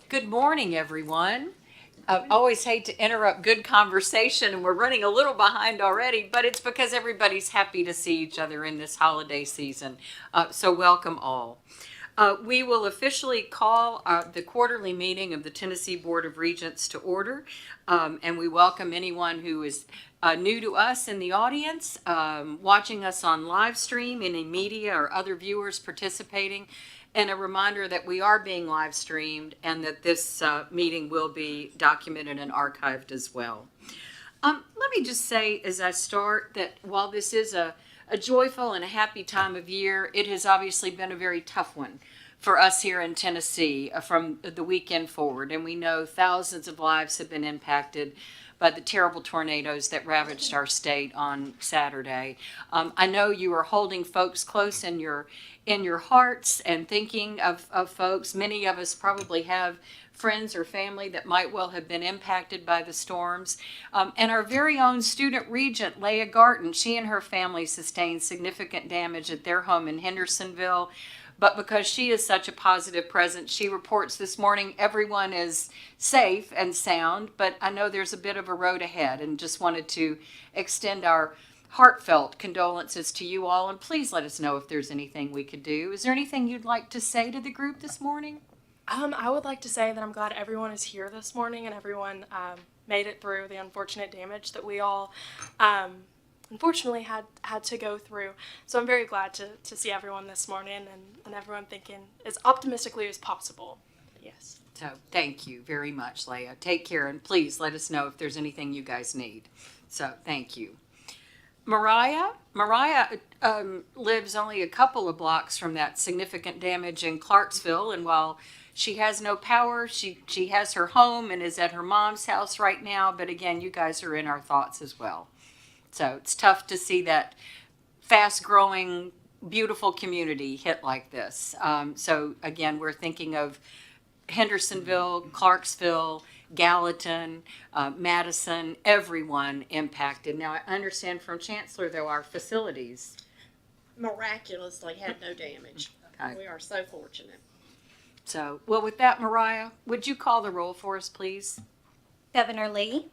Good morning, everyone. I always hate to interrupt good conversation, and we're running a little behind already, but it's because everybody's happy to see each other in this holiday season. So welcome all. We will officially call the quarterly meeting of the Tennessee Board of Regents to order, and we welcome anyone who is new to us in the audience, watching us on live stream, any media or other viewers participating. And a reminder that we are being live streamed and that this meeting will be documented and archived as well. Let me just say as I start that while this is a joyful and a happy time of year, it has obviously been a very tough one for us here in Tennessee from the weekend forward. And we know thousands of lives have been impacted by the terrible tornadoes that ravaged our state on Saturday. I know you are holding folks close in your hearts and thinking of folks. Many of us probably have friends or family that might well have been impacted by the storms. And our very own student regent, Leah Garton, she and her family sustained significant damage at their home in Hendersonville. But because she is such a positive presence, she reports this morning everyone is safe and sound, but I know there's a bit of a road ahead, and just wanted to extend our heartfelt condolences to you all, and please let us know if there's anything we could do. Is there anything you'd like to say to the group this morning? I would like to say that I'm glad everyone is here this morning and everyone made it through the unfortunate damage that we all unfortunately had to go through. So I'm very glad to see everyone this morning and everyone thinking as optimistically as possible. Yes. So thank you very much, Leah. Take care, and please let us know if there's anything you guys need. So thank you. Mariah lives only a couple of blocks from that significant damage in Clarksville, and while she has no power, she has her home and is at her mom's house right now, but again, you guys are in our thoughts as well. So it's tough to see that fast-growing, beautiful community hit like this. So again, we're thinking of Hendersonville, Clarksville, Gallatin, Madison, everyone impacted. Now, I understand from Chancellor, though, our facilities miraculously had no damage. Okay. We are so fortunate. So, well, with that, Mariah, would you call the roll for us, please? Governor Lee,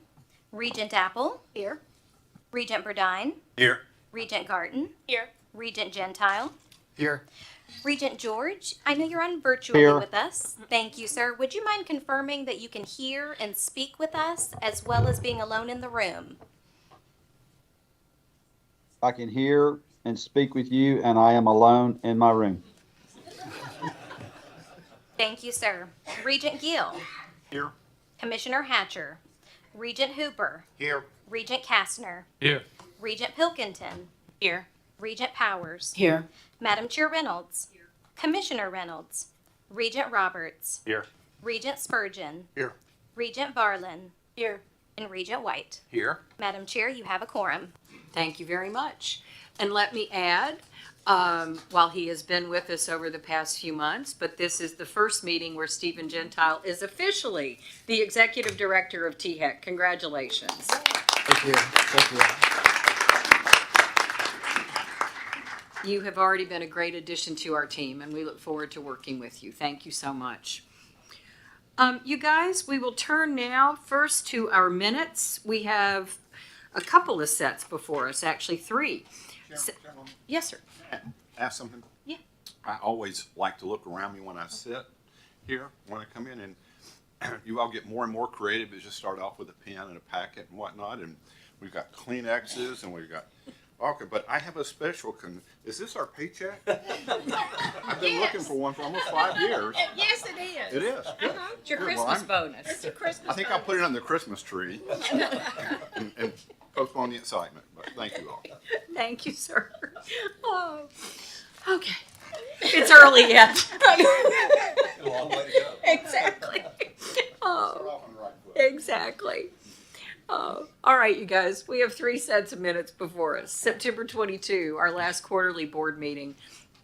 Regent Apple, Here. Regent Burdine, Here. Regent Garton, Here. Regent Gentile, Here. Regent George. I know you're on virtually Here. with us. Thank you, sir. Would you mind confirming that you can hear and speak with us as well as being alone in the room? I can hear and speak with you, and I am alone in my room. Thank you, sir. Regent Gill, Here. Commissioner Hatcher, Regent Hooper, Here. Regent Kastner, Here. Regent Pilkington, Here. Regent Powers, Here. Madam Chair Reynolds, Commissioner Reynolds, Regent Roberts, Here. Regent Spurgeon, Here. Regent Varlin, Here. and Regent White. Here. Madam Chair, you have a quorum. Thank you very much. And let me add, while he has been with us over the past few months, but this is the first meeting where Stephen Gentile is officially the Executive Director of THEC. Congratulations. Thank you. Thank you. You have already been a great addition to our team, and we look forward to working with you. Thank you so much. You guys, we will turn now first to our minutes. We have a couple of sets before us, actually three. Yes, sir. Ask something? Yeah. I always like to look around me when I sit here, when I come in, and you all get more and more creative. You just start off with a pen and a packet and whatnot, and we've got Kleenexes, and we've got, okay, but I have a special, is this our paycheck? I've been looking for one for almost 5 years. Yes, it is. It is. Good. It's your Good. Well, Christmas I'm- bonus. It's a Christmas. I think I'll put it on the Christmas tree and postpone the excitement, but thank you all. Thank you, sir. Oh, okay. It's early yet. Exactly. Oh, exactly. All right, you guys, we have 3 sets of minutes before us. September 22, our last quarterly board meeting.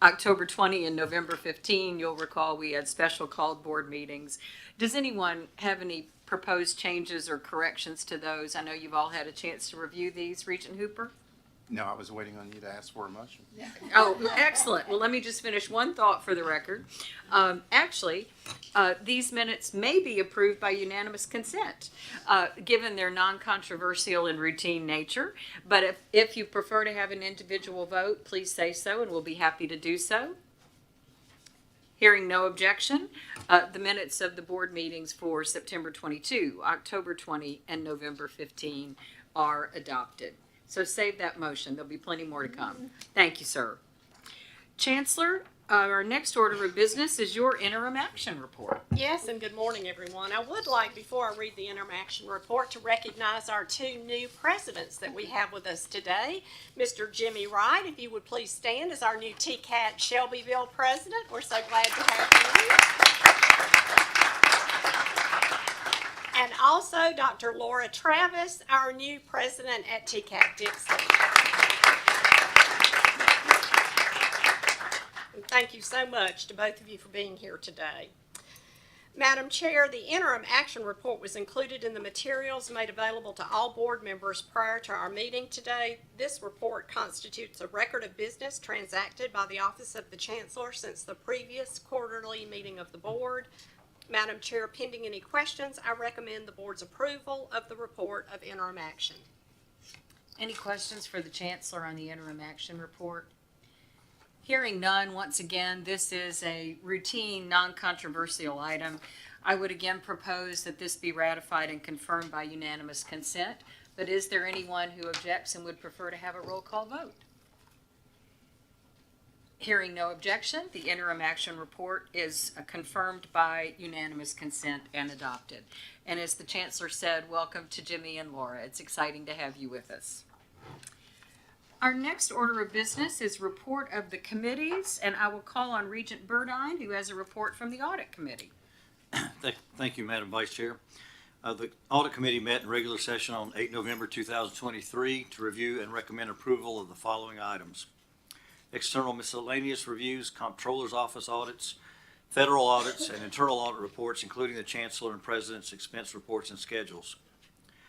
October 20 and November 15, you'll recall we had special called board meetings. Does anyone have any proposed changes or corrections to those? I know you've all had a chance to review these. Regent Hooper? No, I was waiting on you to ask for a motion. Oh, excellent. Well, let me just finish one thought for the record. Actually, these minutes may be approved by unanimous consent, given their non-controversial and routine nature. But if you prefer to have an individual vote, please say so, and we'll be happy to do so. Hearing no objection, the minutes of the board meetings for September 22, October 20, and November 15 are adopted. So save that motion. There'll be plenty more to come. Thank you, sir. Chancellor, our next order of business is your interim action report. Yes, and good morning, everyone. I would like, before I read the interim action report, to recognize our two new presidents that we have with us today. Mr. Jimmy Wright, if you would please stand as our new TCAT Shelbyville president. We're so glad to have you. And also Dr. Laura Travis, our new president at TCAT Dixon. And thank you so much to both of you for being here today. Madam Chair, the interim action report was included in the materials made available to all board members prior to our meeting today. This report constitutes a record of business transacted by the Office of the Chancellor since the previous quarterly meeting of the board. Madam Chair, pending any questions, I recommend the board's approval of the report of interim action. Any questions for the Chancellor on the interim action report? Hearing none, once again, this is a routine, non-controversial item. I would again propose that this be ratified and confirmed by unanimous consent. But is there anyone who objects and would prefer to have a roll call vote? Hearing no objection, the interim action report is confirmed by unanimous consent and adopted. And as the Chancellor said, welcome to Jimmy and Laura. It's exciting to have you with us. Our next order of business is report of the committees, and I will call on Regent Burdine, who has a report from the Audit Committee. Thank you, Madam Vice Chair. The Audit Committee met in regular session on 8 November 2023 to review and recommend approval of the following items: external miscellaneous reviews, Comptroller's Office audits, federal audits, and internal audit reports, including the Chancellor and President's expense reports and schedules,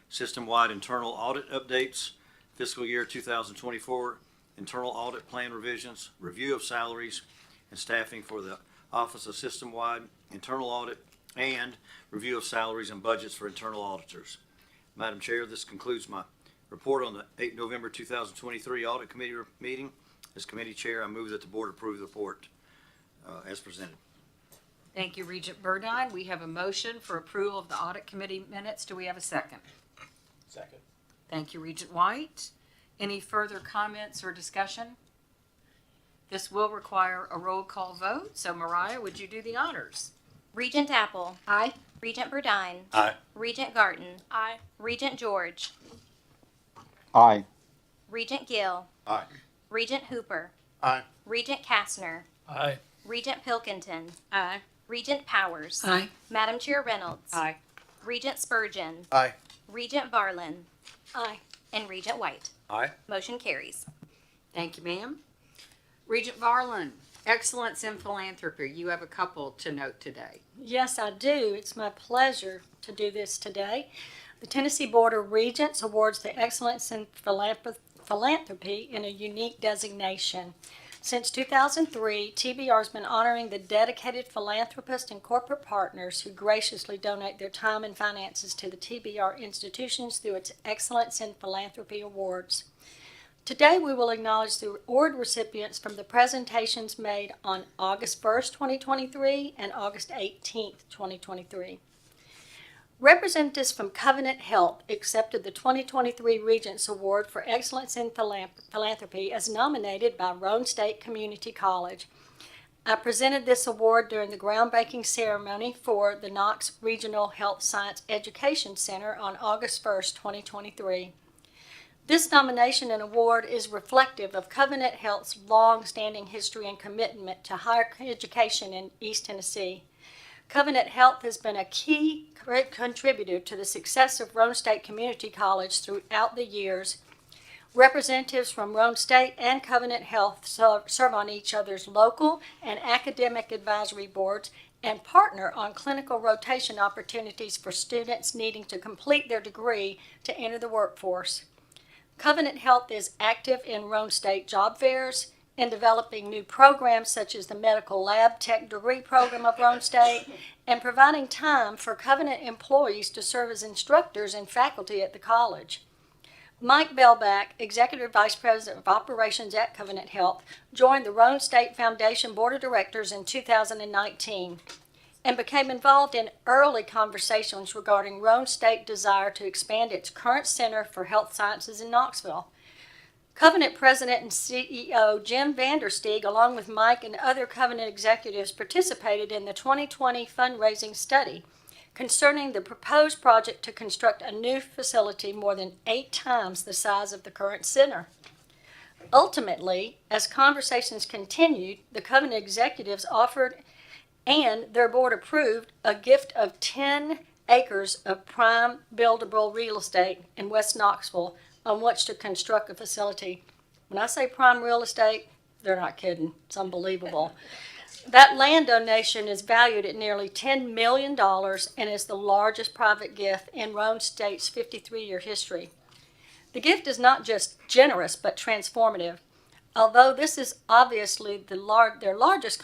system-wide internal audit updates, fiscal year 2024 internal audit plan revisions, review of salaries and staffing for the Office of System-wide Internal Audit, and review of salaries and budgets for internal auditors. Madam Chair, this concludes my report on the 8 November 2023 Audit Committee meeting. As committee chair, I move that the board approve the report as presented. Thank you, Regent Burdine. We have a motion for approval of the Audit Committee minutes. Do we have a second? Second. Thank you, Regent White. Any further comments or discussion? This will require a roll call vote. So, Mariah, would you do the honors? Regent Apple. Aye. Regent Burdine. Aye. Regent Garten. Aye. Regent George. Aye. Regent Gill. Aye. Regent Hooper. Aye. Regent Kastner. Aye. Regent Pilkington. Aye. Regent Powers. Aye. Madam Chair Reynolds. Aye. Regent Spurgeon. Aye. Regent Barlin. Aye. And Regent White. Aye. Motion carries. Thank you, ma'am. Regent Barlin, excellence in philanthropy. You have a couple to note today. Yes, I do. It's my pleasure to do this today. The Tennessee Board of Regents awards the Excellence in Philanthropy in a unique designation. Since 2003, TBR has been honoring the dedicated philanthropists and corporate partners who graciously donate their time and finances to the TBR institutions through its Excellence in Philanthropy Awards. Today, we will acknowledge the award recipients from the presentations made on August 1st, 2023 and August 18th, 2023. Representatives from Covenant Health accepted the 2023 Regents Award for Excellence in Philanthropy as nominated by Roane State Community College. I presented this award during the groundbreaking ceremony for the Knox Regional Health Science Education Center on August 1st, 2023. This nomination and award is reflective of Covenant Health's long-standing history and commitment to higher education in East Tennessee. Covenant Health has been a key contributor to the success of Roane State Community College throughout the years. Representatives from Roane State and Covenant Health serve on each other's local and academic advisory boards and partner on clinical rotation opportunities for students needing to complete their degree to enter the workforce. Covenant Health is active in Roane State job fairs, in developing new programs such as the Medical Lab Tech Degree Program of Roane State, and providing time for Covenant employees to serve as instructors and faculty at the college. Mike Belback, Executive Vice President of Operations at Covenant Health, joined the Roane State Foundation Board of Directors in 2019 and became involved in early conversations regarding Roane State's desire to expand its current Center for Health Sciences in Knoxville. Covenant President and CEO Jim Vandersteeg, along with Mike and other Covenant executives, participated in the 2020 fundraising study concerning the proposed project to construct a new facility more than 8 times the size of the current center. Ultimately, as conversations continued, the Covenant executives offered and their board approved a gift of 10 acres of prime buildable real estate in West Knoxville on which to construct a facility. When I say prime real estate, they're not kidding. It's unbelievable. That land donation is valued at nearly $10 million and is the largest private gift in Roane State's 53-year history. The gift is not just generous, but transformative. Although this is obviously their largest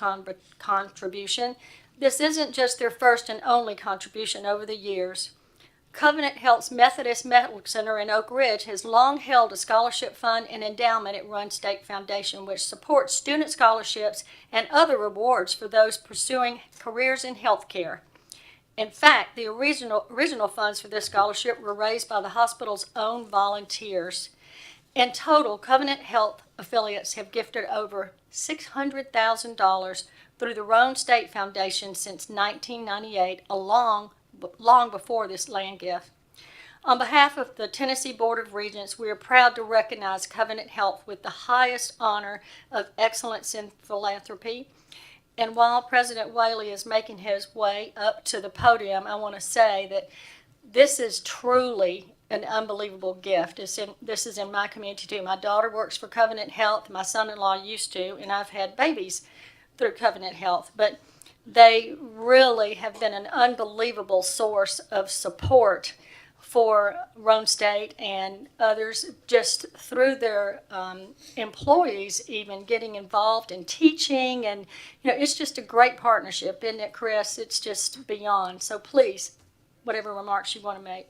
contribution, this isn't just their first and only contribution over the years. Covenant Health's Methodist Medical Center in Oak Ridge has long held a scholarship fund and endowment at Roane State Foundation, which supports student scholarships and other rewards for those pursuing careers in healthcare. In fact, the original funds for this scholarship were raised by the hospital's own volunteers. In total, Covenant Health affiliates have gifted over $600,000 through the Roane State Foundation since 1998, long before this land gift. On behalf of the Tennessee Board of Regents, we are proud to recognize Covenant Health with the highest honor of excellence in philanthropy. And while President Whaley is making his way up to the podium, I want to say that this is truly an unbelievable gift. This is in my community too. My daughter works for Covenant Health. My son-in-law used to, and I've had babies through Covenant Health. But they really have been an unbelievable source of support for Roane State and others, just through their employees even getting involved in teaching. And, it's just a great partnership, isn't it, Chris? It's just beyond. So please, whatever remarks you want to make.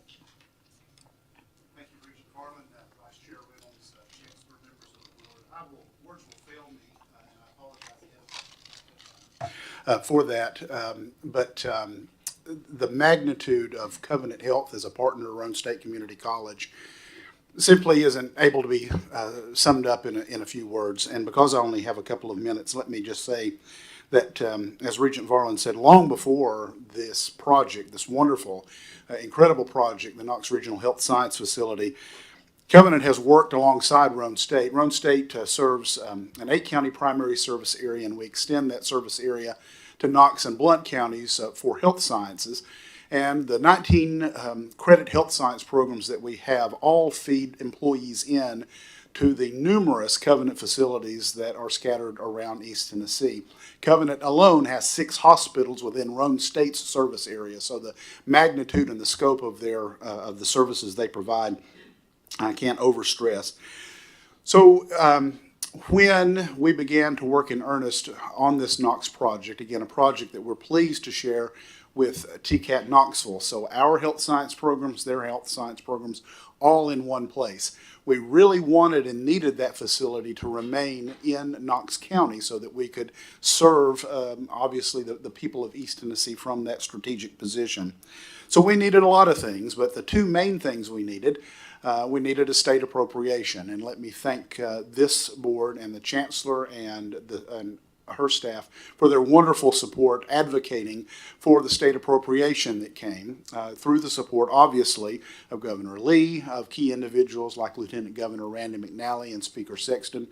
Thank you, Regent Harlan, Vice Chair Reynolds, Chancellor, members of the board. Words will fail me, and I apologize for that. But the magnitude of Covenant Health as a partner of Roane State Community College simply isn't able to be summed up in a few words. And because I only have a couple of minutes, let me just say that, as Regent Varlin said, long before this project, this wonderful, incredible project, the Knox Regional Health Science Facility, Covenant has worked alongside Roane State. Roane State serves an 8-county primary service area, and we extend that service area to Knox and Blount counties for health sciences. And the 19 credit health science programs that we have all feed employees in to the numerous Covenant facilities that are scattered around East Tennessee. Covenant alone has 6 hospitals within Roane State's service area, so the magnitude and the scope of of the services they provide, I can't overstress. So when we began to work in earnest on this Knox project, again, a project that we're pleased to share with TCAT Knoxville, so our health science programs, their health science programs, all in one place. We really wanted and needed that facility to remain in Knox County so that we could serve, obviously, the people of East Tennessee from that strategic position. So we needed a lot of things, but the 2 main things we needed a state appropriation. And let me thank this board and the Chancellor and her staff for their wonderful support advocating for the state appropriation that came through the support, obviously, of Governor Lee, of key individuals like Lieutenant Governor Randy McNally and Speaker Sexton.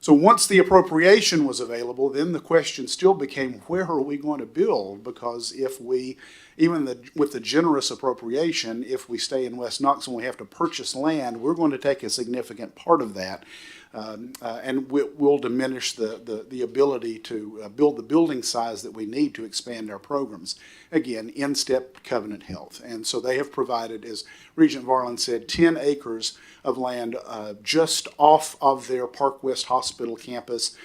So once the appropriation was available, then the question still became, where are we going to build? Because if we, with the generous appropriation, if we stay in West Knox and we have to purchase land, we're going to take a significant part of that and will diminish the ability to build the building size that we need to expand our programs. Again, in step Covenant Health. And so they have provided, as Regent Varlin said, 10 acres of land just off of their Park West Hospital campus,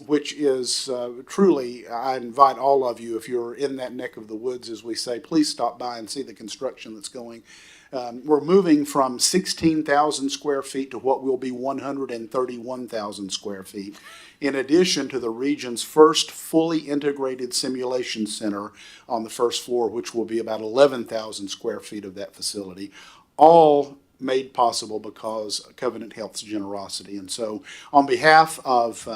which is truly, I invite all of you, if you're in that neck of the woods, as we say, please stop by and see the construction that's going. We're moving from 16,000 square feet to what will be 131,000 square feet, in addition to the region's first fully integrated simulation center on the first floor, which will be about 11,000 square feet of that facility, all made possible because of Covenant Health's generosity. And so on behalf of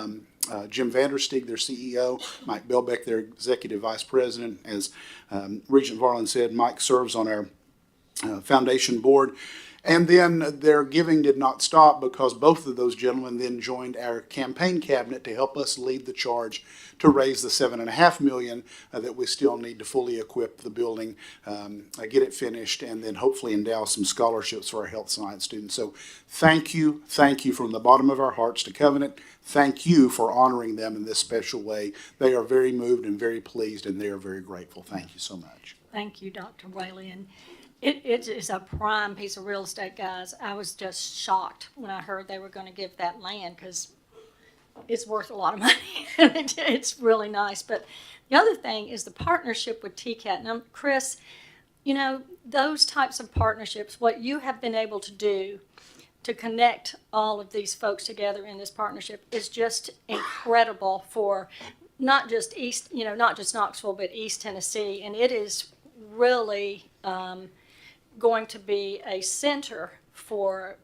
Jim Vandersteeg, their CEO, Mike Belbeck, their Executive Vice President, as Regent Varlin said, Mike serves on our foundation board. And then their giving did not stop, because both of those gentlemen then joined our campaign cabinet to help us lead the charge to raise the $7.5 million that we still need to fully equip the building, get it finished, and then hopefully endow some scholarships for our health science students. So thank you from the bottom of our hearts to Covenant. Thank you for honoring them in this special way. They are very moved and very pleased, and they are very grateful. Thank you so much. Thank you, Dr. Whaley. And it is a prime piece of real estate, guys. I was just shocked when I heard they were going to give that land, because it's worth a lot of money. It's really nice. But the other thing is the partnership with TCAT. Now, Chris, you know, those types of partnerships, what you have been able to do to connect all of these folks together in this partnership is just incredible for not just not just Knoxville, but East Tennessee. And it is really going to be a center for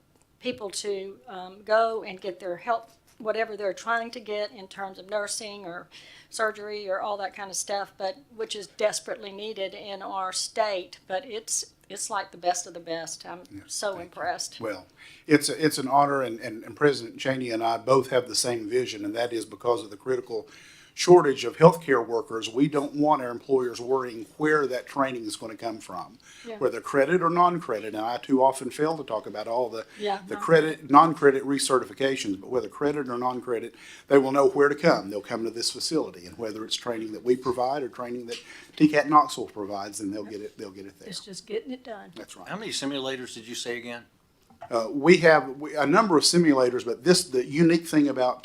people to go and get their help, whatever they're trying to get in terms of nursing or surgery or all that kind of stuff, but which is desperately needed in our state. But it's like the best of the best. I'm so impressed. Well, it's an honor, and President Cheney and I both have the same vision, and that is because of the critical shortage of healthcare workers. We don't want our employers worrying where that training is going to come from, whether credit or non-credit. And I too often fail to talk about all the credit, non-credit recertifications, but whether credit or non-credit, they will know where to come. They'll come to this facility, and whether it's training that we provide or training that TCAT Knoxville provides, then they'll get it there. It's just getting it done. That's right. How many simulators did you say again? We have a number of simulators, but the unique thing about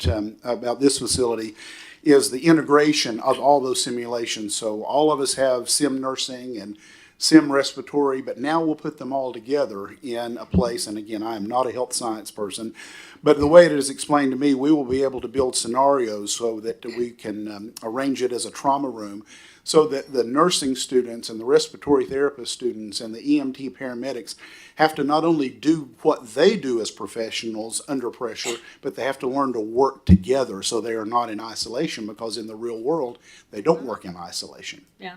this facility is the integration of all those simulations. So all of us have sim nursing and sim respiratory, but now we'll put them all together in a place. And again, I am not a health science person, but the way it is explained to me, we will be able to build scenarios so that we can arrange it as a trauma room, so that the nursing students and the respiratory therapist students and the EMT paramedics have to not only do what they do as professionals under pressure, but they have to learn to work together so they are not in isolation, because in the real world, they don't work in isolation. Yeah.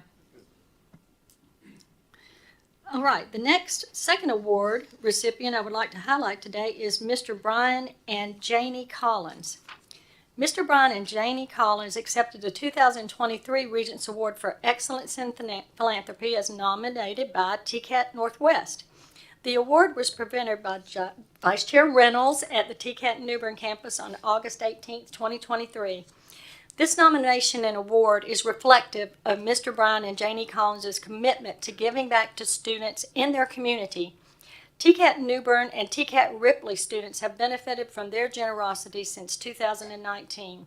All right, the second award recipient I would like to highlight today is Mr. Brian and Janie Collins. Mr. Brian and Janie Collins accepted the 2023 Regents Award for Excellence in Philanthropy as nominated by TCAT Northwest. The award was presented by Vice Chair Reynolds at the TCAT New Bern campus on August 18, 2023. This nomination and award is reflective of Mr. Brian and Janie Collins' commitment to giving back to students in their community. TCAT New Bern and TCAT Ripley students have benefited from their generosity since 2019.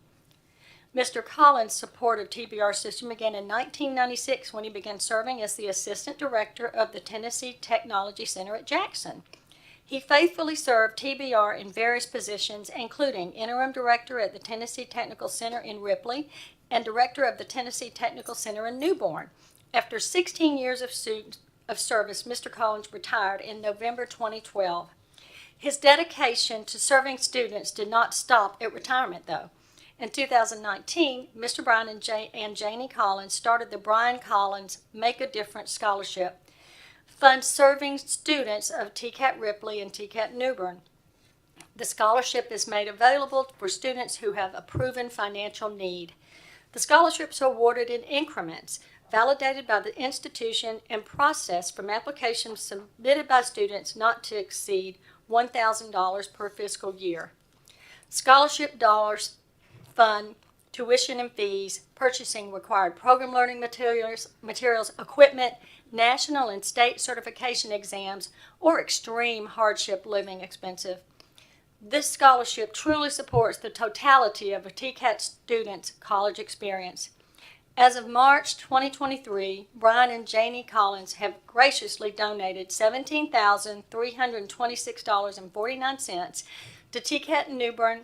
Mr. Collins' support of TBR system began in 1996 when he began serving as the Assistant Director of the Tennessee Technology Center at Jackson. He faithfully served TBR in various positions, including Interim Director at the Tennessee Technical Center in Ripley and Director of the Tennessee Technical Center in New Bern. After 16 years of service, Mr. Collins retired in November 2012. His dedication to serving students did not stop at retirement, though. In 2019, Mr. Brian and Janie Collins started the Brian Collins Make a Difference Scholarship, fund serving students of TCAT Ripley and TCAT New Bern. The scholarship is made available for students who have a proven financial need. The scholarships are awarded in increments, validated by the institution and processed from applications submitted by students not to exceed $1,000 per fiscal year. scholarship dollars fund tuition and fees, purchasing required program learning materials, equipment, national and state certification exams, or extreme hardship living expensive. This scholarship truly supports the totality of a TCAT student's college experience. As of March 2023, Brian and Janie Collins have graciously donated $17,326.49 to TCAT Newbern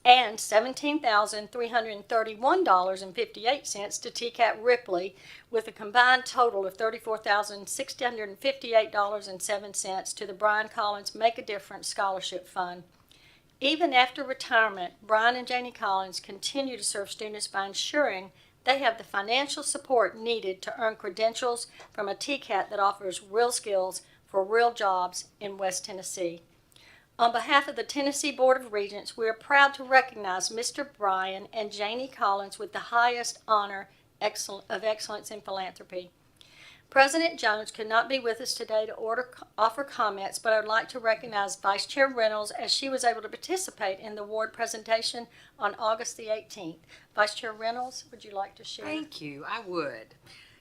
and $17,331.58 to TCAT Ripley, with a combined total of $34,658.07 to the Brian Collins Make a Difference Scholarship Fund. Even after retirement, Brian and Janie Collins continue to serve students by ensuring they have the financial support needed to earn credentials from a TCAT that offers real skills for real jobs in West Tennessee. On behalf of the Tennessee Board of Regents, we are proud to recognize Mr. Brian and Janie Collins with the highest honor of excellence in philanthropy. President Jones could not be with us today to offer comments, but I would like to recognize Vice Chair Reynolds as she was able to participate in the award presentation on August the 18th. Vice Chair Reynolds, would you like to share? Thank you. I would.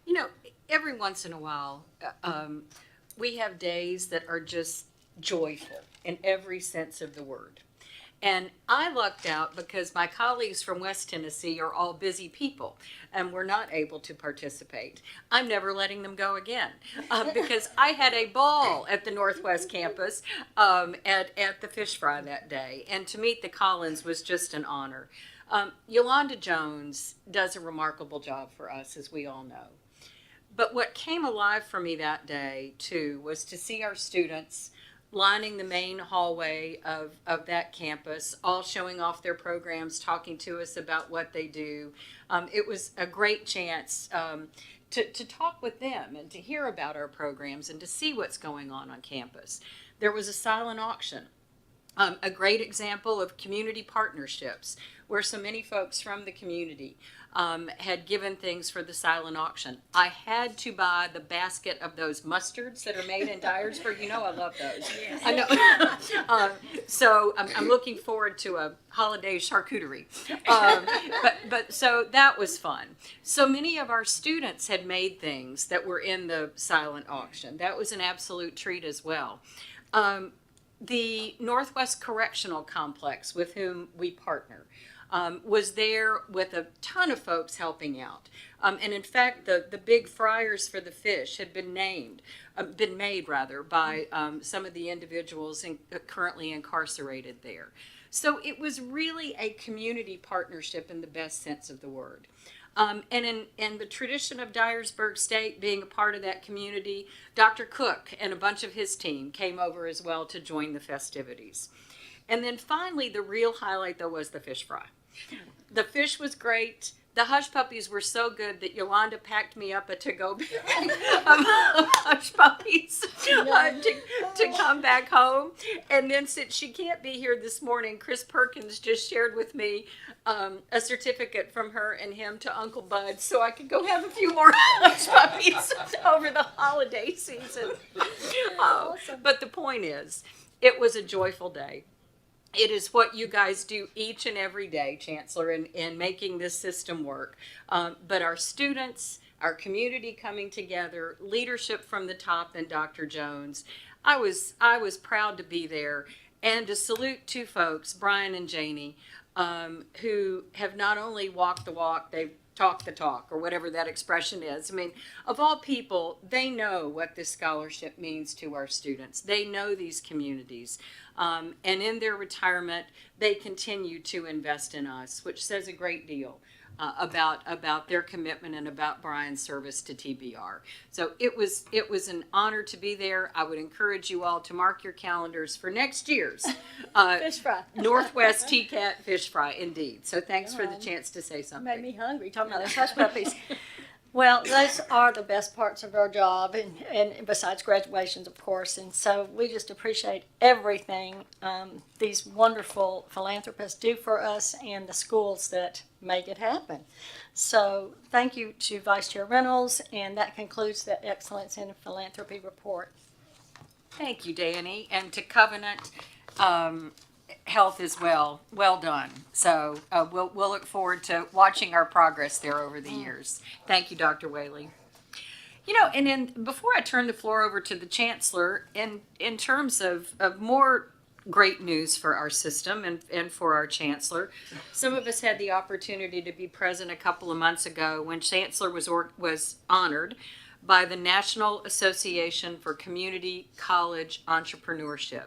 You know, every once in a while, we have days that are just joyful in every sense of the word. And I lucked out because my colleagues from West Tennessee are all busy people and were not able to participate. I'm never letting them go again because I had a ball at the Northwest campus at the fish fry that day. And to meet the Collins was just an honor. Yolanda Jones does a remarkable job for us, as we all know. But what came alive for me that day, too, was to see our students lining the main hallway of that campus, all showing off their programs, talking to us about what they do. It was a great chance to talk with them and to hear about our programs and to see what's going on campus. There was a silent auction, a great example of community partnerships where so many folks from the community had given things for the silent auction. I had to buy the basket of those mustards that are made in Dyersburg. You know I love those. Yes. I know. So I'm looking forward to a holiday charcuterie. But so that was fun. So many of our students had made things that were in the silent auction. That was an absolute treat as well. The Northwest Correctional Complex, with whom we partner, was there with a ton of folks helping out. And in fact, the big fryers for the fish had been made by some of the individuals currently incarcerated there. So it was really a community partnership in the best sense of the word. And in the tradition of Dyersburg State being a part of that community, Dr. Cook and a bunch of his team came over as well to join the festivities. And then finally, the real highlight, though, was the fish fry. The fish was great. The hush puppies were so good that Yolanda packed me up a to-go bag of hush puppies to come back home. And then since she can't be here this morning, Chris Perkins just shared with me a certificate from her and him to Uncle Bud so I could go have a few more hush puppies over the holiday season. Awesome. But the point is, it was a joyful day. It is what you guys do each and every day, Chancellor, in making this system work. But our students, our community coming together, leadership from the top and Dr. Jones, I was proud to be there and to salute two folks, Brian and Janie, who have not only walked the walk, they've talked the talk, or whatever that expression is. I mean, of all people, they know what this scholarship means to our students. They know these communities. And in their retirement, they continue to invest in us, which says a great deal about their commitment and about Brian's service to TBR. So it was an honor to be there. I would encourage you all to mark your calendars for next year's Fish fry. Northwest TCAT Fish Fry, indeed. So thanks for the chance to say something. Made me hungry talking about those hush puppies. Well, those are the best parts of our job, and besides graduations, of course. And so we just appreciate everything these wonderful philanthropists do for us and the schools that make it happen. So thank you to Vice Chair Reynolds, and that concludes the Excellence in Philanthropy report. Thank you, Danny. And to Covenant, health as well. Well done. So we'll look forward to watching our progress there over the years. Thank you, Dr. Whaley. You know, and then before I turn the floor over to the Chancellor, in terms of more great news for our system and for our Chancellor, some of us had the opportunity to be present a couple of months ago when Chancellor was honored by the National Association for Community College Entrepreneurship.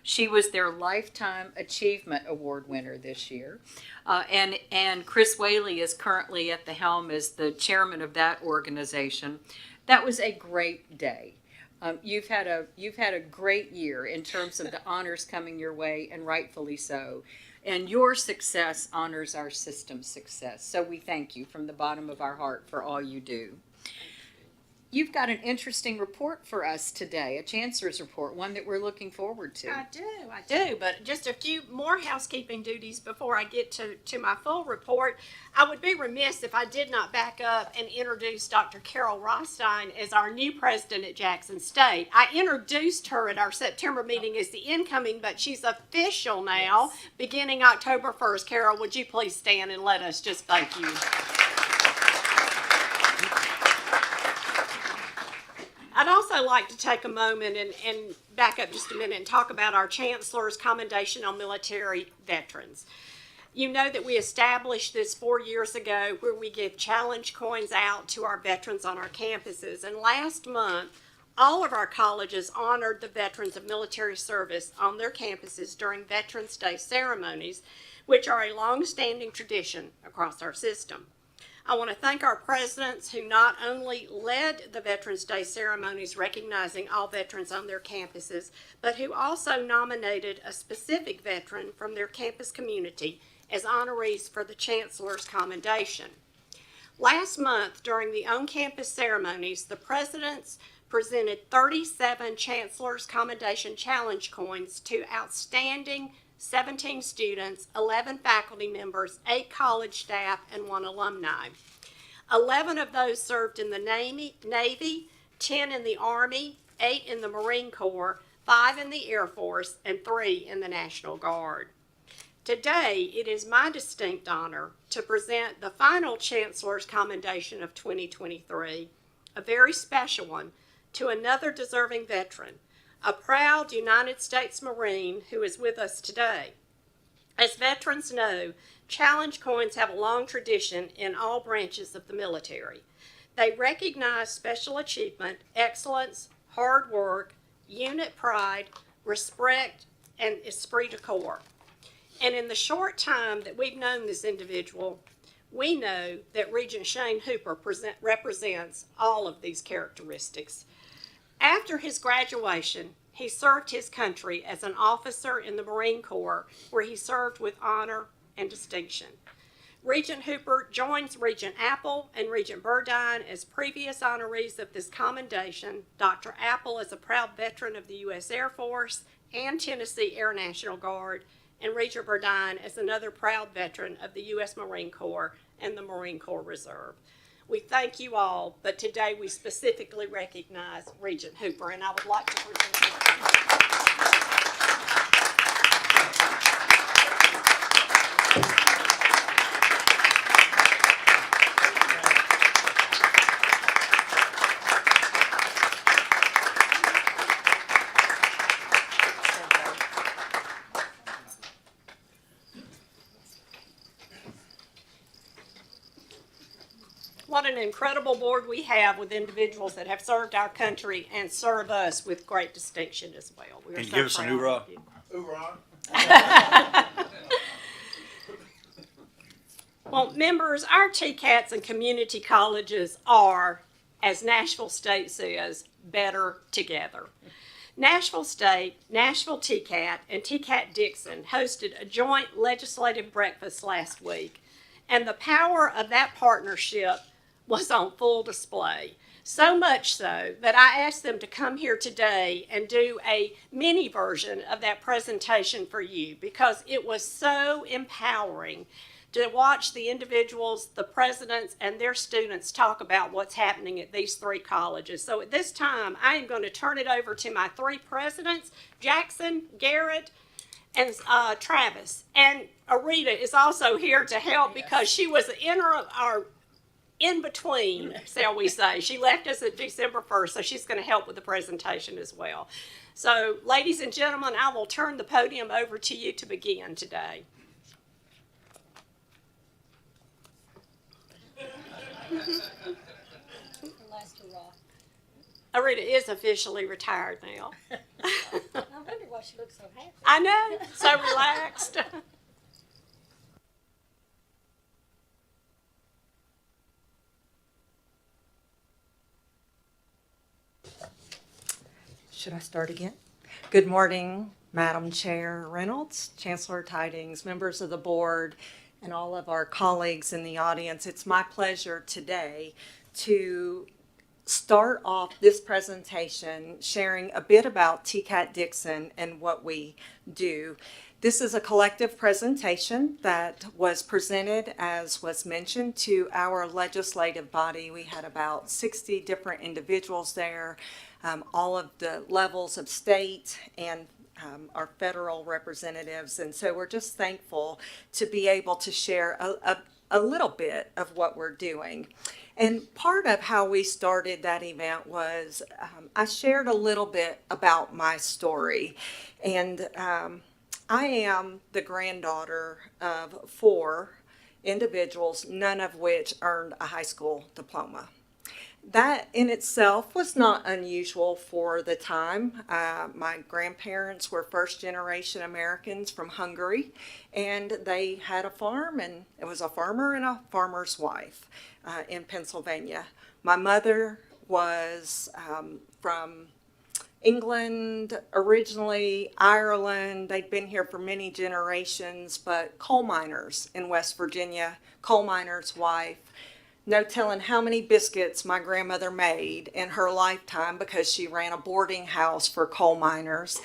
She was their Lifetime Achievement Award winner this year. And Chris Whaley is currently at the helm as the chairman of that organization. That was a great day. You've had a great year in terms of the honors coming your way, and rightfully so. And your success honors our system's success. So we thank you from the bottom of our heart for all you do. You've got an interesting report for us today, a Chancellor's report, one that we're looking forward to. I do, but just a few more housekeeping duties before I get to my full report. I would be remiss if I did not back up and introduce Dr. Carol Rothstein as our new president at Jackson State. I introduced her at our September meeting as the incoming, but she's official now, beginning October 1st. Carol, would you please stand and let us just thank you. I'd also like to take a moment and back up just a minute and talk about our Chancellor's Commendation on Military Veterans. You know that we established this 4 years ago where we give challenge coins out to our veterans on our campuses. And last month, all of our colleges honored the veterans of military service on their campuses during Veterans Day ceremonies, which are a long-standing tradition across our system. I want to thank our presidents who not only led the Veterans Day ceremonies recognizing all veterans on their campuses, but who also nominated a specific veteran from their campus community as honorees for the Chancellor's Commendation. Last month, during the on-campus ceremonies, the presidents presented 37 Chancellor's Commendation Challenge coins to outstanding 17 students, 11 faculty members, 8 college staff, and 1 alumni. 11 of those served in the Navy, 10 in the Army, 8 in the Marine Corps, 5 in the Air Force, and 3 in the National Guard. Today, it is my distinct honor to present the final Chancellor's Commendation of 2023, a very special one, to another deserving veteran, a proud United States Marine who is with us today. As veterans know, challenge coins have a long tradition in all branches of the military. They recognize special achievement, excellence, hard work, unit pride, respect, and esprit de corps. And in the short time that we've known this individual, we know that Regent Shane Hooper represents all of these characteristics. After his graduation, he served his country as an officer in the Marine Corps, where he served with honor and distinction. Regent Hooper joins Regent Apple and Regent Burdine as previous honorees of this commendation. Dr. Apple is a proud veteran of the U.S. Air Force and Tennessee Air National Guard, and Regent Burdine is another proud veteran of the U.S. Marine Corps and the Marine Corps Reserve. We thank you all, but today we specifically recognize Regent Hooper, and I would like to present him. What an incredible board we have with individuals that have served our country and serve us with great distinction as well. We are Can you so give us an proud hoorah? of you. Well, members, our TCATs and community colleges are, as Nashville State says, better together. Nashville State, Nashville TCAT, and TCAT Dixon hosted a joint legislative breakfast last week, and the power of that partnership was on full display. So much so that I asked them to come here today and do a mini version of that presentation for you, because it was so empowering to watch the individuals, the presidents, and their students talk about what's happening at these three colleges. So at this time, I am going to turn it over to my three presidents, Jackson, Garrett, and Travis. And Arita is also here to help because she was the interim, or in between, shall we say. She left us at December 1st, so she's going to help with the presentation as well. So, ladies and gentlemen, I will turn the podium over to you to begin today. Arita is officially retired now. I wonder why she looks so happy. I know, so relaxed. Should I start again? Good morning, Madam Chair Reynolds, Chancellor Tidings, members of the board, and all of our colleagues in the audience. It's my pleasure today to start off this presentation sharing a bit about TCAT Dixon and what we do. This is a collective presentation that was presented, as was mentioned, to our legislative body. We had about 60 different individuals there, all of the levels of state and our federal representatives. And so we're just thankful to be able to share a little bit of what we're doing. And part of how we started that event was I shared a little bit about my story. And I am the granddaughter of 4 individuals, none of which earned a high school diploma. That in itself was not unusual for the time. My grandparents were first-generation Americans from Hungary, and they had a farm, and it was a farmer and a farmer's wife in Pennsylvania. My mother was from England, originally Ireland. They'd been here for many generations, but coal miners in West Virginia, coal miner's wife. No telling how many biscuits my grandmother made in her lifetime because she ran a boarding house for coal miners.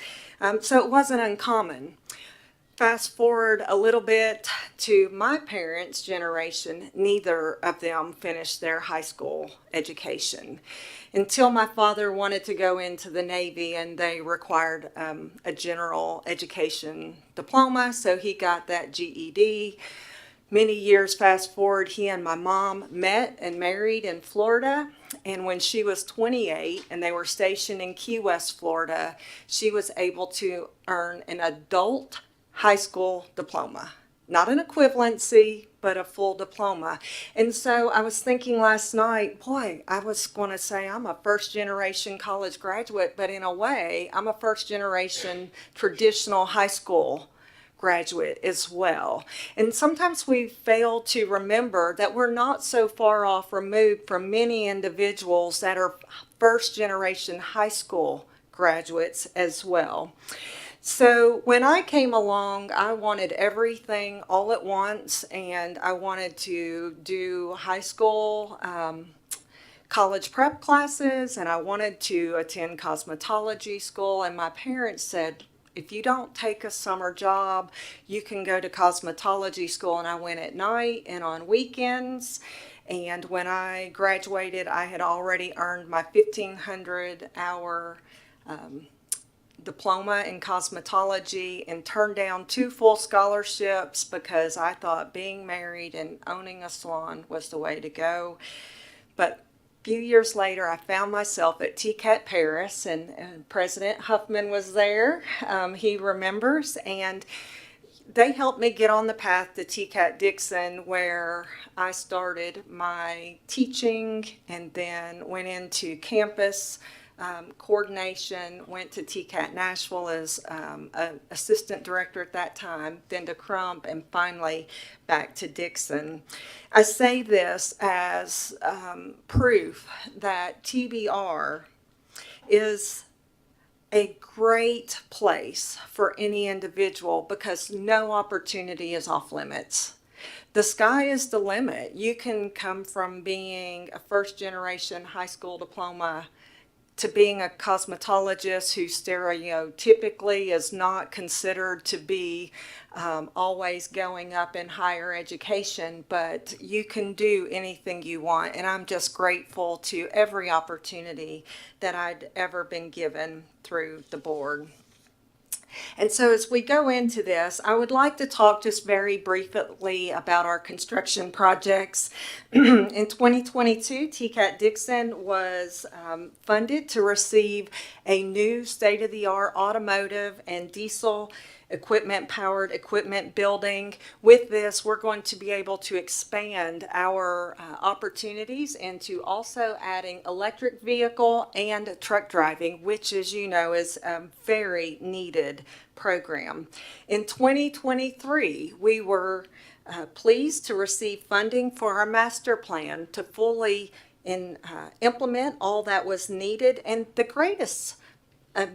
So it wasn't uncommon. Fast forward a little bit to my parents' generation, neither of them finished their high school education until my father wanted to go into the Navy, and they required a general education diploma, so he got that GED. Many years fast forward, he and my mom met and married in Florida, and when she was 28 and they were stationed in Key West, Florida, she was able to earn an adult high school diploma. Not an equivalency, but a full diploma. And so I was thinking last night, boy, I was going to say I'm a first-generation college graduate, but in a way, I'm a first-generation traditional high school graduate as well. And sometimes we fail to remember that we're not so far off removed from many individuals that are first-generation high school graduates as well. So when I came along, I wanted everything all at once, and I wanted to do high school, college prep classes, and I wanted to attend cosmetology school. And my parents said, if you don't take a summer job, you can go to cosmetology school. And I went at night and on weekends. And when I graduated, I had already earned my 1,500-hour diploma in cosmetology and turned down 2 full scholarships because I thought being married and owning a salon was the way to go. But a few years later, I found myself at TCAT Paris, and President Huffman was there. He remembers, and they helped me get on the path to TCAT Dixon, where I started my teaching and then went into campus coordination, went to TCAT Nashville as an assistant director at that time, then to Crump, and finally back to Dixon. I say this as proof that TBR is a great place for any individual because no opportunity is off limits. The sky is the limit. You can come from being a first-generation high school diploma to being a cosmetologist who stereotypically is not considered to be always going up in higher education, but you can do anything you want. And I'm just grateful to every opportunity that I'd ever been given through the board. And so as we go into this, I would like to talk just very briefly about our construction projects. In 2022, TCAT Dixon was funded to receive a new state-of-the-art automotive and diesel powered equipment building. With this, we're going to be able to expand our opportunities into also adding electric vehicle and truck driving, which, as you know, is a very needed program. In 2023, we were pleased to receive funding for our master plan to fully implement all that was needed. And the greatest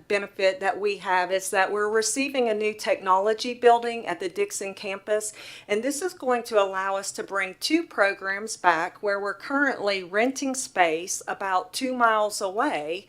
benefit that we have is that we're receiving a new technology building at the Dixon campus, and this is going to allow us to bring 2 programs back where we're currently renting space about 2 miles away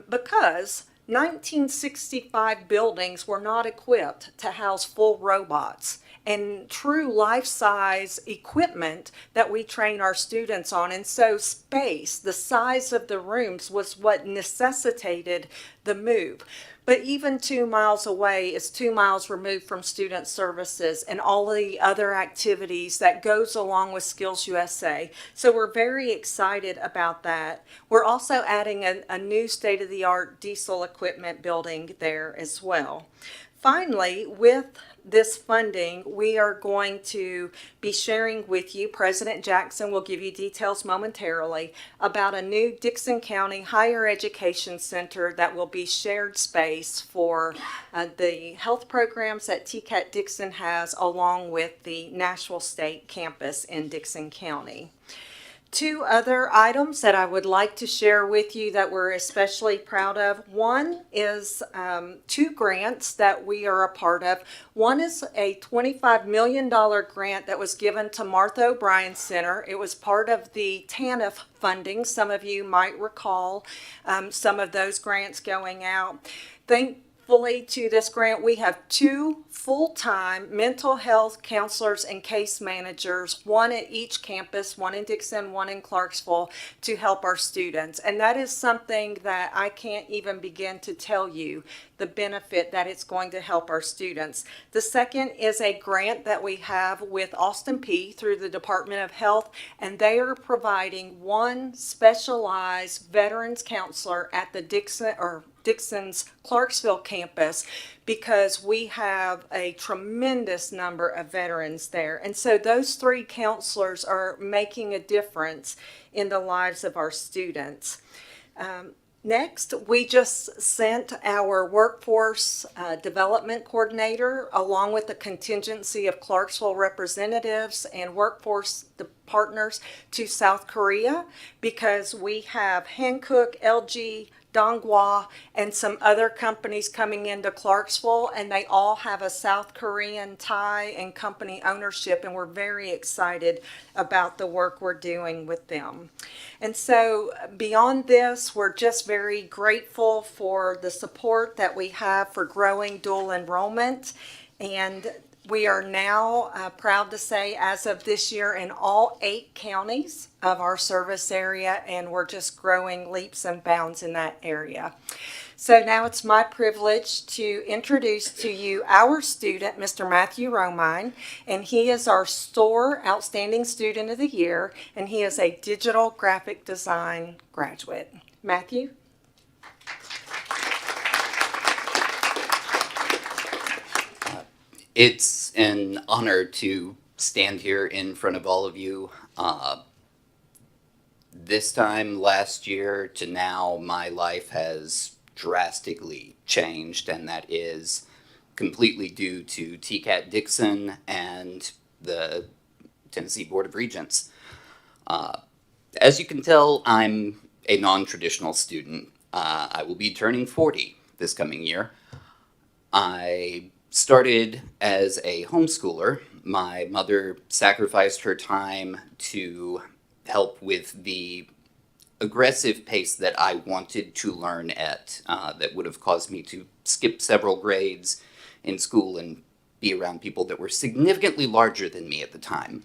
because 1965 buildings were not equipped to house full robots and true life-size equipment that we train our students on. And so space, the size of the rooms, was what necessitated the move. But even 2 miles away is 2 miles removed from student services and all the other activities that goes along with Skills USA. So we're very excited about that. We're also adding a new state-of-the-art diesel equipment building there as well. Finally, with this funding, we are going to be sharing with you, President Jackson will give you details momentarily, about a new Dixon County Higher Education Center that will be shared space for the health programs that TCAT Dixon has, along with the Nashville State campus in Dixon County. 2 other items that I would like to share with you that we're especially proud of. One is 2 grants that we are a part of. One is a $25 million grant that was given to Martha O'Brien Center. It was part of the TANF funding. Some of you might recall some of those grants going out. Thankfully to this grant, we have 2 full-time mental health counselors and case managers, one at each campus, one in Dixon, one in Clarksville, to help our students. And that is something that I can't even begin to tell you the benefit that it's going to help our students. The second is a grant that we have with Austin Peay through the Department of Health, and they are providing 1 specialized veterans counselor at the Dixon's Clarksville campus, because we have a tremendous number of veterans there. And so those 3 counselors are making a difference in the lives of our students. Next, we just sent our workforce development coordinator, along with the contingency of Clarksville representatives and workforce partners, to South Korea, because we have Hankook, LG, Donghua, and some other companies coming into Clarksville, and they all have a South Korean tie and company ownership, and we're very excited about the work we're doing with them. And so beyond this, we're just very grateful for the support that we have for growing dual enrollment, and we are now proud to say, as of this year, in all 8 counties of our service area, and we're just growing leaps and bounds in that area. So now it's my privilege to introduce to you our student, Mr. Matthew Romine, and he is our STORE Outstanding Student of the Year, and he is a digital graphic design graduate. Matthew? It's an honor to stand here in front of all of you. This time last year to now, my life has drastically changed, and that is completely due to TCAT Dixon and the Tennessee Board of Regents. As you can tell, I'm a non-traditional student. I will be turning 40 this coming year. I started as a homeschooler. My mother sacrificed her time to help with the aggressive pace that I wanted to learn at, that would have caused me to skip several grades in school and be around people that were significantly larger than me at the time.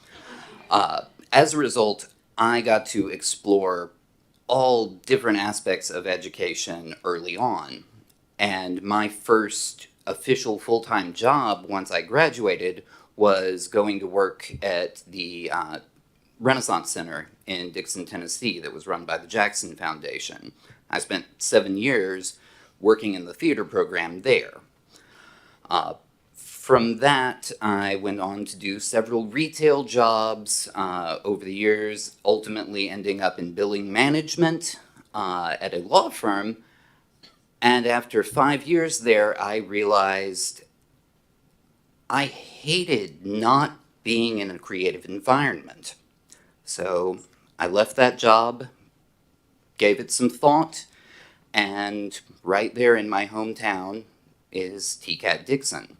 As a result, I got to explore all different aspects of education early on. And my first official full-time job once I graduated was going to work at the Renaissance Center in Dixon, Tennessee, that was run by the Jackson Foundation. I spent 7 years working in the theater program there. From that, I went on to do several retail jobs over the years, ultimately ending up in billing management at a law firm. And after 5 years there, I realized I hated not being in a creative environment. So I left that job, gave it some thought, and right there in my hometown is TCAT Dixon.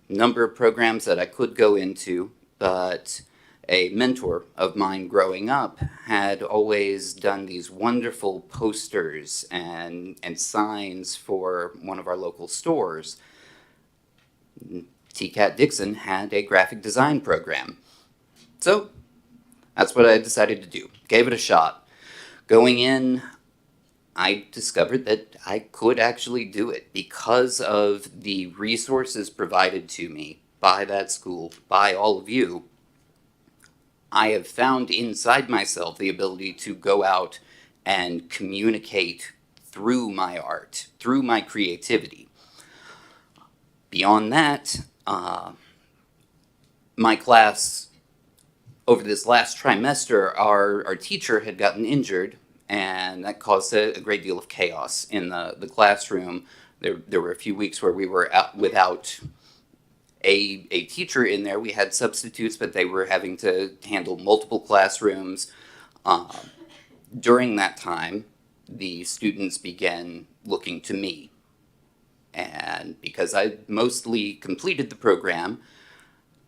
Number of programs that I could go into, but a mentor of mine growing up had always done these wonderful posters and signs for one of our local stores. TCAT Dixon had a graphic design program. So that's what I decided to do. Gave it a shot. Going in, I discovered that I could actually do it because of the resources provided to me by that school, by all of you. I have found inside myself the ability to go out and communicate through my art, through my creativity. Beyond that, my class, over this last trimester, our teacher had gotten injured, and that caused a great deal of chaos in the classroom. There were a few weeks where we were out without a teacher in there. We had substitutes, but they were having to handle multiple classrooms. During that time, the students began looking to me. And because I mostly completed the program,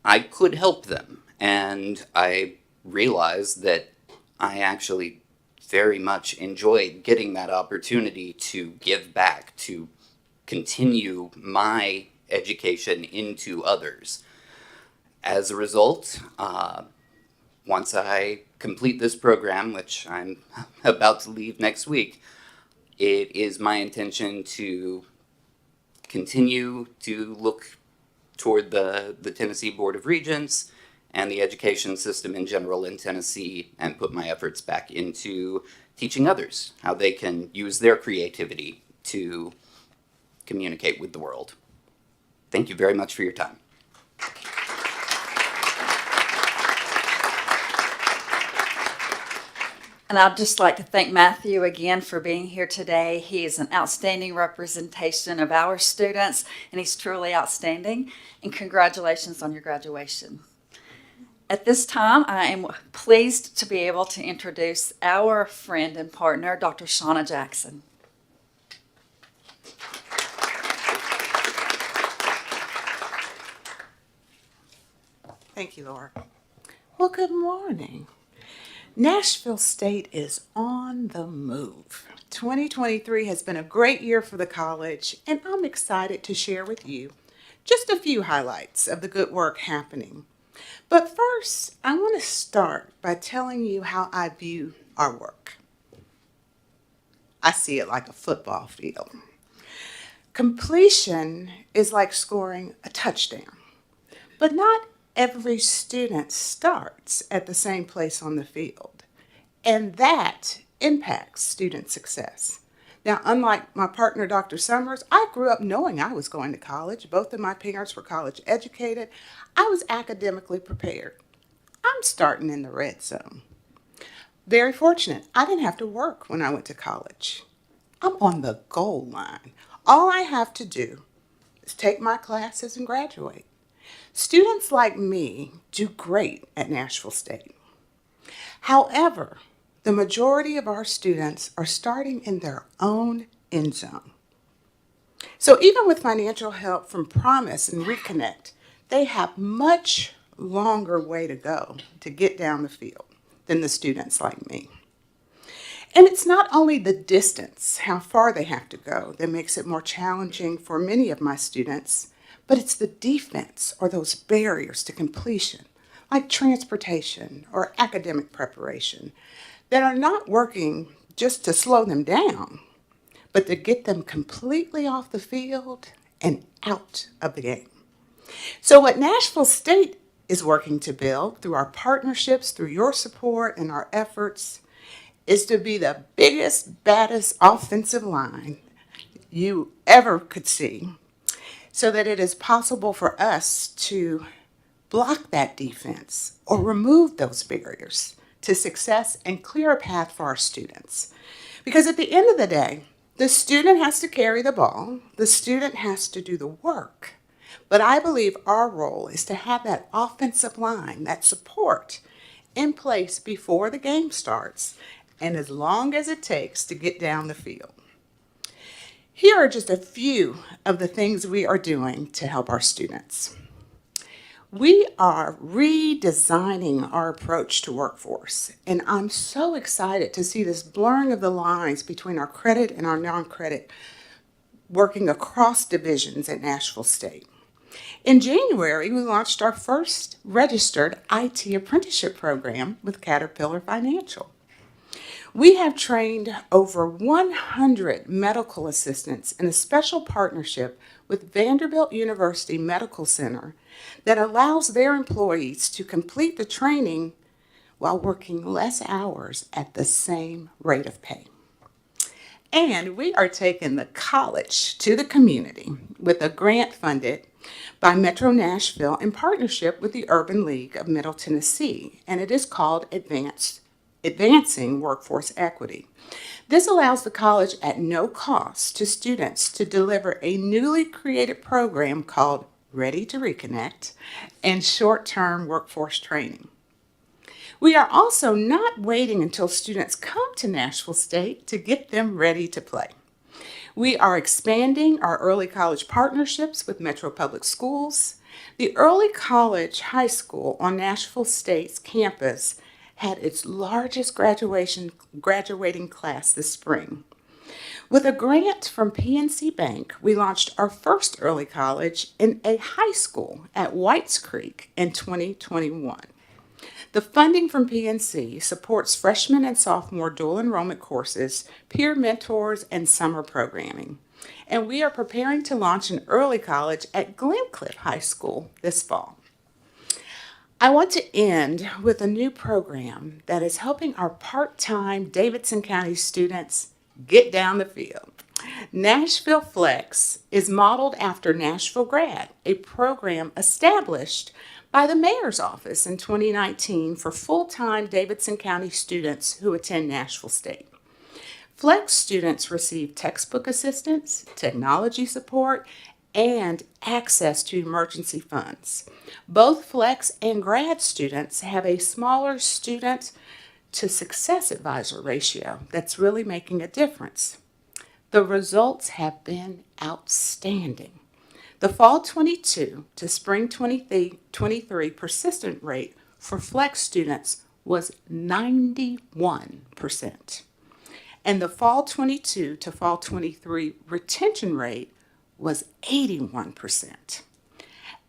I could help them. And I realized that I actually very much enjoyed getting that opportunity to give back, to continue my education into others. As a result, once I complete this program, which I'm about to leave next week, it is my intention to continue to look toward the Tennessee Board of Regents and the education system in general in Tennessee, and put my efforts back into teaching others how they can use their creativity to communicate with the world. Thank you very much for your time. And I'd just like to thank Matthew again for being here today. He is an outstanding representation of our students, and he's truly outstanding. And congratulations on your graduation. At this time, I am pleased to be able to introduce our friend and partner, Dr. Shauna Jackson. Thank you, Laura. Well, good morning. Nashville State is on the move. 2023 has been a great year for the college, and I'm excited to share with you just a few highlights of the good work happening. But first, I want to start by telling you how I view our work. I see it like a football field. Completion is like scoring a touchdown, but not every student starts at the same place on the field, and that impacts student success. Now, unlike my partner, Dr. Summers, I grew up knowing I was going to college. Both of my parents were college educated. I was academically prepared. I'm starting in the red zone. Very fortunate. I didn't have to work when I went to college. I'm on the goal line. All I have to do is take my classes and graduate. Students like me do great at Nashville State. However, the majority of our students are starting in their own end zone. So even with financial help from Promise and Reconnect, they have much longer way to go to get down the field than the students like me. And it's not only the distance, how far they have to go, that makes it more challenging for many of my students, but it's the defense or those barriers to completion, like transportation or academic preparation, that are not working just to slow them down, but to get them completely off the field and out of the game. So what Nashville State is working to build through our partnerships, through your support and our efforts, is to be the biggest, baddest offensive line you ever could see, so that it is possible for us to block that defense or remove those barriers to success and clear a path for our students. Because at the end of the day, the student has to carry the ball, the student has to do the work. But I believe our role is to have that offensive line, that support in place before the game starts, and as long as it takes to get down the field. Here are just a few of the things we are doing to help our students. We are redesigning our approach to workforce, and I'm so excited to see this blurring of the lines between our credit and our non-credit working across divisions at Nashville State. In January, we launched our first registered IT apprenticeship program with Caterpillar Financial. We have trained over 100 medical assistants in a special partnership with Vanderbilt University Medical Center that allows their employees to complete the training while working less hours at the same rate of pay. And we are taking the college to the community with a grant funded by Metro Nashville in partnership with the Urban League of Middle Tennessee, and it is called Advancing Workforce Equity. This allows the college at no cost to students to deliver a newly created program called Ready to Reconnect and short-term workforce training. We are also not waiting until students come to Nashville State to get them ready to play. We are expanding our early college partnerships with Metro Public Schools. The Early College High School on Nashville State's campus had its largest graduating class this spring. With a grant from PNC Bank, we launched our first early college in a high school at Whites Creek in 2021. The funding from PNC supports freshman and sophomore dual enrollment courses, peer mentors, and summer programming. And we are preparing to launch an early college at Glencliff High School this fall. I want to end with a new program that is helping our part-time Davidson County students get down the field. Nashville Flex is modeled after Nashville Grad, a program established by the mayor's office in 2019 for full-time Davidson County students who attend Nashville State. Flex students receive textbook assistance, technology support, and access to emergency funds. Both Flex and grad students have a smaller student to success advisor ratio that's really making a difference. The results have been outstanding. The fall 22 to spring 23 persistent rate for Flex students was 91%. And the fall 22 to fall 23 retention rate was 81%.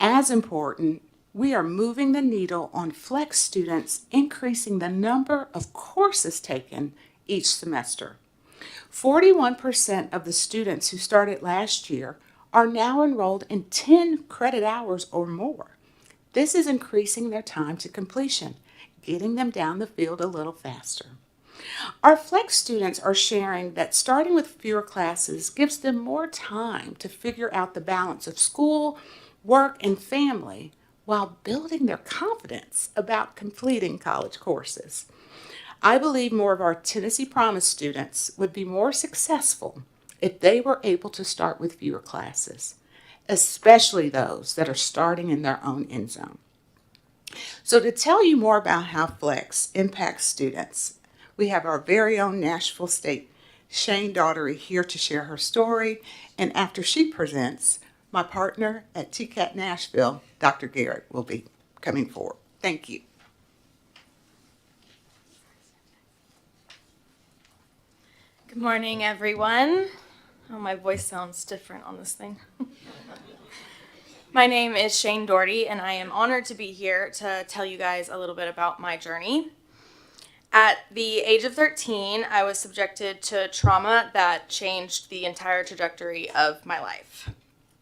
As important, we are moving the needle on Flex students, increasing the number of courses taken each semester. 41% of the students who started last year are now enrolled in 10 credit hours or more. This is increasing their time to completion, getting them down the field a little faster. Our Flex students are sharing that starting with fewer classes gives them more time to figure out the balance of school, work, and family while building their confidence about completing college courses. I believe more of our Tennessee Promise students would be more successful if they were able to start with fewer classes, especially those that are starting in their own end zone. So to tell you more about how Flex impacts students, we have our very own Nashville State Shane Daughtery here to share her story, and after she presents, my partner at TCAT Nashville, Dr. Garrett, will be coming forward. Thank you. Good morning, everyone. Oh, my voice sounds different on this thing. My name is Shane Daughtery, and I am honored to be here to tell you guys a little bit about my journey. At the age of 13, I was subjected to trauma that changed the entire trajectory of my life.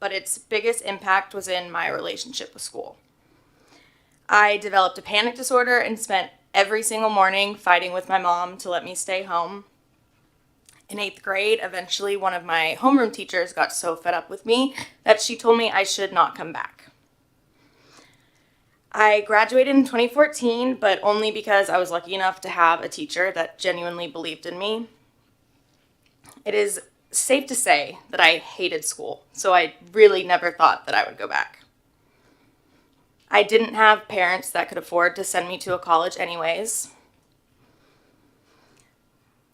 but its biggest impact was in my relationship with school. I developed a panic disorder and spent every single morning fighting with my mom to let me stay home. In 8th grade, eventually one of my homeroom teachers got so fed up with me that she told me I should not come back. I graduated in 2014, but only because I was lucky enough to have a teacher that genuinely believed in me. It is safe to say that I hated school, so I really never thought that I would go back. I didn't have parents that could afford to send me to a college anyways.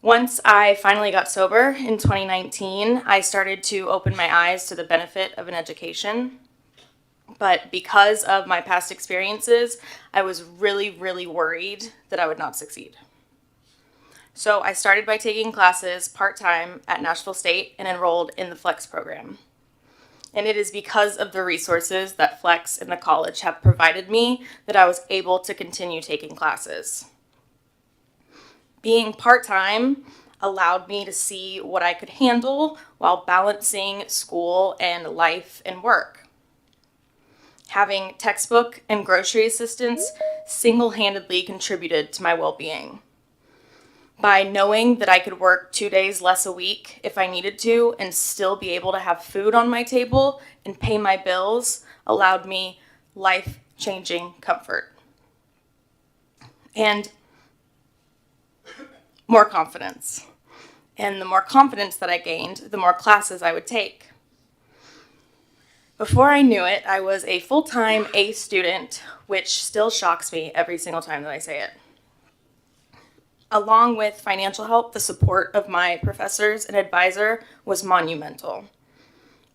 Once I finally got sober in 2019, I started to open my eyes to the benefit of an education. But because of my past experiences, I was really, really worried that I would not succeed. So I started by taking classes part-time at Nashville State and enrolled in the Flex program. And it is because of the resources that Flex and the college have provided me that I was able to continue taking classes. Being part-time allowed me to see what I could handle while balancing school and life and work. Having textbook and grocery assistance single-handedly contributed to my well-being. By knowing that I could work 2 days less a week if I needed to and still be able to have food on my table and pay my bills allowed me life-changing comfort. And more confidence. And the more confidence that I gained, the more classes I would take. Before I knew it, I was a full-time A student, which still shocks me every single time that I say it. Along with financial help, the support of my professors and advisor was monumental.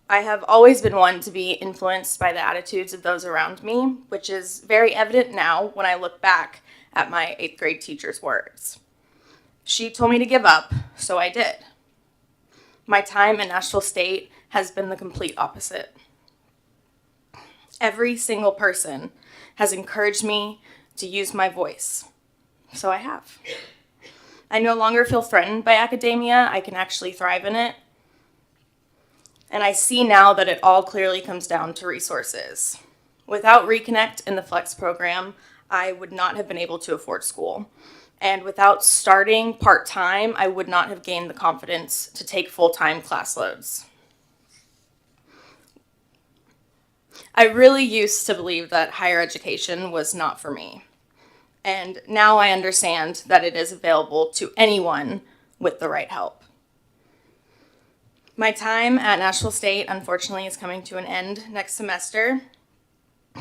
I have always been one to be influenced by the attitudes of those around me, which is very evident now when I look back at my 8th grade teacher's words. She told me to give up, so I did. My time at Nashville State has been the complete opposite. Every single person has encouraged me to use my voice, so I have. I no longer feel threatened by academia. I can actually thrive in it. And I see now that it all clearly comes down to resources. Without Reconnect and the Flex program, I would not have been able to afford school. And without starting part-time, I would not have gained the confidence to take full-time class loads. I really used to believe that higher education was not for me. And now I understand that it is available to anyone with the right help. My time at Nashville State, unfortunately, is coming to an end next semester,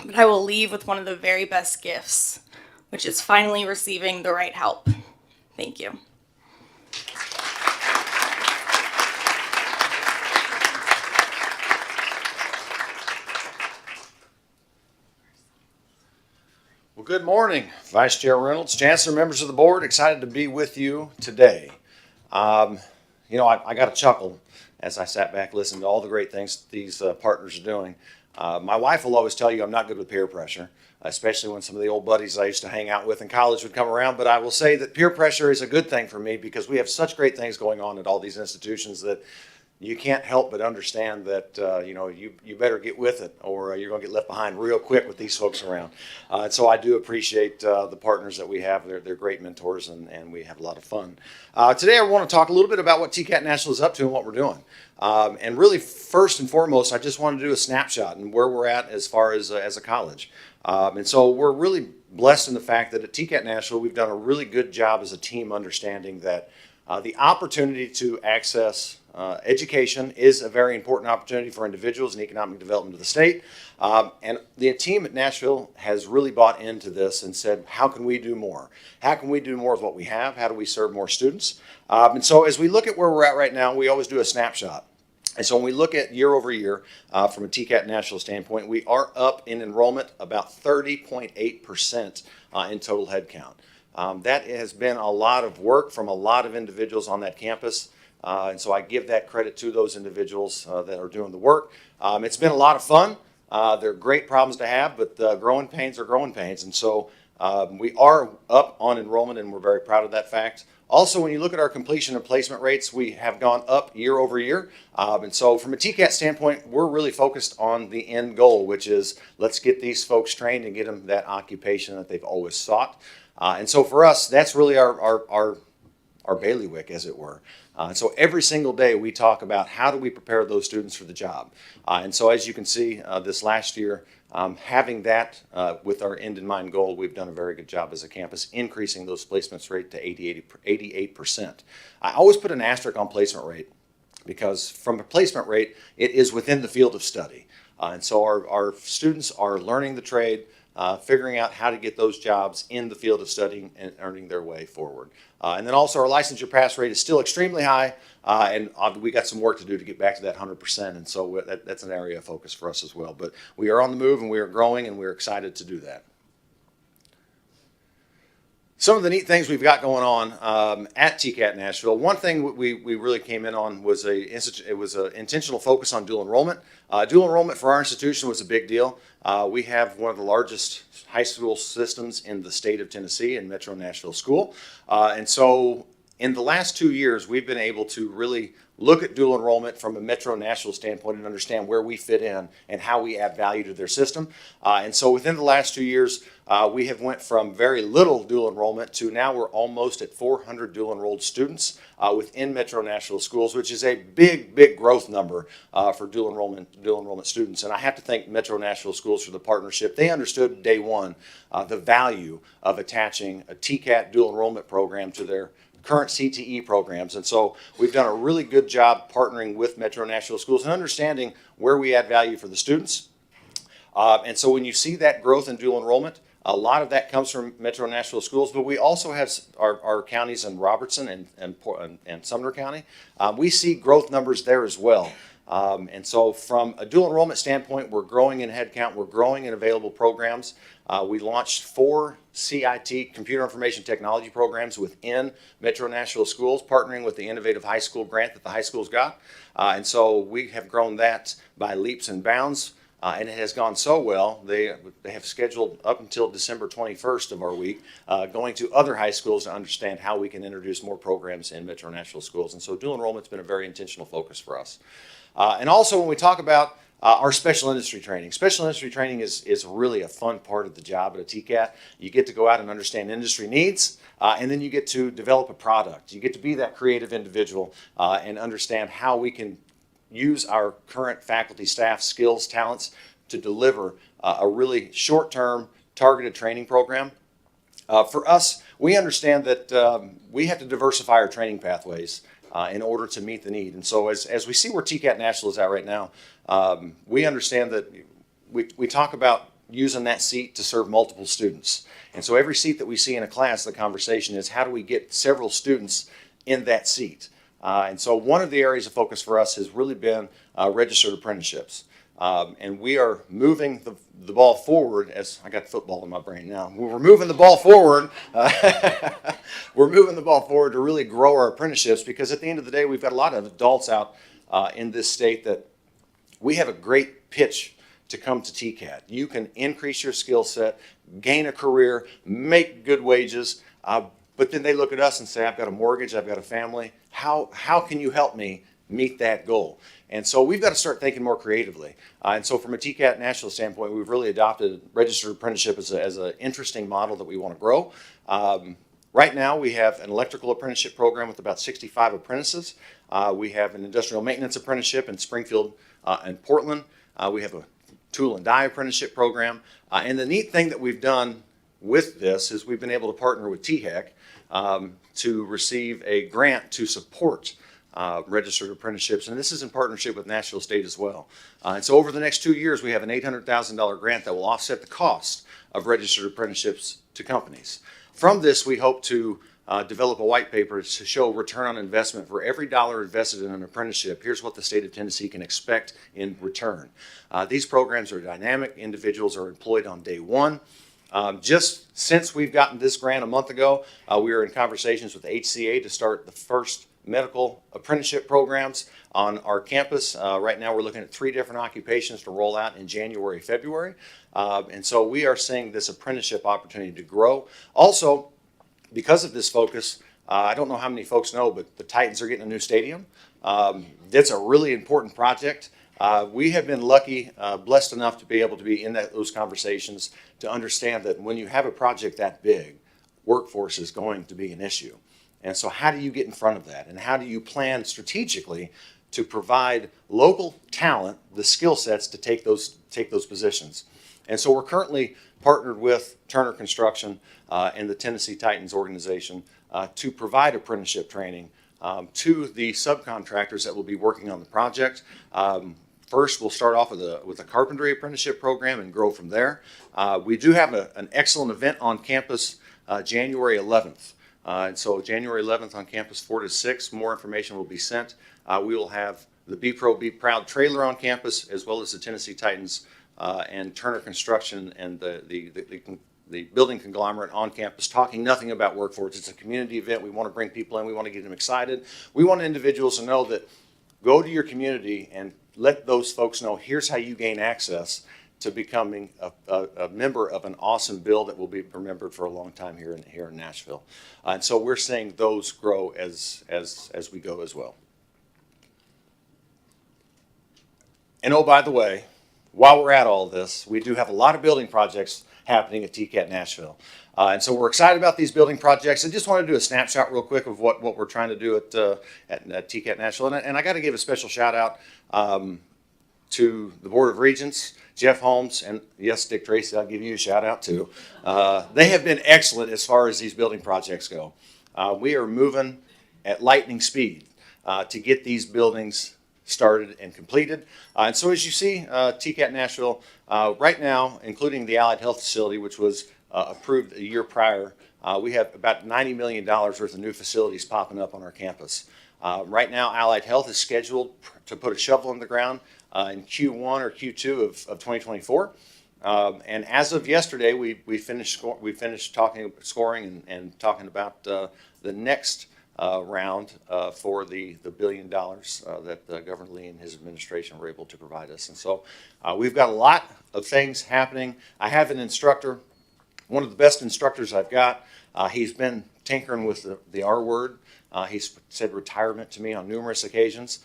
but I will leave with one of the very best gifts, which is finally receiving the right help. Thank you. Well, good morning, Vice Chair Reynolds, Chancellor, members of the board. Excited to be with you today. I got a chuckle as I sat back listening to all the great things these partners are doing. My wife will always tell you I'm not good with peer pressure, especially when some of the old buddies I used to hang out with in college would come around. But I will say that peer pressure is a good thing for me because we have such great things going on at all these institutions that you can't help but understand that, you better get with it or you're going to get left behind real quick with these folks around. And so I do appreciate the partners that we have. They're great mentors and we have a lot of fun. Today I want to talk a little bit about what TCAT Nashville is up to and what we're doing. And really, first and foremost, I just want to do a snapshot and where we're at as far as a college. And so we're really blessed in the fact that at TCAT Nashville, we've done a really good job as a team understanding that the opportunity to access education is a very important opportunity for individuals and economic development of the state. And the team at Nashville has really bought into this and said, how can we do more? How can we do more with what we have? How do we serve more students? And so as we look at where we're at right now, we always do a snapshot. And so when we look at year over year from a TCAT Nashville standpoint, we are up in enrollment about 30.8% in total headcount. That has been a lot of work from a lot of individuals on that campus. And so I give that credit to those individuals that are doing the work. It's been a lot of fun. They're great problems to have, but growing pains are growing pains. And so we are up on enrollment, and we're very proud of that fact. Also, when you look at our completion and placement rates, we have gone up year over year. And so from a TCAT standpoint, we're really focused on the end goal, which is let's get these folks trained and get them that occupation that they've always sought. And so for us, that's really our bailiwick, as it were. And so every single day we talk about how do we prepare those students for the job. And so as you can see, this last year, having that with our end in mind goal, we've done a very good job as a campus, increasing those placements rate to 88%. I always put an asterisk on placement rate because from a placement rate, it is within the field of study. And so our students are learning the trade, figuring out how to get those jobs in the field of studying and earning their way forward. And then also our licensure pass rate is still extremely high, and we got some work to do to get back to that 100%, and so that's an area of focus for us as well. But we are on the move, and we are growing, and we're excited to do that. Some of the neat things we've got going on at TCAT Nashville. One thing we really came in on was an intentional focus on dual enrollment. Dual enrollment for our institution was a big deal. We have one of the largest high school systems in the state of Tennessee in Metro Nashville School. And so in the last 2 years, we've been able to really look at dual enrollment from a Metro Nashville standpoint and understand where we fit in and how we add value to their system. And so within the last 2 years, we have went from very little dual enrollment to now we're almost at 400 dual enrolled students within Metro Nashville schools, which is a big growth number for dual enrollment students. And I have to thank Metro Nashville Schools for the partnership. They understood day one the value of attaching a TCAT dual enrollment program to their current CTE programs. And so we've done a really good job partnering with Metro Nashville Schools and understanding where we add value for the students. And so when you see that growth in dual enrollment, a lot of that comes from Metro Nashville Schools, but we also have our counties in Robertson and Sumner County. We see growth numbers there as well. And so from a dual enrollment standpoint, we're growing in headcount, we're growing in available programs. We launched 4 CIT, Computer Information Technology programs within Metro Nashville Schools, partnering with the Innovative High School grant that the high schools got. And so we have grown that by leaps and bounds. And it has gone so well, they have scheduled up until December 21st of our week, going to other high schools to understand how we can introduce more programs in Metro Nashville schools. And so dual enrollment's been a very intentional focus for us. And also when we talk about our special industry training. Special industry training is really a fun part of the job at a TCAT. You get to go out and understand industry needs, and then you get to develop a product. You get to be that creative individual and understand how we can use our current faculty, staff, skills, talents to deliver a really short-term targeted training program. For us, we understand that we have to diversify our training pathways in order to meet the need. And so as we see where TCAT Nashville is at right now, we understand that we talk about using that seat to serve multiple students. And so every seat that we see in a class, the conversation is how do we get several students in that seat? And so one of the areas of focus for us has really been registered apprenticeships. And we are moving the ball forward, as I got football in my brain now. We're moving the ball forward. We're moving the ball forward to really grow our apprenticeships because at the end of the day, we've got a lot of adults out in this state that we have a great pitch to come to TCAT. You can increase your skill set, gain a career, make good wages, but then they look at us and say, I've got a mortgage, I've got a family. How can you help me meet that goal? And so we've got to start thinking more creatively. And so from a TCAT Nashville standpoint, we've really adopted registered apprenticeship as an interesting model that we want to grow. Right now, we have an electrical apprenticeship program with about 65 apprentices. We have an industrial maintenance apprenticeship in Springfield and Portland. We have a tool and die apprenticeship program. And the neat thing that we've done with this is we've been able to partner with THEC to receive a grant to support registered apprenticeships, and this is in partnership with Nashville State as well. And so over the next 2 years, we have an $800,000 grant that will offset the cost of registered apprenticeships to companies. From this, we hope to develop a white paper to show return on investment for every dollar invested in an apprenticeship. Here's what the state of Tennessee can expect in return. These programs are dynamic. Individuals are employed on day one. Just since we've gotten this grant a month ago, we were in conversations with HCA to start the first medical apprenticeship programs on our campus. Right now, we're looking at 3 different occupations to roll out in January, February. And so we are seeing this apprenticeship opportunity to grow. Also, because of this focus, I don't know how many folks know, but the Titans are getting a new stadium. That's a really important project. We have been lucky, blessed enough to be able to be in those conversations to understand that when you have a project that big, workforce is going to be an issue. And so how do you get in front of that? And how do you plan strategically to provide local talent the skill sets to take those positions? And so we're currently partnered with Turner Construction and the Tennessee Titans organization to provide apprenticeship training to the subcontractors that will be working on the project. First, we'll start off with a carpentry apprenticeship program and grow from there. We do have an excellent event on campus January 11th. And so January 11th on campus 4 to 6, more information will be sent. We will have the Be Pro, Be Proud trailer on campus, as well as the Tennessee Titans and Turner Construction and the building conglomerate on campus, talking nothing about workforce. It's a community event. We want to bring people in. We want to get them excited. We want individuals to know that go to your community and let those folks know here's how you gain access to becoming a member of an awesome bill that will be remembered for a long time here in Nashville. And so we're seeing those grow as we go as well. And oh, by the way, while we're at all this, we do have a lot of building projects happening at TCAT Nashville. And so we're excited about these building projects. I just want to do a snapshot real quick of what we're trying to do at TCAT Nashville. And I got to give a special shout out to the Board of Regents, Jeff Holmes, and yes, Dick Tracy, I'll give you a shout out too. They have been excellent as far as these building projects go. We are moving at lightning speed to get these buildings started and completed. And so as you see, TCAT Nashville, right now, including the Allied Health Facility, which was approved a year prior, we have about $90 million worth of new facilities popping up on our campus. Right now, Allied Health is scheduled to put a shovel in the ground in Q1 or Q2 of 2024. And as of yesterday, we finished scoring and talking about the next round for the $1 billion that Governor Lee and his administration were able to provide us. And so we've got a lot of things happening. I have an instructor, one of the best instructors I've got. He's been tinkering with the R word. He's said retirement to me on numerous occasions.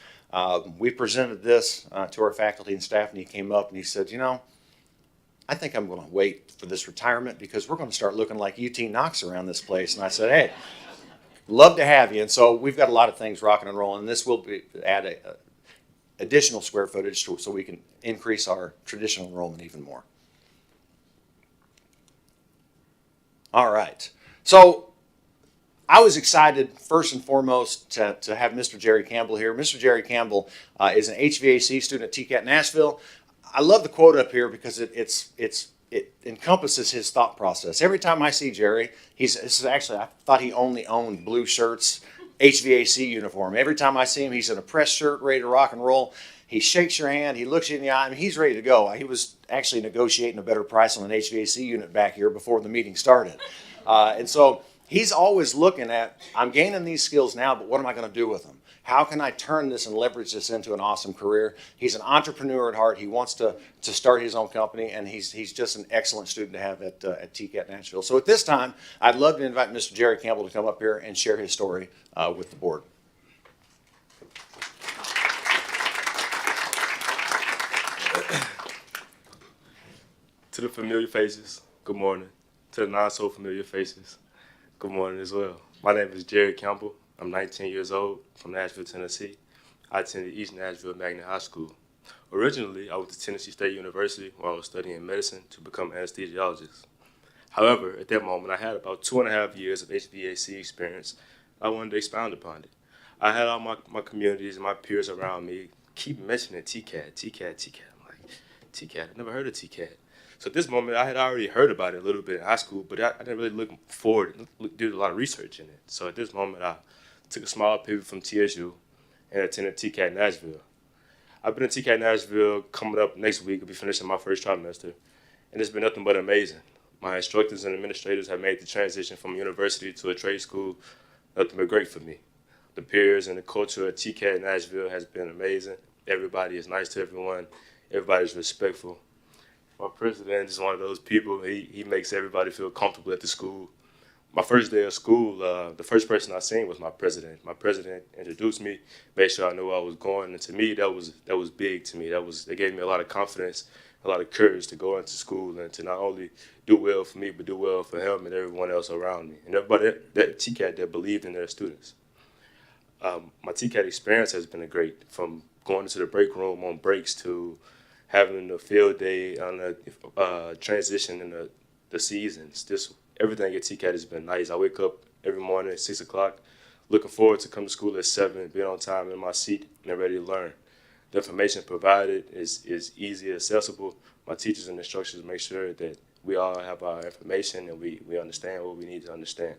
We presented this to our faculty and staff, and he came up and he said, you know, I think I'm going to wait for this retirement because we're going to start looking like UT Knox around this place. And I said, hey, love to have you. And so we've got a lot of things rocking and rolling. And this will add additional square footage so we can increase our traditional enrollment even more. All right. So I was excited, first and foremost, to have Mr. Jerry Campbell here. Mr. Jerry Campbell is an HVAC student at TCAT Nashville. I love the quote up here because it encompasses his thought process. Every time I see Jerry, I thought he only owned blue shirts, HVAC uniform. Every time I see him, he's in a press shirt, ready to rock and roll. He shakes your hand, he looks you in the eye, I mean, he's ready to go. He was actually negotiating a better price on an HVAC unit back here before the meeting started. And so he's always looking at, I'm gaining these skills now, but what am I going to do with them? How can I turn this and leverage this into an awesome career? He's an entrepreneur at heart. He wants to start his own company, and he's just an excellent student to have at TCAT Nashville. So at this time, I'd love to invite Mr. Jerry Campbell to come up here and share his story with the board. To the familiar faces, good morning. To the not so familiar faces, good morning as well. My name is Jerry Campbell. I'm 19 years old, from Nashville, Tennessee. I attended East Nashville Magnet High School. Originally, I went to Tennessee State University where I was studying medicine to become an anesthesiologist. However, at that moment, I had about 2.5 years of HVAC experience. I wanted to expound upon it. I had all my communities and my peers around me keep mentioning TCAT. I'm like, TCAT, I've never heard of TCAT. So at this moment, I had already heard about it a little bit in high school, but I didn't really look forward, did a lot of research in it. So at this moment, I took a small pivot from TSU and attended TCAT Nashville. I've been at TCAT Nashville coming up next week. I'll be finishing my first trimester, and it's been nothing but amazing. My instructors and administrators have made the transition from university to a trade school nothing but great for me. the peers and the culture at TCAT Nashville has been amazing. Everybody is nice to everyone. Everybody's respectful. My president is one of those people. He makes everybody feel comfortable at the school. My first day of school, the first person I seen was my president. My president introduced me, made sure I knew where I was going, and to me that was big to me. It gave me a lot of confidence, a lot of courage to go into school and to not only do well for me, but do well for him and everyone else around me, and everybody that TCAT that believed in their students. My TCAT experience has been great, from going into the break room on breaks to having the field day on the transition in the seasons. Everything at TCAT has been nice. I wake up every morning at 6 o'clock, looking forward to coming to school at 7, being on time in my seat and ready to learn. The information provided is easy, accessible. My teachers and instructors make sure that we all have our information and we understand what we need to understand.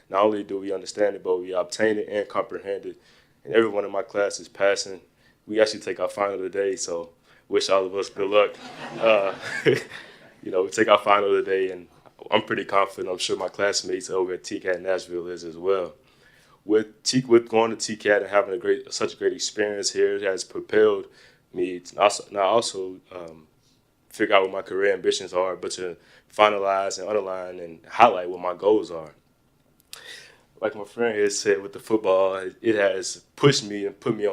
Not only do we understand it, but we obtain it and comprehend it. And everyone in my class is passing. We actually take our final today, so wish all of us good luck. We take our final today, and I'm pretty confident. I'm sure my classmates over at TCAT Nashville is as well. With going to TCAT and having such a great experience here, it has propelled me to also figure out what my career ambitions are, but to finalize and underline and highlight what my goals are. Like my friend here said, with the football, it has pushed me and put me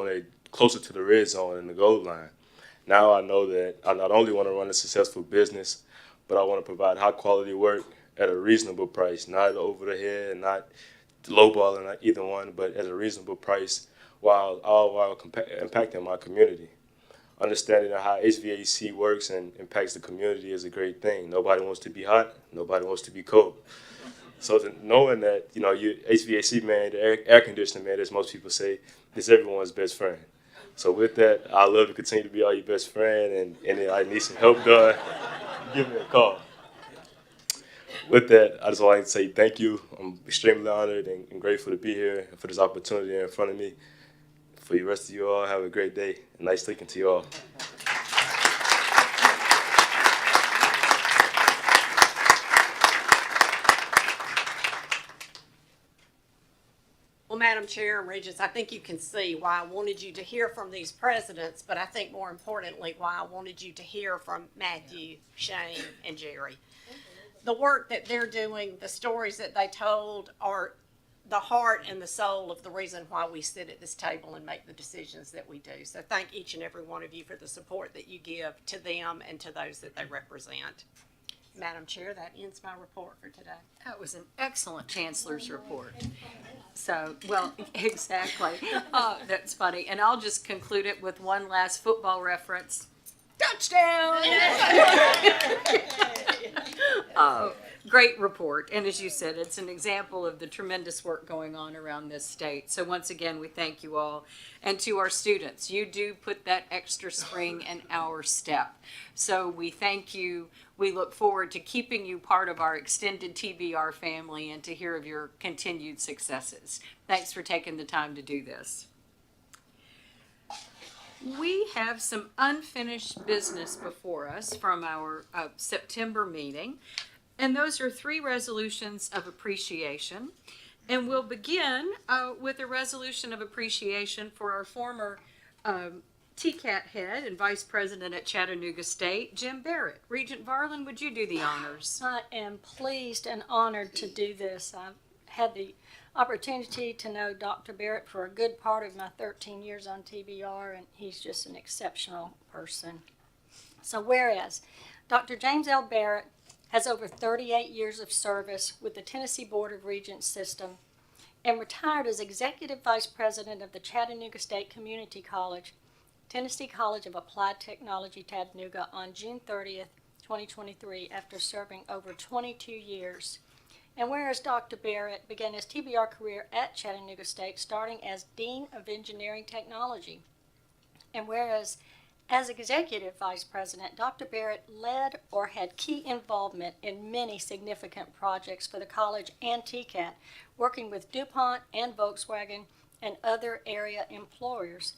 closer to the red zone and the goal line. Now I know that I not only want to run a successful business, but I want to provide high quality work at a reasonable price, not over the head and not lowballing either one, but at a reasonable price while impacting my community. Understanding how HVAC works and impacts the community is a great thing. Nobody wants to be hot, nobody wants to be cold. So knowing that, you HVAC man, the air conditioning man, as most people say, is everyone's best friend. So with that, I love to continue to be all your best friend, and if I need some help done, give me a call. With that, I just want to say thank you. I'm extremely honored and grateful to be here and for this opportunity in front of me. For the rest of you all, have a great day, and nice speaking to you all. Well, Madam Chair and Regents, I think you can see why I wanted you to hear from these presidents, but I think more importantly, why I wanted you to hear from Matthew, Shane, and Jerry. The work that they're doing, the stories that they told are the heart and the soul of the reason why we sit at this table and make the decisions that we do. So thank each and every one of you for the support that you give to them and to those that they represent. Madam Chair, that ends my report for today. That was an excellent Chancellor's report. So, well, exactly. Oh, that's funny. And I'll just conclude it with one last football reference. Touchdown! Oh, great report. And as you said, it's an example of the tremendous work going on around this state. So once again, we thank you all. And to our students, you do put that extra spring in our step. So we thank you. We look forward to keeping you part of our extended TBR family and to hear of your continued successes. Thanks for taking the time to do this. We have some unfinished business before us from our September meeting, and those are 3 resolutions of appreciation. And we'll begin with a resolution of appreciation for our former TCAT head and vice president at Chattanooga State, Jim Barrett. Regent Varlin, would you do the honors? I am pleased and honored to do this. I've had the opportunity to know Dr. Barrett for a good part of my 13 years on TBR, and he's just an exceptional person. So whereas Dr. James L. Barrett has over 38 years of service with the Tennessee Board of Regents system and retired as executive vice president of the Chattanooga State Community College, Tennessee College of Applied Technology, Chattanooga on June 30th, 2023 after serving over 22 years. And whereas Dr. Barrett began his TBR career at Chattanooga State starting as Dean of Engineering Technology. And whereas as Executive Vice President, Dr. Barrett led or had key involvement in many significant projects for the college and TCAT, working with DuPont and Volkswagen and other area employers.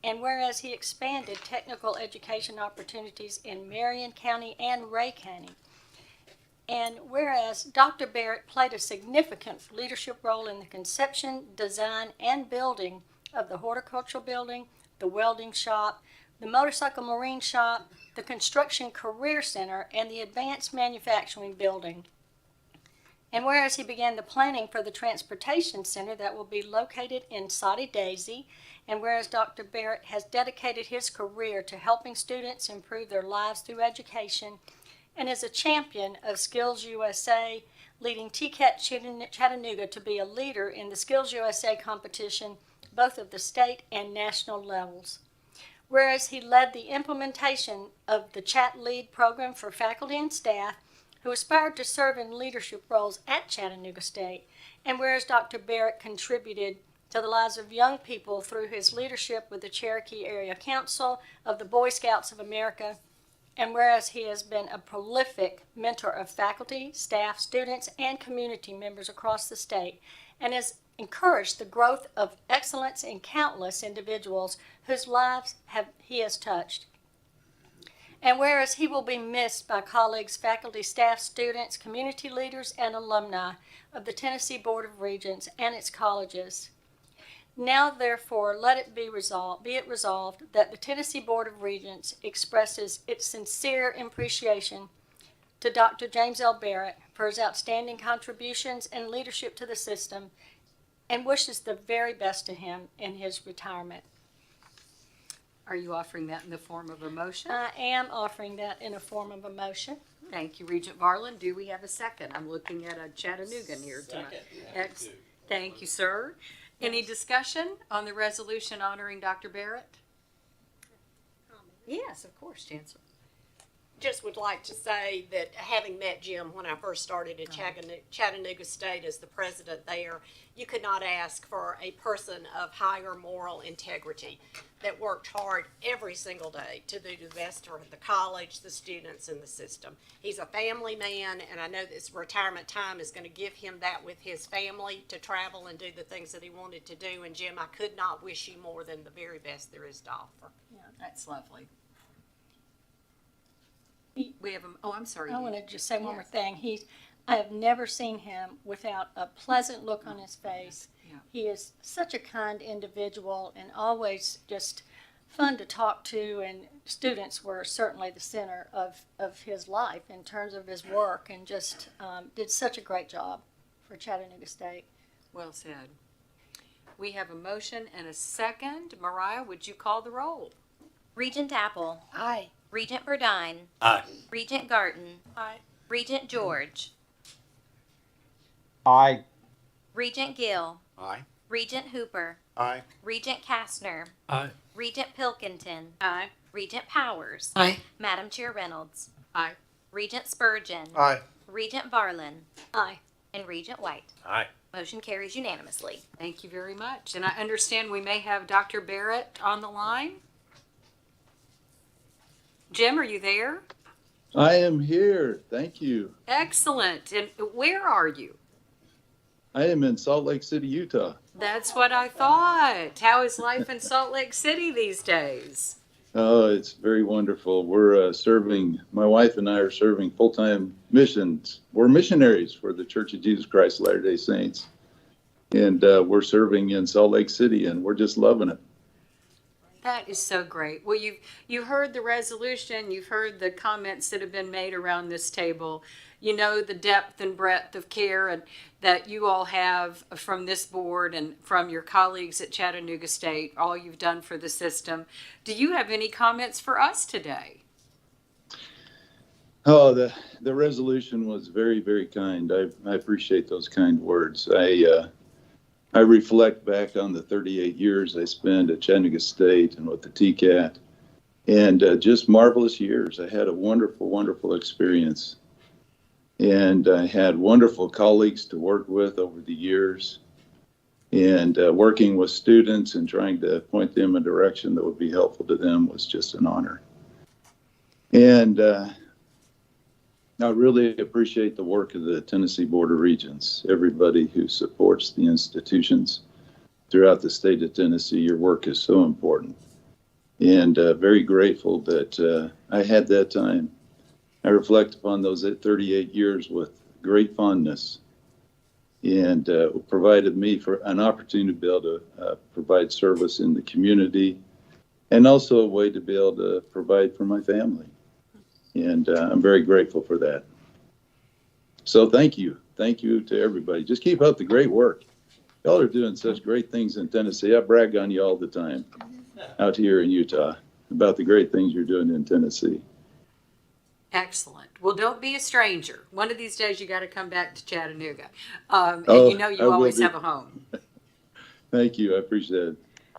And whereas he expanded technical education opportunities in Marion County and Ray County. And whereas Dr. Barrett played a significant leadership role in the conception, design, and building of the horticultural building, the welding shop, the motorcycle marine shop, the construction career center, and the advanced manufacturing building. And whereas he began the planning for the transportation center that will be located in Soddy Daisy, and whereas Dr. Barrett has dedicated his career to helping students improve their lives through education, and is a champion of Skills USA, leading TCAT Chattanooga to be a leader in the Skills USA competition, both of the state and national levels. Whereas he led the implementation of the Chat Lead program for faculty and staff who aspired to serve in leadership roles at Chattanooga State, and whereas Dr. Barrett contributed to the lives of young people through his leadership with the Cherokee Area Council of the Boy Scouts of America, and whereas he has been a prolific mentor of faculty, staff, students, and community members across the state, and has encouraged the growth of excellence in countless individuals whose lives he has touched. And whereas he will be missed by colleagues, faculty, staff, students, community leaders, and alumni of the Tennessee Board of Regents and its colleges. Now, therefore, let it be it resolved that the Tennessee Board of Regents expresses its sincere appreciation to Dr. James L. Barrett for his outstanding contributions and leadership to the system, and wishes the very best to him in his retirement. Are you offering that in the form of a motion? I am offering that in a form of a motion. Thank you, Regent Varlin. Do we have a second? I'm looking at a Chattanoogan here tonight. Thank you, sir. Any discussion on the resolution honoring Dr. Barrett? Yes, of course, Chancellor. Just would like to say that having met Jim when I first started at Chattanooga State as the president there, you could not ask for a person of higher moral integrity that worked hard every single day to do the best for the college, the students, and the system. He's a family man, and I know this retirement time is going to give him that with his family to travel and do the things that he wanted to do. And Jim, I could not wish you more than the very best there is to offer. Yeah, that's lovely. We have I'm sorry. I want to just say one more thing. I have never seen him without a pleasant look on his face. Yeah. He is such a kind individual and always just fun to talk to, and students were certainly the center of his life in terms of his work, and just did such a great job for Chattanooga State. Well said. We have a motion and a second. Mariah, would you call the roll? Regent Apple. Aye. Regent Burdine. Aye. Regent Garten. Aye. Regent George. Aye. Regent Gill. Aye. Regent Hooper. Aye. Regent Kastner. Aye. Regent Pilkington. Aye. Regent Powers. Aye. Madam Chair Reynolds. Aye. Regent Spurgeon. Aye. Regent Varlin. Aye. And Regent White. Aye. Motion carries unanimously. Thank you very much. And I understand we may have Dr. Barrett on the line. Jim, are you there? I am here. Thank you. Excellent. And where are you? I am in Salt Lake City, Utah. That's what I thought. How is life in Salt Lake City these days? Oh, it's very wonderful. We're my wife and I are serving full-time missions. We're missionaries for the Church of Jesus Christ of Latter-day Saints. And we're serving in Salt Lake City, and we're just loving it. That is so great. Well, you've heard the resolution, you've heard the comments that have been made around this table. You know the depth and breadth of care and that you all have from this board and from your colleagues at Chattanooga State, all you've done for the system. Do you have any comments for us today? Oh, the resolution was very, very kind. I appreciate those kind words. I reflect back on the 38 years I spent at Chattanooga State and with the TCAT, and just marvelous years. I had a wonderful, wonderful experience. And I had wonderful colleagues to work with over the years, and working with students and trying to point them in a direction that would be helpful to them was just an honor. And I really appreciate the work of the Tennessee Board of Regents, everybody who supports the institutions throughout the state of Tennessee. Your work is so important, and very grateful that I had that time. I I reflect upon those 38 years with great fondness, and provided me for an opportunity to be able to provide service in the community, and also a way to be able to provide for my family. And I'm very grateful for that. So thank you. Thank you to everybody. Just keep up the great work. Y'all are doing such great things in Tennessee. I brag on you all the time out here in Utah about the great things you're doing in Tennessee. Excellent. Well, don't be a stranger. One of these days you got to come back to Chattanooga. And Oh, you know I you will always be. have a home. Thank you. I appreciate it.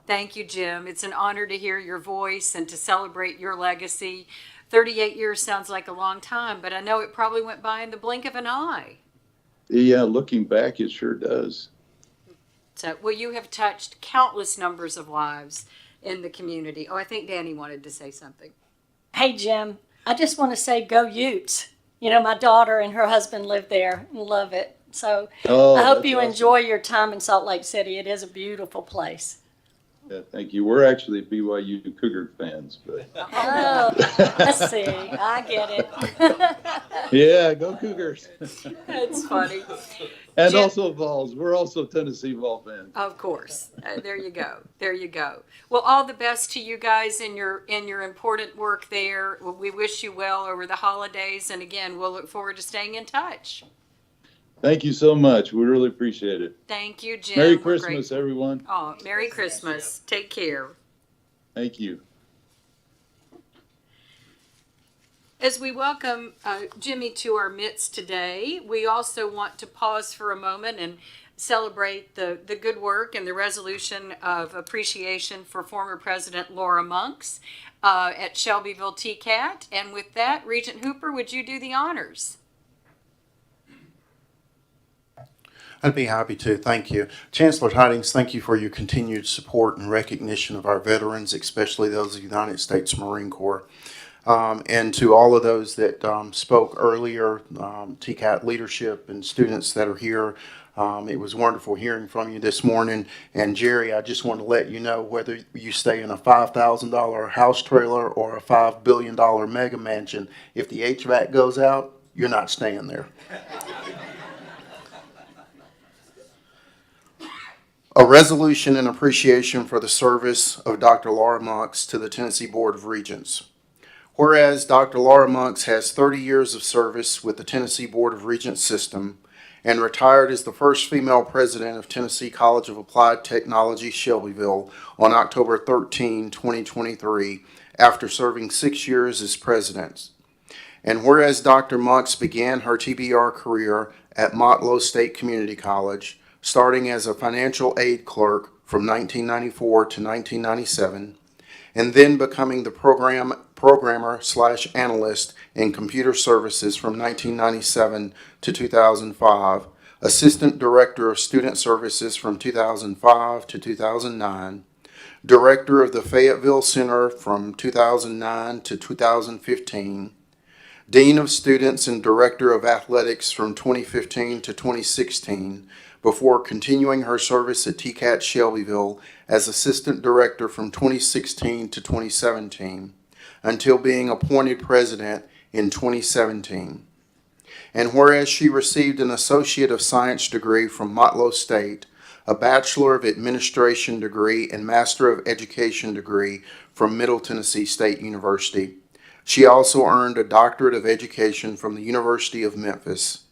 Thank you, Jim. It's an honor to hear your voice and to celebrate your legacy. 38 years sounds like a long time, but I know it probably went by in the blink of an eye. Yeah, looking back, it sure does. So, well, you have touched countless numbers of lives in the community. Oh, I think Danny wanted to say something. Hey, Jim, I just want to say go Utes. You know, my daughter and her husband live there and love it. So I hope you enjoy your time in Salt Lake City. It is a beautiful place. Yeah, thank you. We're actually BYU Cougar fans, but Oh, let's see. I get it. yeah, go Cougars. That's funny. And Jim, also Vols. We're also Tennessee Vol fans. of course. There you go. There you go. Well, all the best to you guys in your important work there. We wish you well over the holidays, and again, we'll look forward to staying in touch. Thank you so much. We really appreciate it. Thank you, Jim. Merry We're Christmas, grateful. everyone. Oh, Merry Christmas. Take care. Thank you. As we welcome Jimmy to our midst today, we also want to pause for a moment and celebrate the good work and the resolution of appreciation for former President Laura Monks at Shelbyville TCAT. And with that, Regent Hooper, would you do the honors? I'd be happy to. Thank you. Chancellor Tidings, thank you for your continued support and recognition of our veterans, especially those of the United States Marine Corps. And to all of those that spoke earlier, TCAT leadership and students that are here, it was wonderful hearing from you this morning. And Jerry, I just want to let you know, whether you stay in a $5,000 house trailer or a $5 billion mega mansion, if the HVAC goes out, you're not staying there. A resolution in appreciation for the service of Dr. Laura Monks to the Tennessee Board of Regents. Whereas Dr. Laura Monks has 30 years of service with the Tennessee Board of Regents system and retired as the first female president of Tennessee College of Applied Technology, Shelbyville on October 13, 2023, after serving 6 years as president. And whereas Dr. Monks began her TBR career at Nashville State Community College, starting as a financial aid clerk from 1994 to 1997, and then becoming the programmer/analyst in computer services from 1997 to 2005, assistant director of student services from 2005 to 2009, director of the Fayetteville Center from 2009 to 2015, dean of students and director of athletics from 2015 to 2016, before continuing her service at TCAT Shelbyville as assistant director from 2016 to 2017, until being appointed president in 2017. And whereas she received an Associate of Science degree from Nashville State, a Bachelor of Administration degree and Master of Education degree from Middle Tennessee State University, she also earned a Doctorate of Education from the University of Memphis.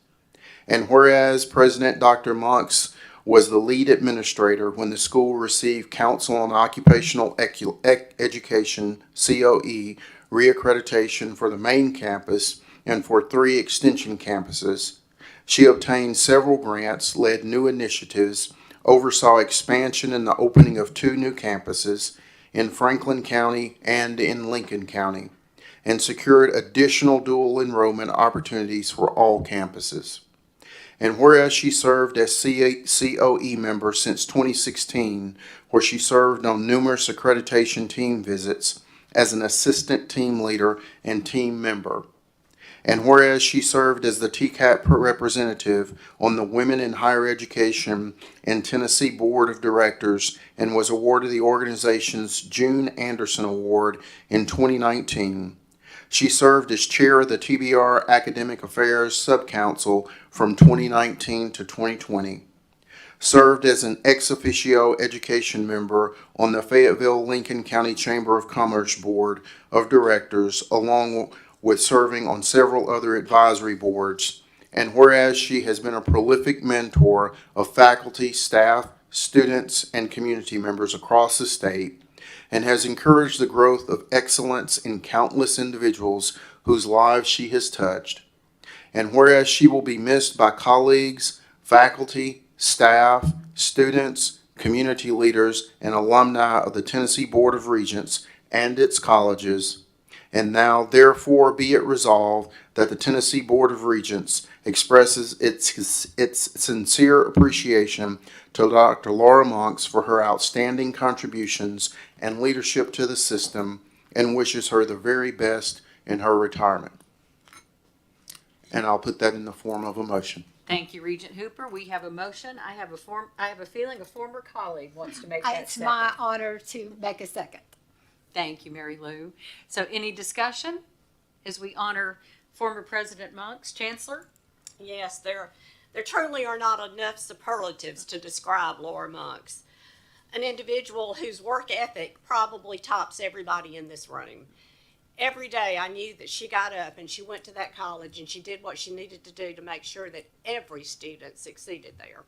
And whereas President Dr. Monks was the lead administrator when the school received Council on Occupational Education, COE, reaccreditation for the main campus and for 3 extension campuses, she obtained several grants, led new initiatives, oversaw expansion and the opening of 2 new campuses in Franklin County and in Lincoln County, and secured additional dual enrollment opportunities for all campuses. And whereas she served as COE member since 2016, where she served on numerous accreditation team visits as an assistant team leader and team member. And whereas she served as the TCAT representative on the Women in Higher Education and Tennessee Board of Directors and was awarded the organization's June Anderson Award in 2019, She served as chair of the TBR Academic Affairs Subcouncil from 2019 to 2020. Served as an ex officio education member on the Fayetteville-Lincoln County Chamber of Commerce Board of Directors, along with serving on several other advisory boards. And whereas she has been a prolific mentor of faculty, staff, students, and community members across the state, and has encouraged the growth of excellence in countless individuals whose lives she has touched. And whereas she will be missed by colleagues, faculty, staff, students, community leaders, and alumni of the Tennessee Board of Regents and its colleges. And now, therefore, be it resolved that the Tennessee Board of Regents expresses its sincere appreciation to Dr. Laura Monks for her outstanding contributions and leadership to the system, and wishes her the very best in her retirement. And I'll put that in the form of a motion. Thank you, Regent Hooper. We have a motion. I have a feeling a former colleague wants to make that It's second. my honor to make a second. Thank you, Mary Lou. So any discussion as we honor former President Monks? Chancellor? Yes, there truly are not enough superlatives to describe Laura Monks, an individual whose work ethic probably tops everybody in this room. Every day I knew that she got up and she went to that college and she did what she needed to do to make sure that every student succeeded there.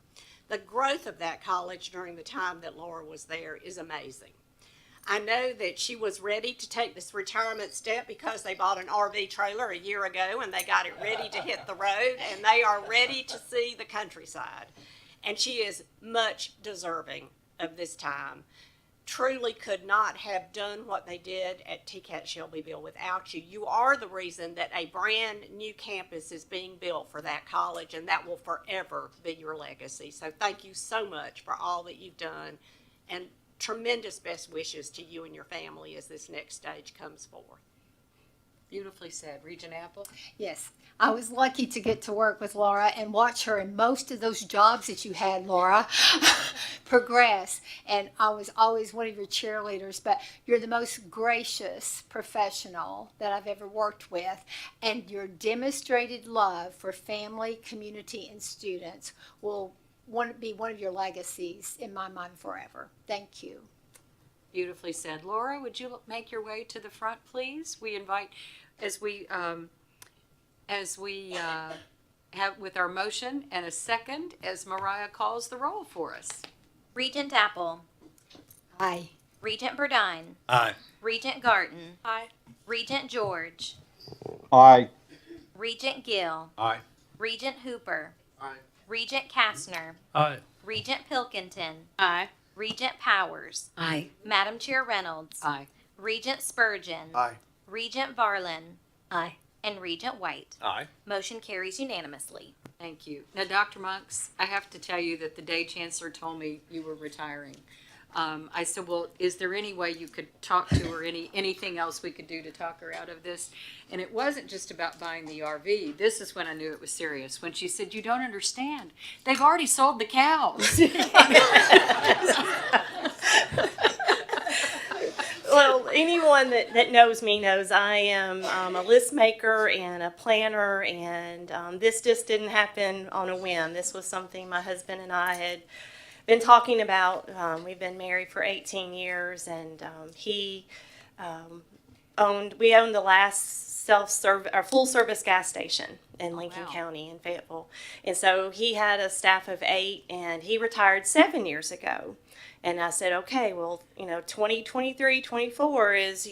The growth of that college during the time that Laura was there is amazing. I know that she was ready to take this retirement step because they bought an RV trailer a year ago and they got it ready to hit the road, and they are ready to see the countryside. And she is much deserving of this time. Truly could not have done what they did at TCAT Shelbyville without you. You are the reason that a brand new campus is being built for that college, and that will forever be your legacy. So thank you so much for all that you've done, and tremendous best wishes to you and your family as this next stage comes forth. Beautifully said. Regent Apple? Yes, I was lucky to get to work with Laura and watch her in most of those jobs that you had, Laura, progress. And I was always one of your cheerleaders, but you're the most gracious professional that I've ever worked with. And your demonstrated love for family, community, and students will be one of your legacies in my mind forever. Thank you. Beautifully said. Laura, would you make your way to the front, please? We invite, as we have with our motion and a second, as Mariah calls the roll for us. Regent Apple. Aye. Regent Burdine. Aye. Regent Garten. Aye. Regent George. Aye. Regent Gill. Aye. Regent Hooper. Aye. Regent Kastner. Aye. Regent Pilkington. Aye. Regent Powers. Aye. Madam Chair Reynolds. Aye. Regent Spurgeon. Aye. Regent Varlin. Aye. And Regent White. Aye. Motion carries unanimously. Thank you. Now, Dr. Monks, I have to tell you that the day Chancellor told me you were retiring, I said, well, is there any way you could talk to her, anything else we could do to talk her out of this? And it wasn't just about buying the RV. This is when I knew it was serious. When she said, you don't understand. They've already sold the cows. Well, anyone that knows me knows I am a list maker and a planner, and this just didn't happen on a whim. This was something my husband and I had been talking about. We've been married for 18 years, and we owned the last full service gas station in Lincoln County in Fayetteville. And so he had a staff of 8, and he retired 7 years ago. And I said, okay, well, 2023, 24 is,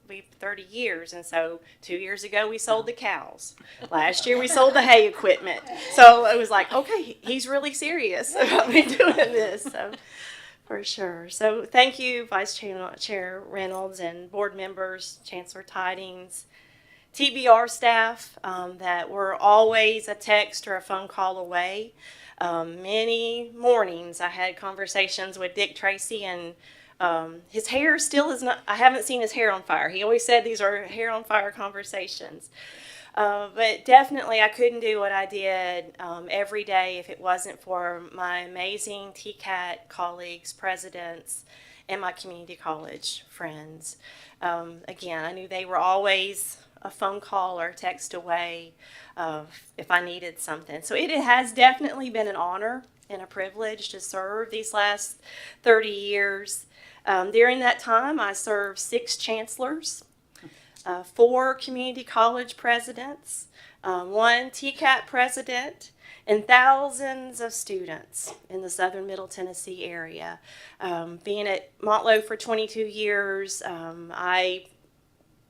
we've 30 years. And so 2 years ago, we sold the cows. Last year, we sold the hay equipment. So it was like, okay, he's really serious about me doing this. So for sure. So thank you, Vice Chair Reynolds and board members, Chancellor Tidings, TBR staff that were always a text or a phone call away. Many mornings I had conversations with Dick Tracy, and his hair still is not, I haven't seen his hair on fire. He always said these are hair on fire conversations. But definitely I couldn't do what I did every day if it wasn't for my amazing TCAT colleagues, presidents, and my community college friends. Again, I knew they were always a phone call or text away if I needed something. So it has definitely been an honor and a privilege to serve these last 30 years. During that time, I served 6 chancellors, 4 community college presidents, 1 TCAT president, and thousands of students in the southern Middle Tennessee area. Being at Montlow for 22 years, I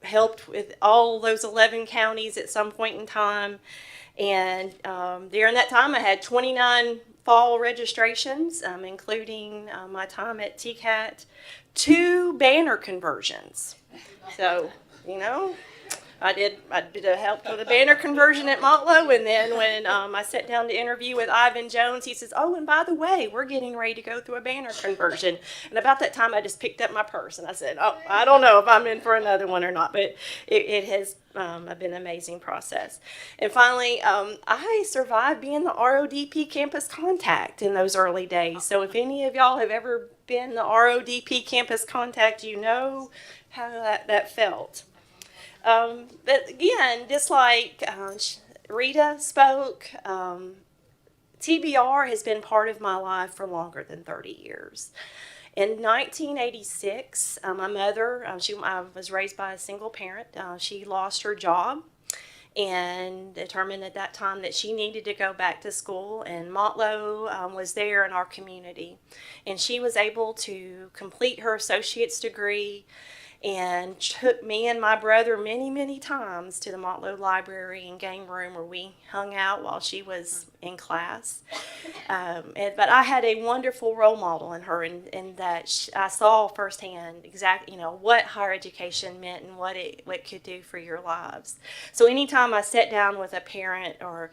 helped with all those 11 counties at some point in time. And during that time, I had 29 fall registrations, including my time at TCAT, 2 banner conversions. So, you know, I did help with a banner conversion at Montlow, and then when I sat down to interview with Ivan Jones, he says, "Oh, and by the way, we're getting ready to go through a banner conversion." And about that time, I just picked up my purse and I said, "Oh, I don't know if I'm in for another one or not," but it has been an amazing process. And finally, I survived being the RODP campus contact in those early days. So if any of y'all have ever been the RODP campus contact, you know how that felt. But again, just like Rita spoke, TBR has been part of my life for longer than 30 years. In 1986, my mother, I was raised by a single parent. She lost her job and determined at that time that she needed to go back to school, and Montlow was there in our community. And she was able to complete her associate's degree and took me and my brother many, many times to the Montlow Library and game room where we hung out while she was in class. But I had a wonderful role model in her, in that I saw firsthand exactly, what higher education meant and what it could do for your lives. So anytime I sat down with a parent or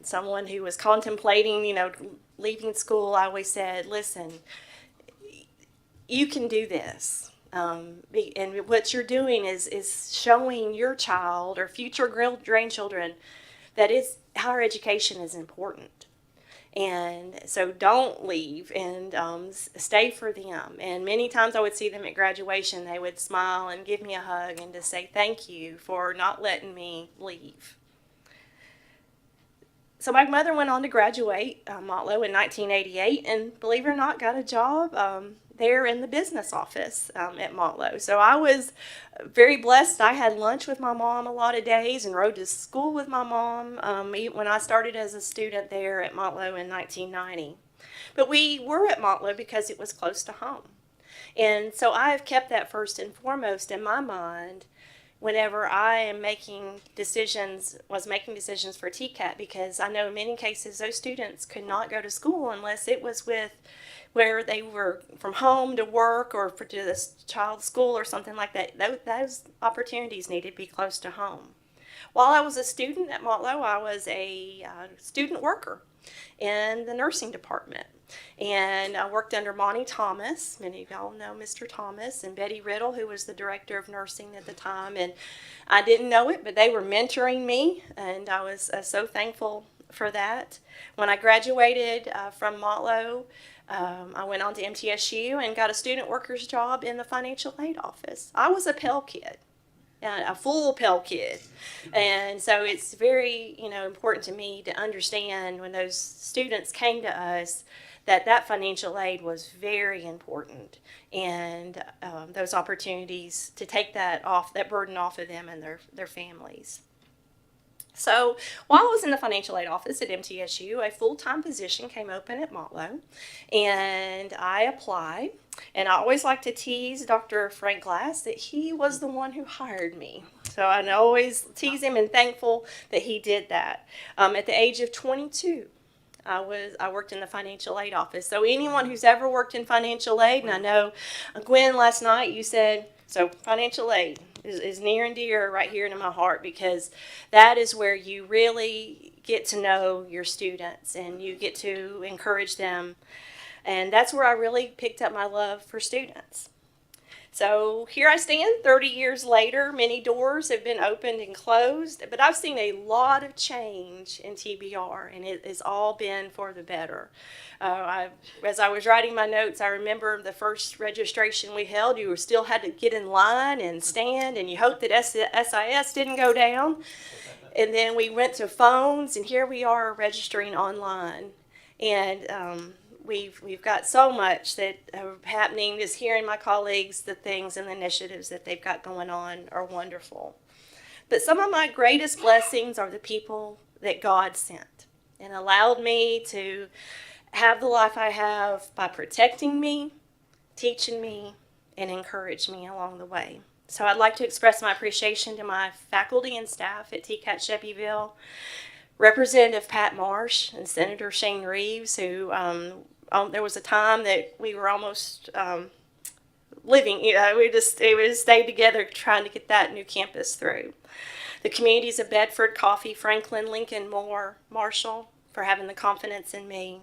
someone who was contemplating, leaving school, I always said, "Listen, you can do this." And what you're doing is showing your child or future grandchildren that higher education is important. And so don't leave, and stay for them. And many times I would see them at graduation, they would smile and give me a hug and to say thank you for not letting me leave. So my mother went on to graduate Montlow in 1988, and believe it or not, got a job there in the business office at Montlow. So I was very blessed. I had lunch with my mom a lot of days and rode to school with my mom when I started as a student there at Montlow in 1990. But we were at Montlow because it was close to home. And so I have kept that first and foremost in my mind whenever I am making decisions for TCAT, because I know in many cases those students could not go to school unless it was with where they were from home to work or to this child's school or something like that. Those opportunities needed to be close to home. While I was a student at Montlow, I was a student worker in the nursing department. And I worked under Monty Thomas. Many of y'all know Mr. Thomas, and Betty Riddle, who was the director of nursing at the time. And I didn't know it, but they were mentoring me, and I was so thankful for that. When I graduated from Montlow, I went on to MTSU and got a student worker's job in the financial aid office. I was a Pell kid, a full Pell kid. And so it's very, important to me to understand when those students came to us that financial aid was very important, and those opportunities to take that burden off of them and their families. So while I was in the financial aid office at MTSU, a full-time position came open at Montlow, and I applied. And I always like to tease Dr. Frank Glass that he was the one who hired me. So I always tease him and thankful that he did that. At the age of 22, I worked in the financial aid office. So anyone who's ever worked in financial aid, and I know Gwen last night you said, so financial aid is near and dear right here to my heart, because that is where you really get to know your students and you get to encourage them. And that's where I really picked up my love for students. So here I stand 30 years later. Many doors have been opened and closed, but I've seen a lot of change in TBR, and it has all been for the better. As I was writing my notes, I remember the first registration we held, you still had to get in line and stand, and you hoped that SIS didn't go down. And then we went to phones, and here we are registering online. And we've got so much that are happening. Just hearing my colleagues, the things and the initiatives that they've got going on are wonderful. But some of my greatest blessings are the people that God sent and allowed me to have the life I have by protecting me, teaching me, and encouraging me along the way. So I'd like to express my appreciation to my faculty and staff at TCAT Shelbyville, Representative Pat Marsh and Senator Shane Reeves, who there was a time that we were almost living, we just stayed together trying to get that new campus through. The communities of Bedford, Coffee, Franklin, Lincoln, Moore, Marshall, for having the confidence in me.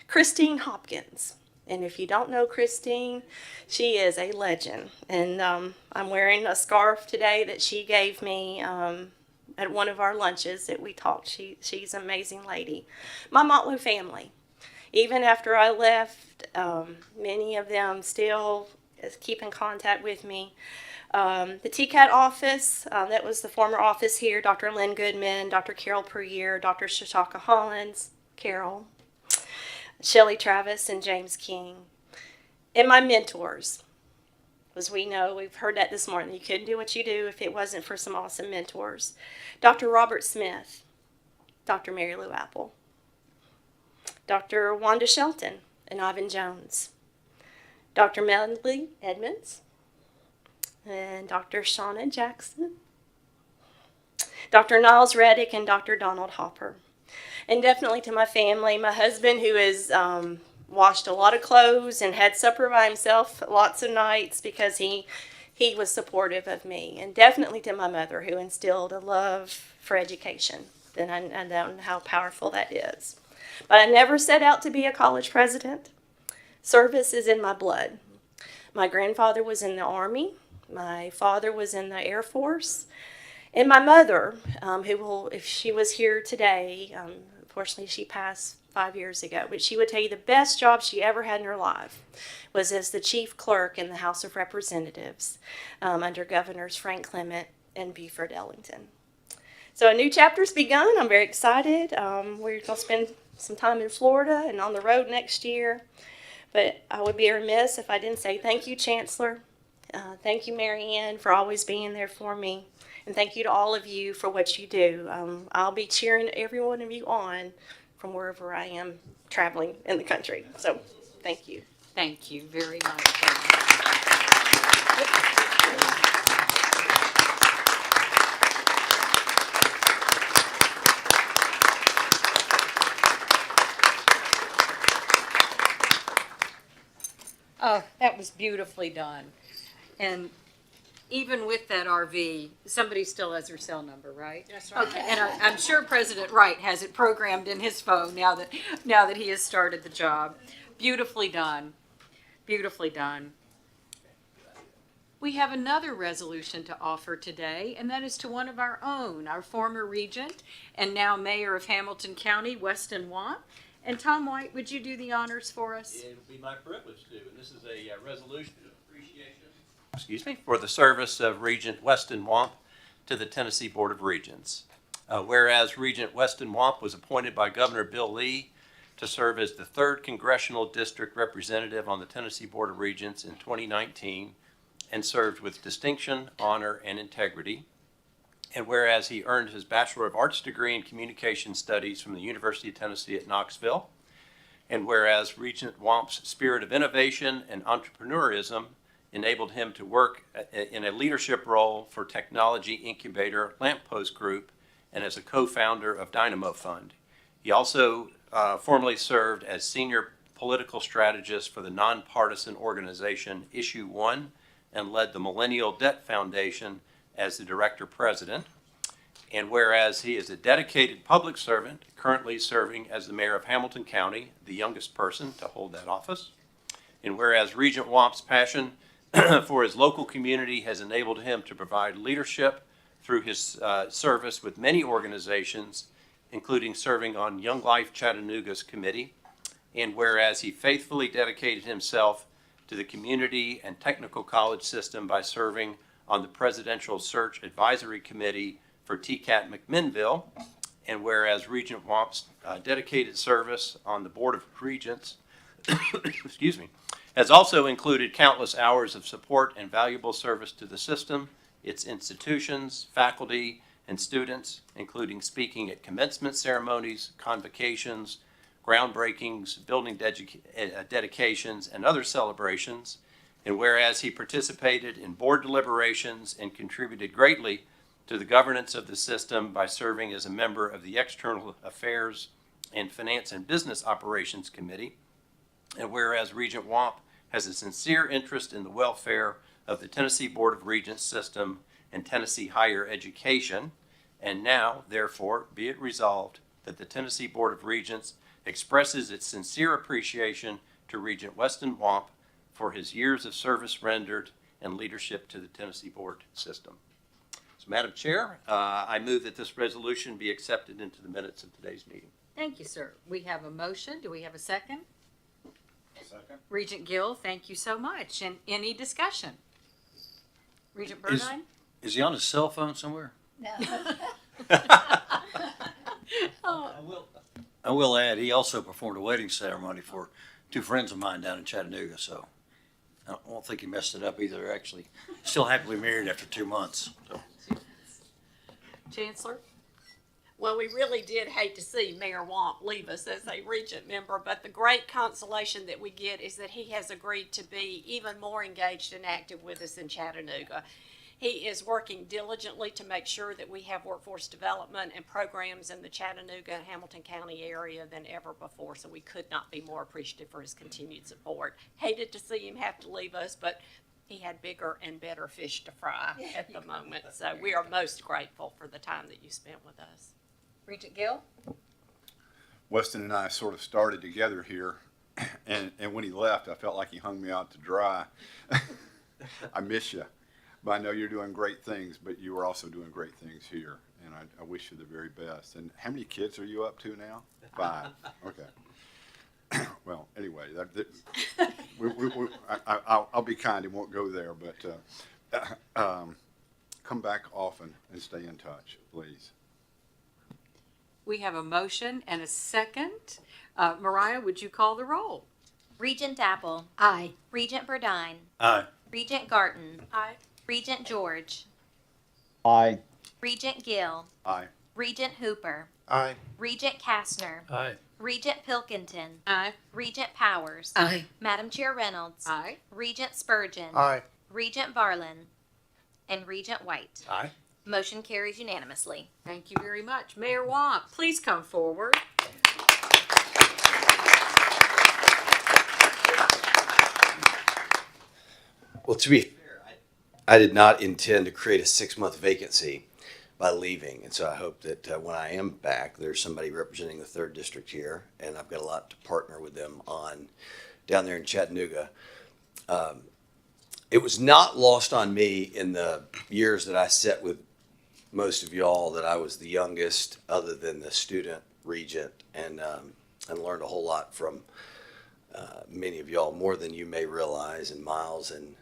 Christine Hopkins. And if you don't know Christine, she is a legend. And I'm wearing a scarf today that she gave me at one of our lunches that we talked. She's an amazing lady. My Motley family. Even after I left, many of them still keep in contact with me. The TCAT office, that was the former office here, Dr. Lynn Goodman, Dr. Carol Perrier, Dr. Shashaka Hollins, Carol, Shelley Travis, and James King. And my mentors. As we know, we've heard that this morning. You couldn't do what you do if it wasn't for some awesome mentors. Dr. Robert Smith, Dr. Mary Lou Apple, Dr. Wanda Shelton and Ivan Jones, Dr. Melanie Edmonds, and Dr. Shauna Jackson, Dr. Niles Reddick, and Dr. Donald Hopper. And definitely to my family, my husband, who has washed a lot of clothes and had supper by himself lots of nights because he was supportive of me. And definitely to my mother, who instilled a love for education. And I know how powerful that is. But I never set out to be a college president. Service is in my blood. My grandfather was in the Army. My father was in the Air Force. And my mother, who will, if she was here today, unfortunately she passed 5 years ago, but she would tell you the best job she ever had in her life was as the chief clerk in the House of Representatives under Governors Frank Clement and Buford Ellington. So a new chapter's begun. I'm very excited. We're going to spend some time in Florida and on the road next year. But I would be remiss if I didn't say thank you, Chancellor. Thank you, Mary Ann, for always being there for me. And thank you to all of you for what you do. I'll be cheering every one of you on from wherever I am traveling in the country. So thank you. Thank you very much. Oh, that was beautifully done. And even with that RV, somebody still has her cell number, right? That's right. Okay, and I'm sure President Wright has it programmed in his phone now that he has started the job. Beautifully done. Beautifully done. We have another resolution to offer today, and that is to one of our own, our former regent and now mayor of Hamilton County, Weston Wamp. And Tom White, would you do the honors for us? It would be my privilege to, and this is a resolution of appreciation, for the service of Regent Weston Wamp to the Tennessee Board of Regents. Whereas Regent Weston Wamp was appointed by Governor Bill Lee to serve as the 3rd Congressional District Representative on the Tennessee Board of Regents in 2019 and served with distinction, honor, and integrity. And whereas he earned his Bachelor of Arts degree in Communication Studies from the University of Tennessee at Knoxville, and whereas Regent Wamp's spirit of innovation and entrepreneurism enabled him to work in a leadership role for technology incubator Lamppost Group and as a co-founder of Dynamo Fund. He also formerly served as senior political strategist for the nonpartisan organization Issue One and led the Millennial Debt Foundation as the director president. And whereas he is a dedicated public servant, currently serving as the mayor of Hamilton County, the youngest person to hold that office. And whereas Regent Wamp's passion for his local community has enabled him to provide leadership through his service with many organizations, including serving on Young Life Chattanooga's committee. And whereas he faithfully dedicated himself to the community and technical college system by serving on the Presidential Search Advisory Committee for TCAT McMinnville, and whereas Regent Wamp's dedicated service on the Board of Regents excuse me, has also included countless hours of support and valuable service to the system, its institutions, faculty, and students, including speaking at commencement ceremonies, convocations, groundbreakings, building dedications, and other celebrations. And whereas he participated in board deliberations and contributed greatly to the governance of the system by serving as a member of the External Affairs and Finance and Business Operations Committee. And whereas Regent Wamp has a sincere interest in the welfare of the Tennessee Board of Regents system and Tennessee higher education, and now, therefore, be it resolved that the Tennessee Board of Regents expresses its sincere appreciation to Regent Weston Wamp for his years of service rendered and leadership to the Tennessee Board system. So, Madam Chair, I move that this resolution be accepted into the minutes of today's meeting. Thank you, sir. We have a motion. Do we have a second? Second. Regent Gill, thank you so much. And any discussion? Regent Burdine? Is he on his cell phone somewhere? No. I will add, he also performed a wedding ceremony for two friends of mine down in Chattanooga, so I don't think he messed it up either. They're actually still happily married after 2 months. So. Chancellor? Well, we really did hate to see Mayor Wamp leave us as a Regent member, but the great consolation that we get is that he has agreed to be even more engaged and active with us in Chattanooga. He is working diligently to make sure that we have workforce development and programs in the Chattanooga and Hamilton County area than ever before, so we could not be more appreciative for his continued support. Hated to see him have to leave us, but he had bigger and better fish to fry at the moment, so we are most grateful for the time that you spent with us. Regent Gill? Weston and I sort of started together here, and when he left, I felt like he hung me out to dry. I miss you, but I know you're doing great things, but you are also doing great things here, and I wish you the very best. And how many kids are you up to now? 5. Okay. Well, anyway, I'll be kind and won't go there, but come back often and stay in touch, please. We have a motion and a second. Mariah, would you call the roll? Regent Apple. Aye. Regent Burdine. Aye. Regent Garton. Aye. Regent George. Aye. Regent Gill. Aye. Regent Hooper. Aye. Regent Kastner. Aye. Regent Pilkington. Aye. Regent Powers. Aye. Madam Chair Reynolds. Aye. Regent Spurgeon. Aye. Regent Varlin. And Regent White. Aye. Motion carries unanimously. Thank you very much. Mayor Wamp, please come forward. Well, to be fair, I did not intend to create a 6-month vacancy by leaving. And so I hope that when I am back, there's somebody representing the 3rd District here, and I've got a lot to partner with them on down there in Chattanooga. It was not lost on me in the years that I sat with most of y'all that I was the youngest other than the student regent, and learned a whole lot from many of y'all, more than you may realize. And Miles and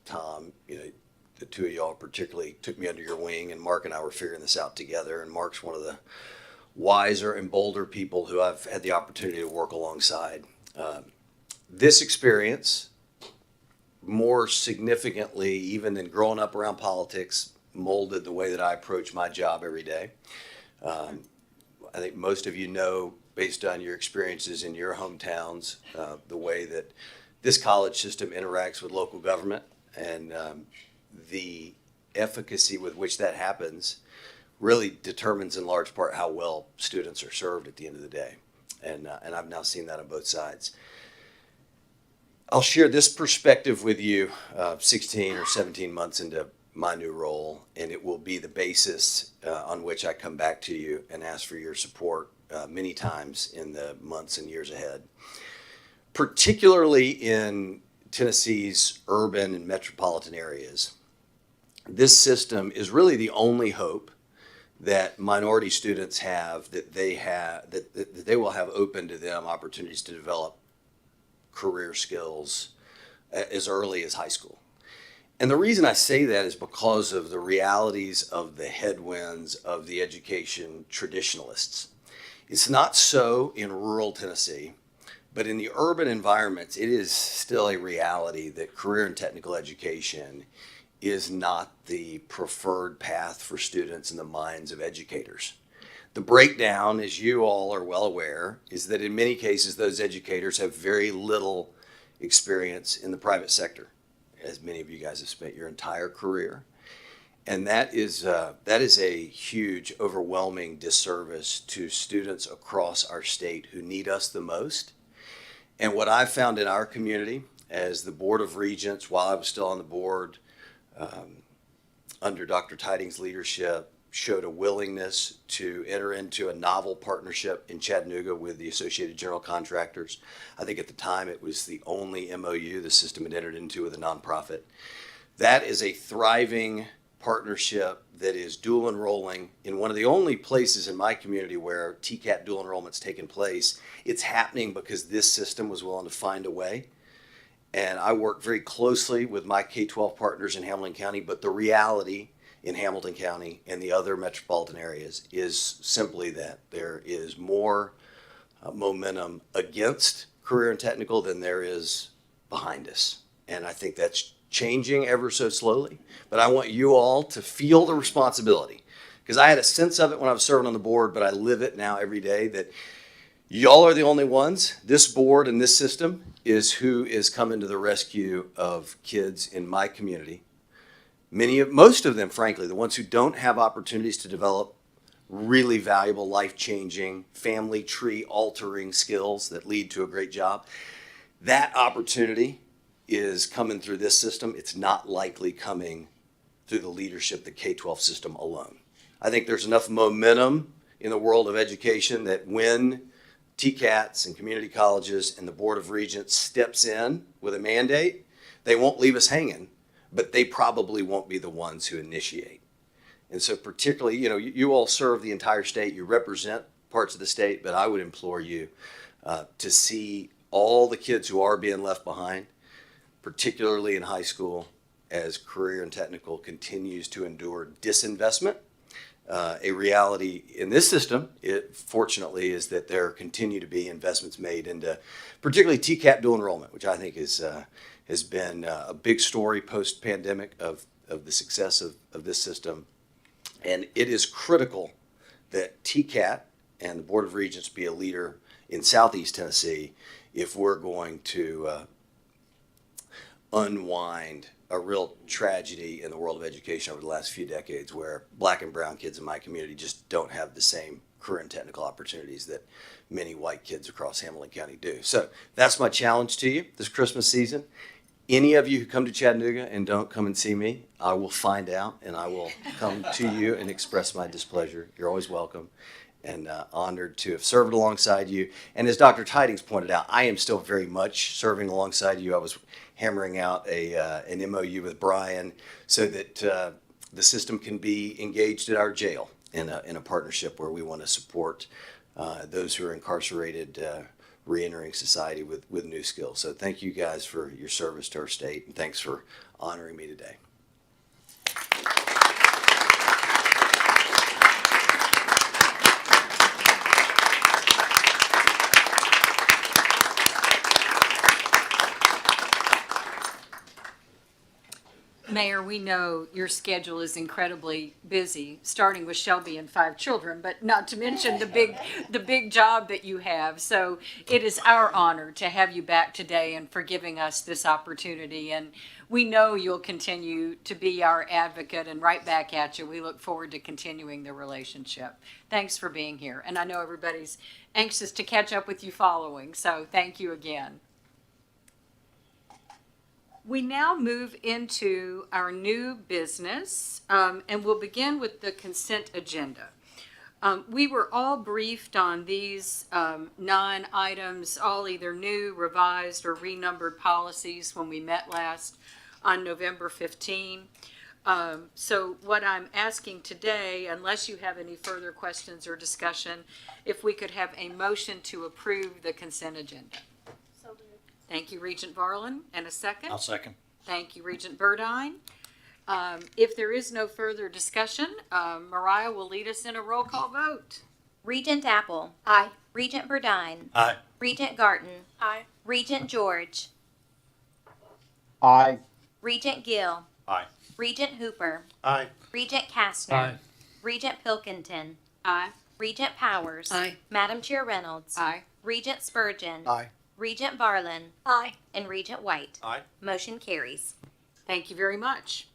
Tom, the two of y'all particularly took me under your wing, and Mark and I were figuring this out together. And Mark's one of the wiser and bolder people who I've had the opportunity to work alongside. This experience, more significantly even than growing up around politics, molded the way that I approach my job every day. I think most of you know, based on your experiences in your hometowns, the way that this college system interacts with local government, and the efficacy with which that happens really determines in large part how well students are served at the end of the day. And I've now seen that on both sides. I'll share this perspective with you 16 or 17 months into my new role, and it will be the basis on which I come back to you and ask for your support many times in the months and years ahead, particularly in Tennessee's urban and metropolitan areas. This system is really the only hope that minority students have, that they will have open to them opportunities to develop career skills as early as high school. And the reason I say that is because of the realities of the headwinds of the education traditionalists. It's not so in rural Tennessee, but in the urban environments, it is still a reality that career and technical education is not the preferred path for students in the minds of educators. The breakdown, as you all are well aware, is that in many cases those educators have very little experience in the private sector, as many of you guys have spent your entire career. And that is a huge, overwhelming disservice to students across our state who need us the most. And what I've found in our community, as the Board of Regents, while I was still on the board, under Dr. Tiding's leadership, showed a willingness to enter into a novel partnership in Chattanooga with the Associated General Contractors. I think at the time it was the only MOU the system had entered into with a nonprofit. That is a thriving partnership that is dual enrolling in one of the only places in my community where TCAT dual enrollment's taken place. It's happening because this system was willing to find a way. And I work very closely with my K-12 partners in Hamilton County, but the reality in Hamilton County and the other metropolitan areas is simply that there is more momentum against career and technical than there is behind us. And I think that's changing ever so slowly, but I want you all to feel the responsibility, because I had a sense of it when I was serving on the board, but I live it now every day, that y'all are the only ones. This board and this system is who is coming to the rescue of kids in my community. Most of them, frankly, the ones who don't have opportunities to develop really valuable, life-changing, family tree altering skills that lead to a great job. That opportunity is coming through this system. It's not likely coming through the leadership of the K-12 system alone. I think there's enough momentum in the world of education that when TCATs and community colleges and the Board of Regents steps in with a mandate, they won't leave us hanging, but they probably won't be the ones who initiate. And so particularly, you all serve the entire state, you represent parts of the state, but I would implore you to see all the kids who are being left behind, particularly in high school, as career and technical continues to endure disinvestment. A reality in this system, fortunately, is that there continue to be investments made into particularly TCAT dual enrollment, which I think has been a big story post-pandemic of the success of this system. And it is critical that TCAT and the Board of Regents be a leader in Southeast Tennessee if we're going to unwind a real tragedy in the world of education over the last few decades, where black and brown kids in my community just don't have the same career and technical opportunities that many white kids across Hamilton County do. So that's my challenge to you this Christmas season. Any of you who come to Chattanooga and don't come and see me, I will find out and I will come to you and express my displeasure. You're always welcome, and honored to have served alongside you. And as Dr. Tidings pointed out, I am still very much serving alongside you. I was hammering out an MOU with Brian so that the system can be engaged at our jail in a partnership where we want to support those who are incarcerated reentering society with new skills. So thank you guys for your service to our state, and thanks for honoring me today. Mayor, we know your schedule is incredibly busy, starting with Shelby and 5 children, but not to mention the big job that you have. So it is our honor to have you back today and for giving us this opportunity. And we know you'll continue to be our advocate, and right back at you. We look forward to continuing the relationship. Thanks for being here. And I know everybody's anxious to catch up with you following, so thank you again. We now move into our new business, and we'll begin with the consent agenda. We were all briefed on these 9 items, all either new, revised, or renumbered policies when we met last on November 15. So what I'm asking today, unless you have any further questions or discussion, if we could have a motion to approve the consent agenda. So moved. Thank you, Regent Varlin. And a second? I'll second. Thank you, Regent Burdine. If there is no further discussion, Mariah will lead us in a roll call vote. Regent Apple. Aye. Regent Burdine. Aye. Regent Garten. Aye. Regent George. Aye. Regent Gill. Aye. Regent Hooper. Aye. Regent Kastner. Aye. Regent Pilkington. Aye. Regent Powers. Aye. Madam Chair Reynolds. Aye. Regent Spurgeon. Aye. Regent Varlin. Aye. And Regent White. Aye. Motion carries. Thank you very much.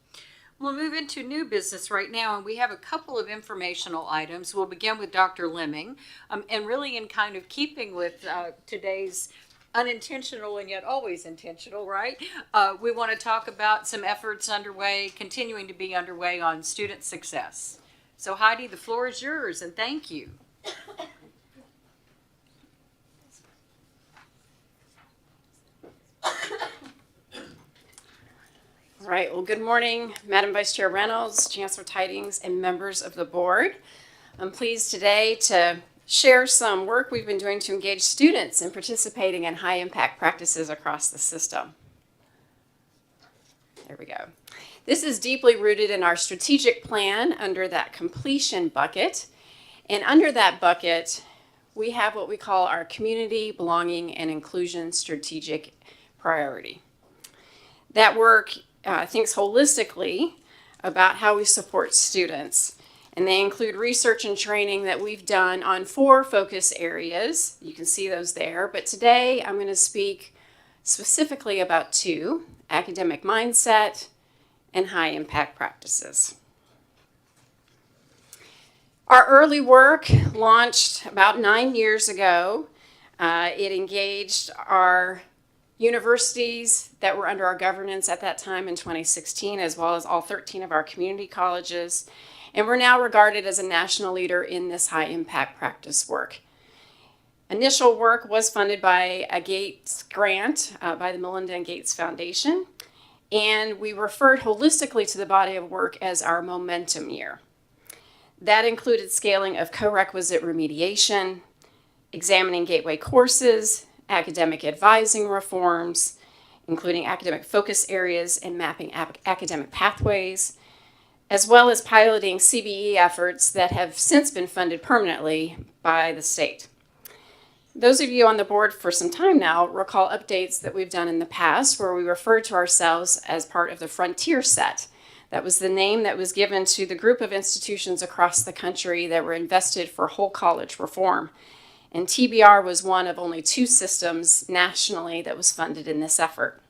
We'll move into new business right now, and we have a couple of informational items. We'll begin with Dr. Lemming, and really in kind of keeping with today's unintentional and yet always intentional, right? We want to talk about some efforts underway, continuing to be underway on student success. So Heidi, the floor is yours, and thank you. All right, well, good morning, Madam Vice Chair Reynolds, Chancellor Tidings, and members of the board. I'm pleased today to share some work we've been doing to engage students in participating in high-impact practices across the system. There we go. This is deeply rooted in our strategic plan under that completion bucket. And under that bucket, we have what we call our community, belonging, and inclusion strategic priority. That work thinks holistically about how we support students. And they include research and training that we've done on 4 focus areas. You can see those there. But today I'm going to speak specifically about 2, academic mindset and high impact practices. Our early work launched about 9 years ago. It engaged our universities that were under our governance at that time in 2016, as well as all 13 of our community colleges. And we're now regarded as a national leader in this high impact practice work. Initial work was funded by a Gates grant by the Melinda and Gates Foundation. And we referred holistically to the body of work as our momentum year. That included scaling of co-requisite remediation, examining gateway courses, academic advising reforms, including academic focus areas and mapping academic pathways, as well as piloting CBE efforts that have since been funded permanently by the state. Those of you on the board for some time now recall updates that we've done in the past where we referred to ourselves as part of the Frontier Set. That was the name that was given to the group of institutions across the country that were invested for whole college reform. And TBR was one of only 2 systems nationally that was funded in this effort.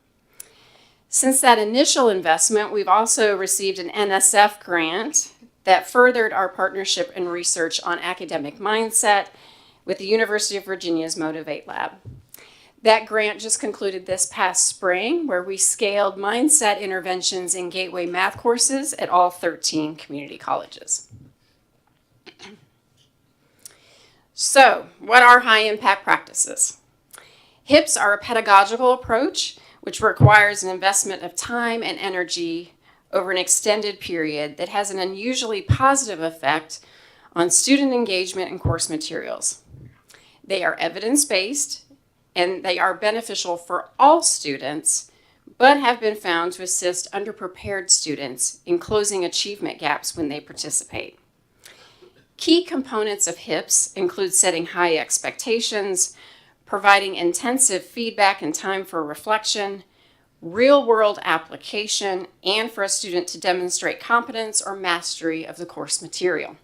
Since that initial investment, we've also received an NSF grant that furthered our partnership and research on academic mindset with the University of Virginia's Motivate Lab. That grant just concluded this past spring, where we scaled mindset interventions in gateway math courses at all 13 community colleges. So, what are high impact practices? HIPs are a pedagogical approach which requires an investment of time and energy over an extended period that has an unusually positive effect on student engagement and course materials. They are evidence-based and they are beneficial for all students, but have been found to assist underprepared students in closing achievement gaps when they participate. Key components of HIPs include setting high expectations, providing intensive feedback and time for reflection, real-world application, and for a student to demonstrate competence or mastery of the course material.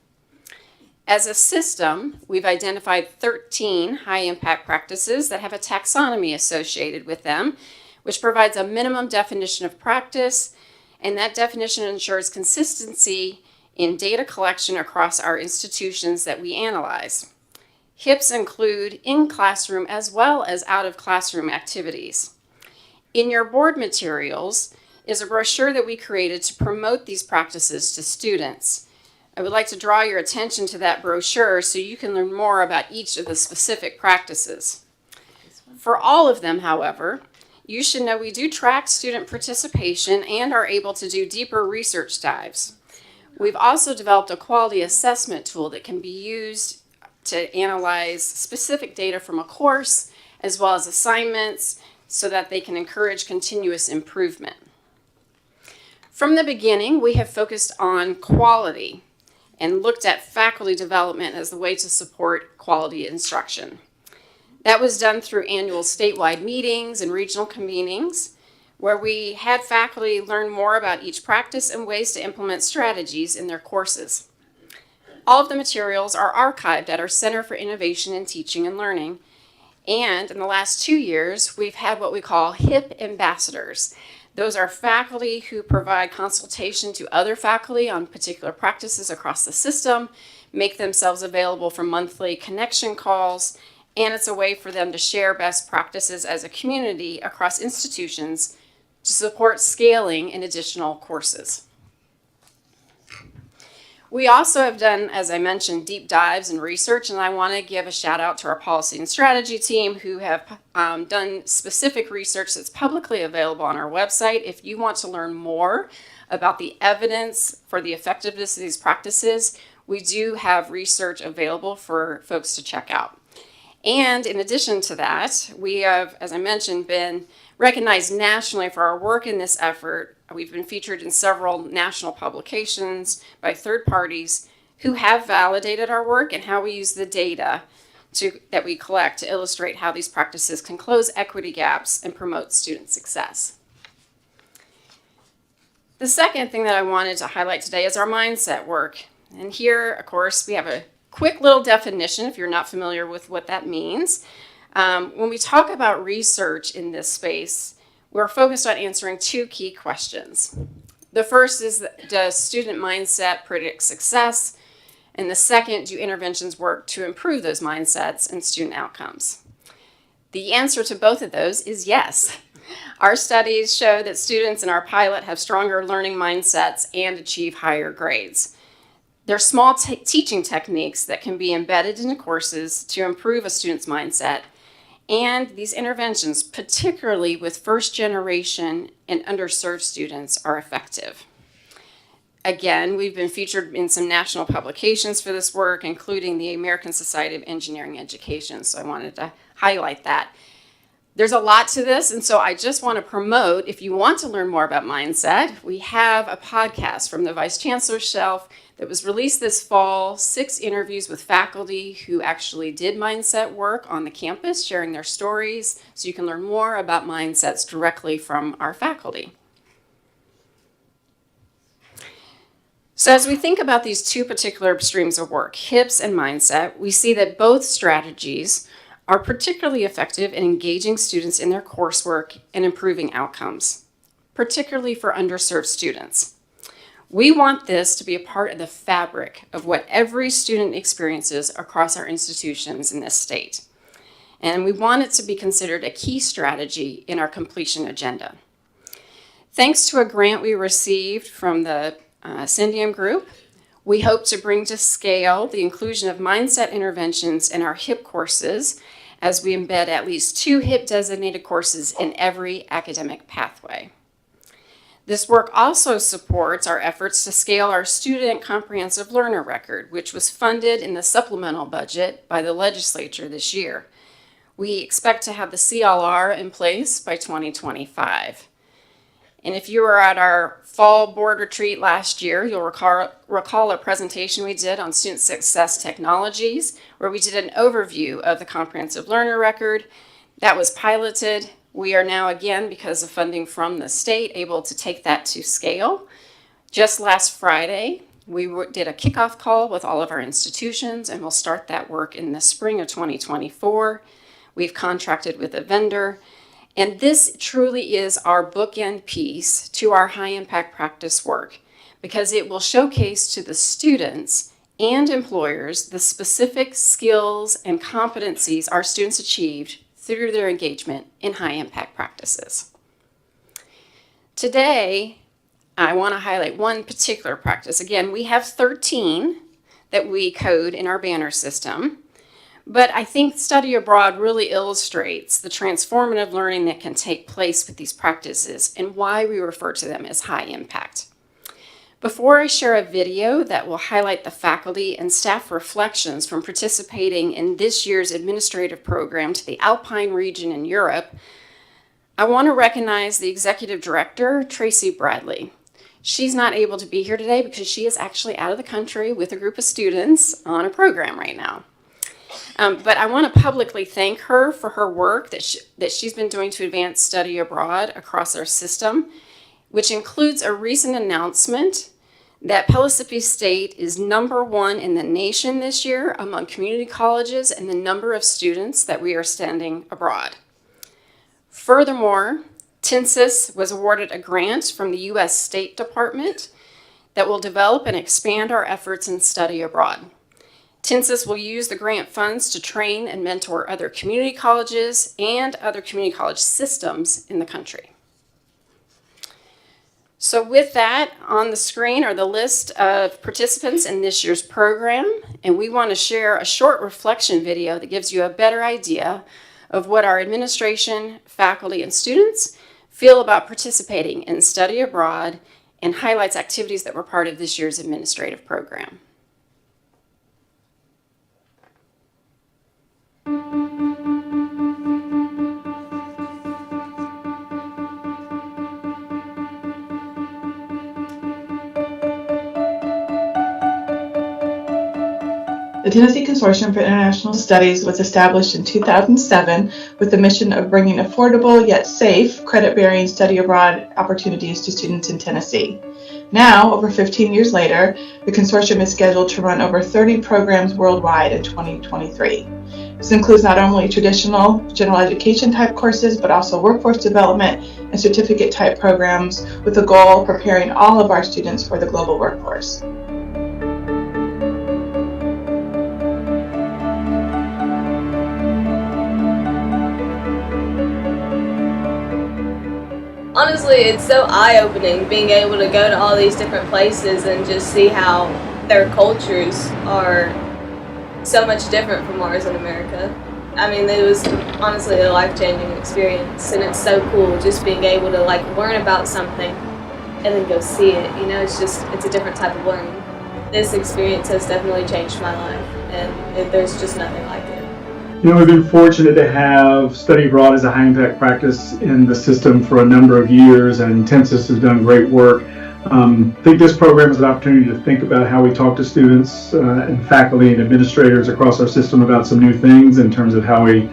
As a system, we've identified 13 high-impact practices that have a taxonomy associated with them, which provides a minimum definition of practice, and that definition ensures consistency in data collection across our institutions that we analyze. HIPs include in-classroom as well as out-of-classroom activities. In your board materials is a brochure that we created to promote these practices to students. I would like to draw your attention to that brochure so you can learn more about each of the specific practices. For all of them, however, you should know we do track student participation and are able to do deeper research dives. We've also developed a quality assessment tool that can be used to analyze specific data from a course as well as assignments so that they can encourage continuous improvement. From the beginning, we have focused on quality and looked at faculty development as the way to support quality instruction. That was done through annual statewide meetings and regional convenings, where we had faculty learn more about each practice and ways to implement strategies in their courses. All of the materials are archived at our Center for Innovation in Teaching and Learning, and in the last 2 years, we've had what we call HIP ambassadors. Those are faculty who provide consultation to other faculty on particular practices across the system, make themselves available for monthly connection calls, and it's a way for them to share best practices as a community across institutions to support scaling in additional courses. We also have done, as I mentioned, deep dives and research, and I want to give a shout out to our policy and strategy team who have done specific research that's publicly available on our website. If you want to learn more about the evidence for the effectiveness of these practices, we do have research available for folks to check out. And in addition to that, we have, as I mentioned, been recognized nationally for our work in this effort. We've been featured in several national publications by third parties who have validated our work and how we use the data that we collect to illustrate how these practices can close equity gaps and promote student success. The second thing that I wanted to highlight today is our mindset work. And here, of course, we have a quick little definition if you're not familiar with what that means. When we talk about research in this space, we're focused on answering two key questions. The first is, does student mindset predict success? And the second, do interventions work to improve those mindsets and student outcomes? The answer to both of those is yes. Our studies show that students in our pilot have stronger learning mindsets and achieve higher grades. There are small teaching techniques that can be embedded into courses to improve a student's mindset. And these interventions, particularly with first generation and underserved students, are effective. Again, we've been featured in some national publications for this work, including the American Society of Engineering Education, so I wanted to highlight that. There's a lot to this, and so I just want to promote, if you want to learn more about mindset, we have a podcast from the Vice Chancellor's shelf that was released this fall, 6 interviews with faculty who actually did mindset work on the campus, sharing their stories, so you can learn more about mindsets directly from our faculty. So as we think about these two particular streams of work, HIPS and mindset, we see that both strategies are particularly effective in engaging students in their coursework and improving outcomes, particularly for underserved students. We want this to be a part of the fabric of what every student experiences across our institutions in this state. And we want it to be considered a key strategy in our completion agenda. Thanks to a grant we received from the Syndium Group, we hope to bring to scale the inclusion of mindset interventions in our HIP courses as we embed at least 2 HIP designated courses in every academic pathway. This work also supports our efforts to scale our Student Comprehensive Learner Record, which was funded in the supplemental budget by the legislature this year. We expect to have the CLR in place by 2025. And if you were at our fall board retreat last year, you'll recall a presentation we did on student success technologies, where we did an overview of the Comprehensive Learner Record. That was piloted. We are now, again, because of funding from the state, able to take that to scale. Just last Friday, we did a kickoff call with all of our institutions, and we'll start that work in the spring of 2024. We've contracted with a vendor, and this truly is our bookend piece to our high-impact practice work, because it will showcase to the students and employers the specific skills and competencies our students achieved through their engagement in high-impact practices. Today, I want to highlight one particular practice. Again, we have 13 that we code in our banner system, but I think study abroad really illustrates the transformative learning that can take place with these practices and why we refer to them as high impact. Before I share a video that will highlight the faculty and staff reflections from participating in this year's administrative program to the Alpine region in Europe, I want to recognize the executive director, Tracy Bradley. She's not able to be here today because she is actually out of the country with a group of students on a program right now. But I want to publicly thank her for her work that she's been doing to advance study abroad across our system, which includes a recent announcement that Nashville State is #1 in the nation this year among community colleges and the number of students that we are sending abroad. Furthermore, TNSIS was awarded a grant from the U.S. State Department that will develop and expand our efforts in study abroad. TNSIS will use the grant funds to train and mentor other community colleges and other community college systems in the country. So with that, on the screen are the list of participants in this year's program, and we want to share a short reflection video that gives you a better idea of what our administration, faculty, and students feel about participating in study abroad and highlights activities that were part of this year's administrative program. The Tennessee Consortium for International Studies was established in 2007 with the mission of bringing affordable yet safe credit-bearing study abroad opportunities to students in Tennessee. Now, over 15 years later, the consortium is scheduled to run over 30 programs worldwide in 2023. This includes not only traditional general education type courses, but also workforce development and certificate type programs with the goal of preparing all of our students for the global workforce. Honestly, it's so eye-opening being able to go to all these different places and just see how their cultures are so much different from ours in America. I mean, it was honestly a life-changing experience, and it's so cool just being able to like learn about something and then go see it. You know, it's a different type of learning. This experience has definitely changed my life, and there's just nothing like it. You know, we've been fortunate to have study abroad as a high impact practice in the system for a number of years, and TNSIS has done great work. I think this program is an opportunity to think about how we talk to students and faculty and administrators across our system about some new things in terms of how we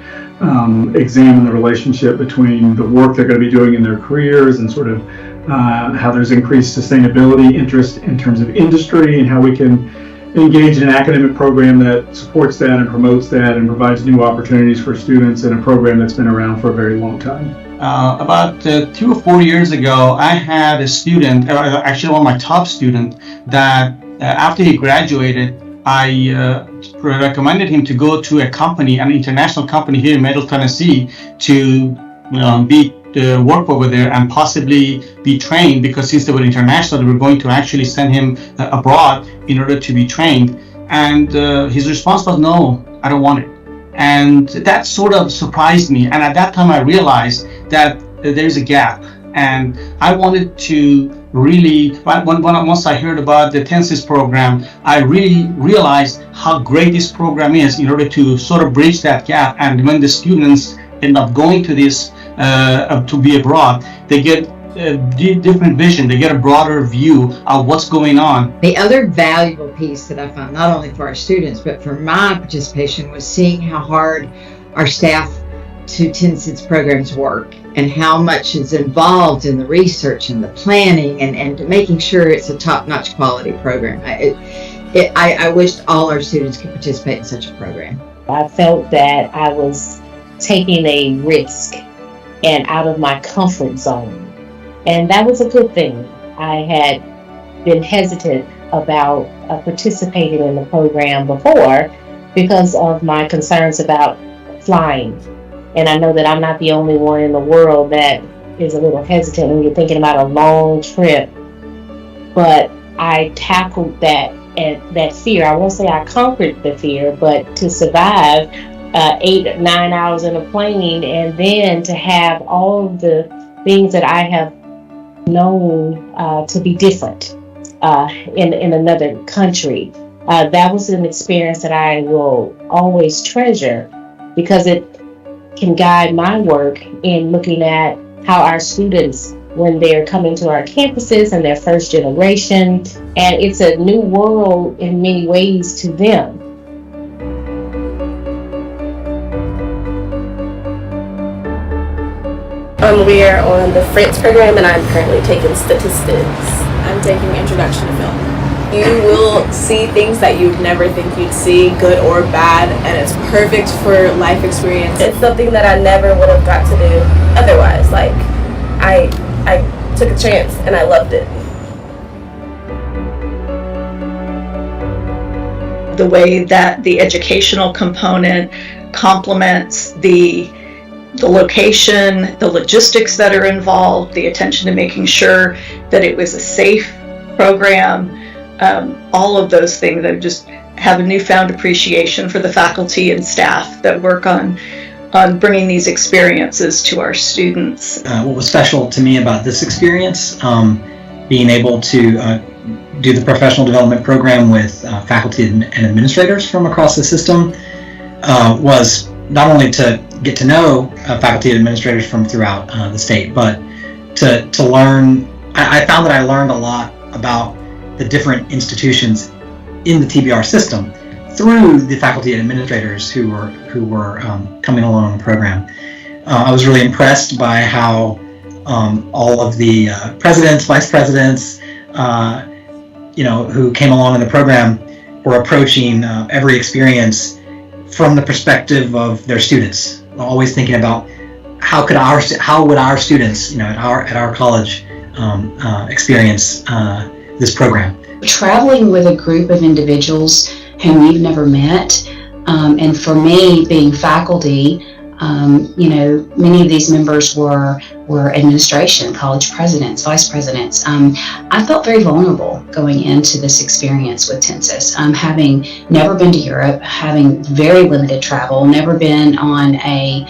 examine the relationship between the work they're going to be doing in their careers and sort of how there's increased sustainability interest in terms of industry, and how we can engage in an academic program that supports that and promotes that and provides new opportunities for students in a program that's been around for a very long time. About 2 or 4 years ago, I had a student, actually one of my top students, that after he graduated, I recommended him to go to a company, an international company here in Middle Tennessee, to work over there and possibly be trained, because since they were international, they were going to actually send him abroad in order to be trained. And his response was, no, I don't want it. And that sort of surprised me. And at that time, I realized that there's a gap. And I wanted to really, once I heard about the TNSIS program, I really realized how great this program is in order to sort of bridge that gap. And when the students end up going to this, to be abroad, they get a different vision, they get a broader view of what's going on. The other valuable piece that I found, not only for our students, but for my participation, was seeing how hard our staff to TNSIS programs work and how much is involved in the research and the planning and making sure it's a top-notch quality program. I wished all our students could participate in such a program. I felt that I was taking a risk and out of my comfort zone. And that was a good thing. I had been hesitant about participating in the program before because of my concerns about flying. And I know that I'm not the only one in the world that is a little hesitant when you're thinking about a long trip but I tackled that fear. I won't say I conquered the fear, but to survive 8 or 9 hours in a plane, and then to have all of the things that I have known to be different in another country. That was an experience that I will always treasure, because it can guide my work in looking at how our students, when they're coming to our campuses and their first generation, and it's a new world in many ways to them. We are on the France program, and I'm currently taking statistics. I'm taking Introduction to Film. You will see things that you'd never think you'd see, good or bad, and it's perfect for life experience. It's something that I never would have got to do otherwise. Like, I took a chance and I loved it. The way that the educational component complements the location, the logistics that are involved, the attention to making sure that it was a safe program, all of those things. I just have a newfound appreciation for the faculty and staff that work on bringing these experiences to our students. What was special to me about this experience, being able to do the professional development program with faculty and administrators from across the system, was not only to get to know faculty and administrators from throughout the state, but to learn. I found that I learned a lot about the different institutions in the TBR system through the faculty and administrators who were coming along in the program. I was really impressed by how all of the presidents, vice presidents, who came along in the program were approaching every experience from the perspective of their students. Always thinking about how would our students, at our college, experience this program. Traveling with a group of individuals whom you've never met, and for me, being faculty, many of these members were administration, college presidents, vice presidents. I felt very vulnerable going into this experience with Tensis, having never been to Europe, having very limited travel, never been on a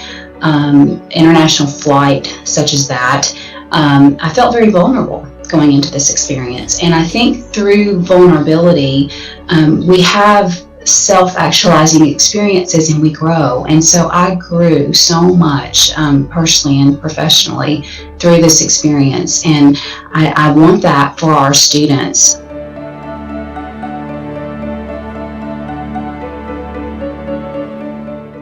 international flight such as that. I felt very vulnerable going into this experience, and I think through vulnerability, we have self-actualizing experiences and we grow. And so I grew so much personally and professionally through this experience, and I want that for our students.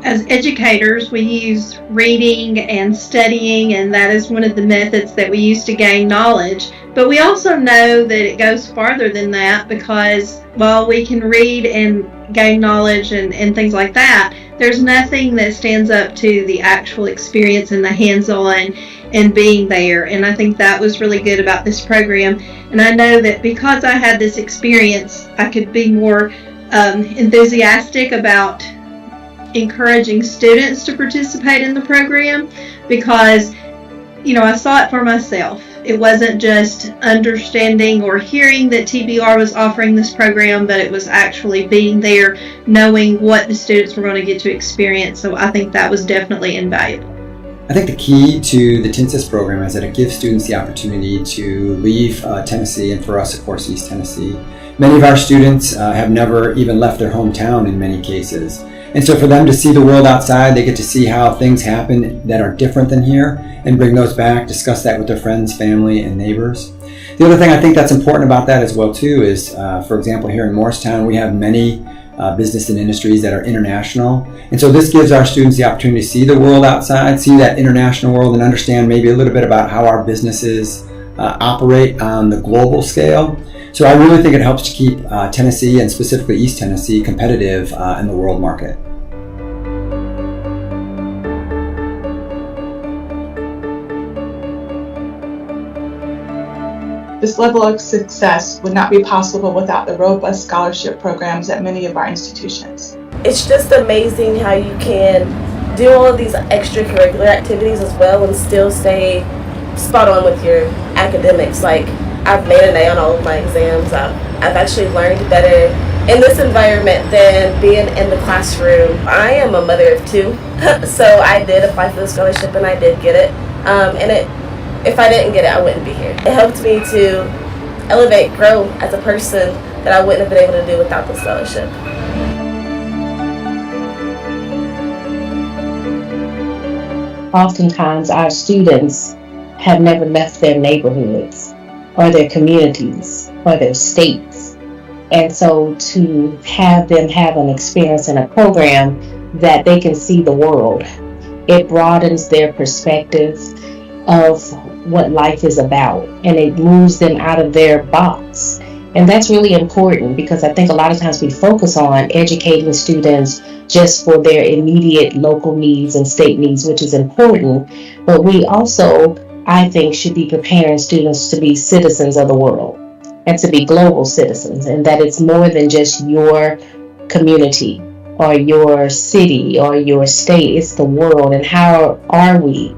As educators, we use reading and studying, and that is one of the methods that we use to gain knowledge. But we also know that it goes farther than that, because while we can read and gain knowledge and things like that, there's nothing that stands up to the actual experience and the hands-on and being there. And I think that was really good about this program. And I know that because I had this experience, I could be more enthusiastic about encouraging students to participate in the program, because I saw it for myself. It wasn't just understanding or hearing that TBR was offering this program, but it was actually being there, knowing what the students were going to get to experience. So I think that was definitely invaluable. I think the key to the Tensis program is that it gives students the opportunity to leave Tennessee, and for us, of course, East Tennessee. Many of our students have never even left their hometown in many cases. And so for them to see the world outside, they get to see how things happen that are different than here and bring those back, discuss that with their friends, family, and neighbors. The other thing I think that's important about that as well too is, for example, here in Morristown, we have many business and industries that are international. And so this gives our students the opportunity to see the world outside, see that international world, and understand maybe a little bit about how our businesses operate on the global scale. So I really think it helps to keep Tennessee, and specifically East Tennessee, competitive in the world market. This level of success would not be possible without the robust scholarship programs at many of our institutions. It's just amazing how you can do all of these extracurricular activities as well and still stay spot on with your academics. Like, I've made an A on all of my exams. I've actually learned better in this environment than being in the classroom. I am a mother of 2, so I did apply for the scholarship and I did get it. If I didn't get it, I wouldn't be here. It helped me to elevate, grow as a person that I wouldn't have been able to do without the scholarship. Oftentimes, our students have never left their neighborhoods or their communities or their states. And so to have them have an experience in a program that they can see the world, it broadens their perspective of what life is about, and it moves them out of their box. And that's really important, because I think a lot of times we focus on educating students just for their immediate local needs and state needs, which is important. But we also, I think, should be preparing students to be citizens of the world and to be global citizens, and that it's more than just your community or your city or your state. It's the world, and how are we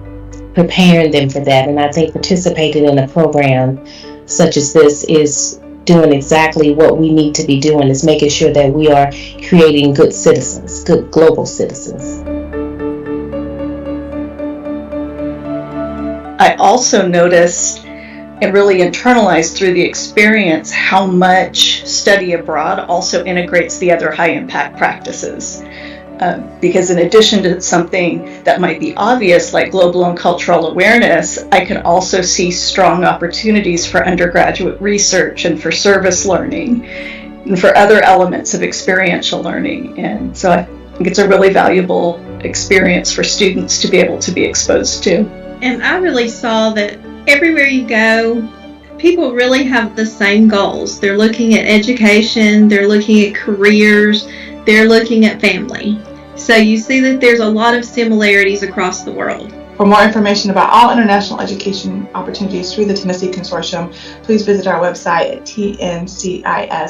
preparing them for that? And I think participating in a program such as this is doing exactly what we need to be doing, is making sure that we are creating good citizens, good global citizens. I also noticed and really internalized through the experience how much study abroad also integrates the other high impact practices. Because in addition to something that might be obvious like global and cultural awareness, I can also see strong opportunities for undergraduate research and for service learning and for other elements of experiential learning. And so I think it's a really valuable experience for students to be able to be exposed to. And I really saw that everywhere you go, people really have the same goals. They're looking at education, they're looking at careers, they're looking at family. So you see that there's a lot of similarities across the world. For more information about all international education opportunities through the Tennessee Consortium, please visit our website at tncis.org.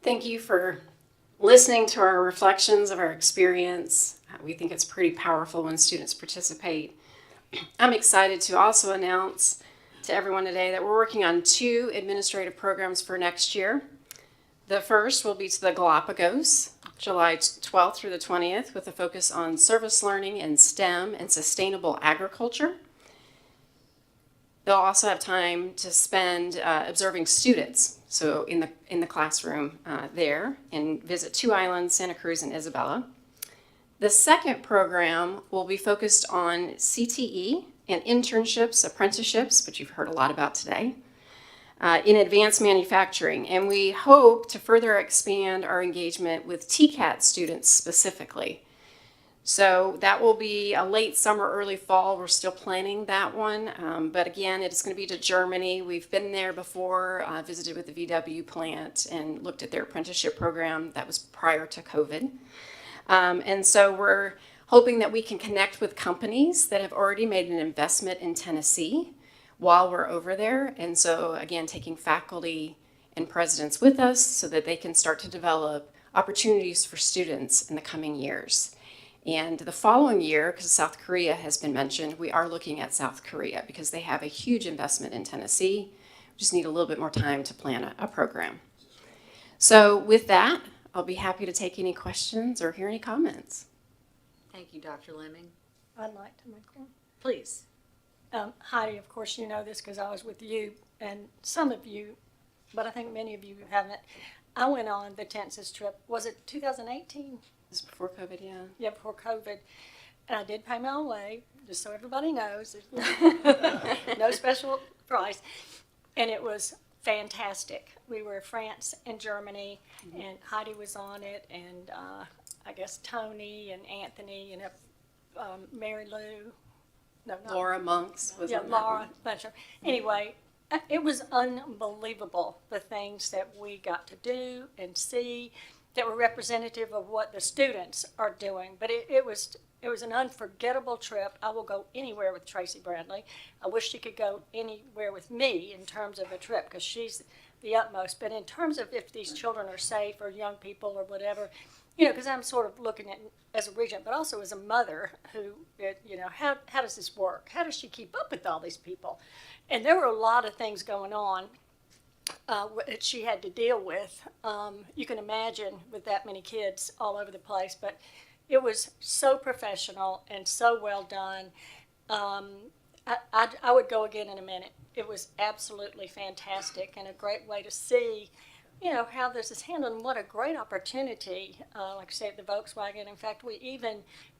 Thank you for listening to our reflections of our experience. We think it's pretty powerful when students participate. I'm excited to also announce to everyone today that we're working on 2 administrative programs for next year. The first will be to the Galapagos, July 12th through the 20th, with a focus on service learning and STEM and sustainable agriculture. They'll also have time to spend observing students, so in the classroom there, and visit 2 islands, Santa Cruz and Isabela. The second program will be focused on CTE and internships, apprenticeships, which you've heard a lot about today, in advanced manufacturing. And we hope to further expand our engagement with TCAT students specifically. So that will be a late summer, early fall. We're still planning that one. But again, it's going to be to Germany. We've been there before, visited with the VW plant and looked at their apprenticeship program. That was prior to COVID. And so we're hoping that we can connect with companies that have already made an investment in Tennessee while we're over there. And so again, taking faculty and presidents with us so that they can start to develop opportunities for students in the coming years. And the following year, because South Korea has been mentioned, we are looking at South Korea because they have a huge investment in Tennessee. We just need a little bit more time to plan a program. So with that, I'll be happy to take any questions or hear any comments. Thank you, Dr. Lemming. I'd like to make one. Please. Heidi, of course you know this because I was with you and some of you, but I think many of you haven't. I went on the Tensis trip. Was it 2018? This is before COVID, yeah. Yeah, before COVID. And I did pay my own way, just so everybody knows. No special price. And it was fantastic. We were in France and Germany, and Heidi was on it, and I guess Tony and Anthony and Mary Lou. No, not Laura Monks was yeah, on that Laura. one. Bunch of, anyway, it was unbelievable the things that we got to do and see that were representative of what the students are doing. But it was an unforgettable trip. I will go anywhere with Tracy Bradley. I wish she could go anywhere with me in terms of a trip because she's the utmost. But in terms of if these children are safe or young people or whatever, because I'm sort of looking at as a regent, but also as a mother who, how does this work? How does she keep up with all these people? And there were a lot of things going on that she had to deal with. You can imagine with that many kids all over the place, but it was so professional and so well done. I would go again in a minute. It was absolutely fantastic and a great way to see how this is handled, and what a great opportunity, like I say, at the Volkswagen. In fact, we even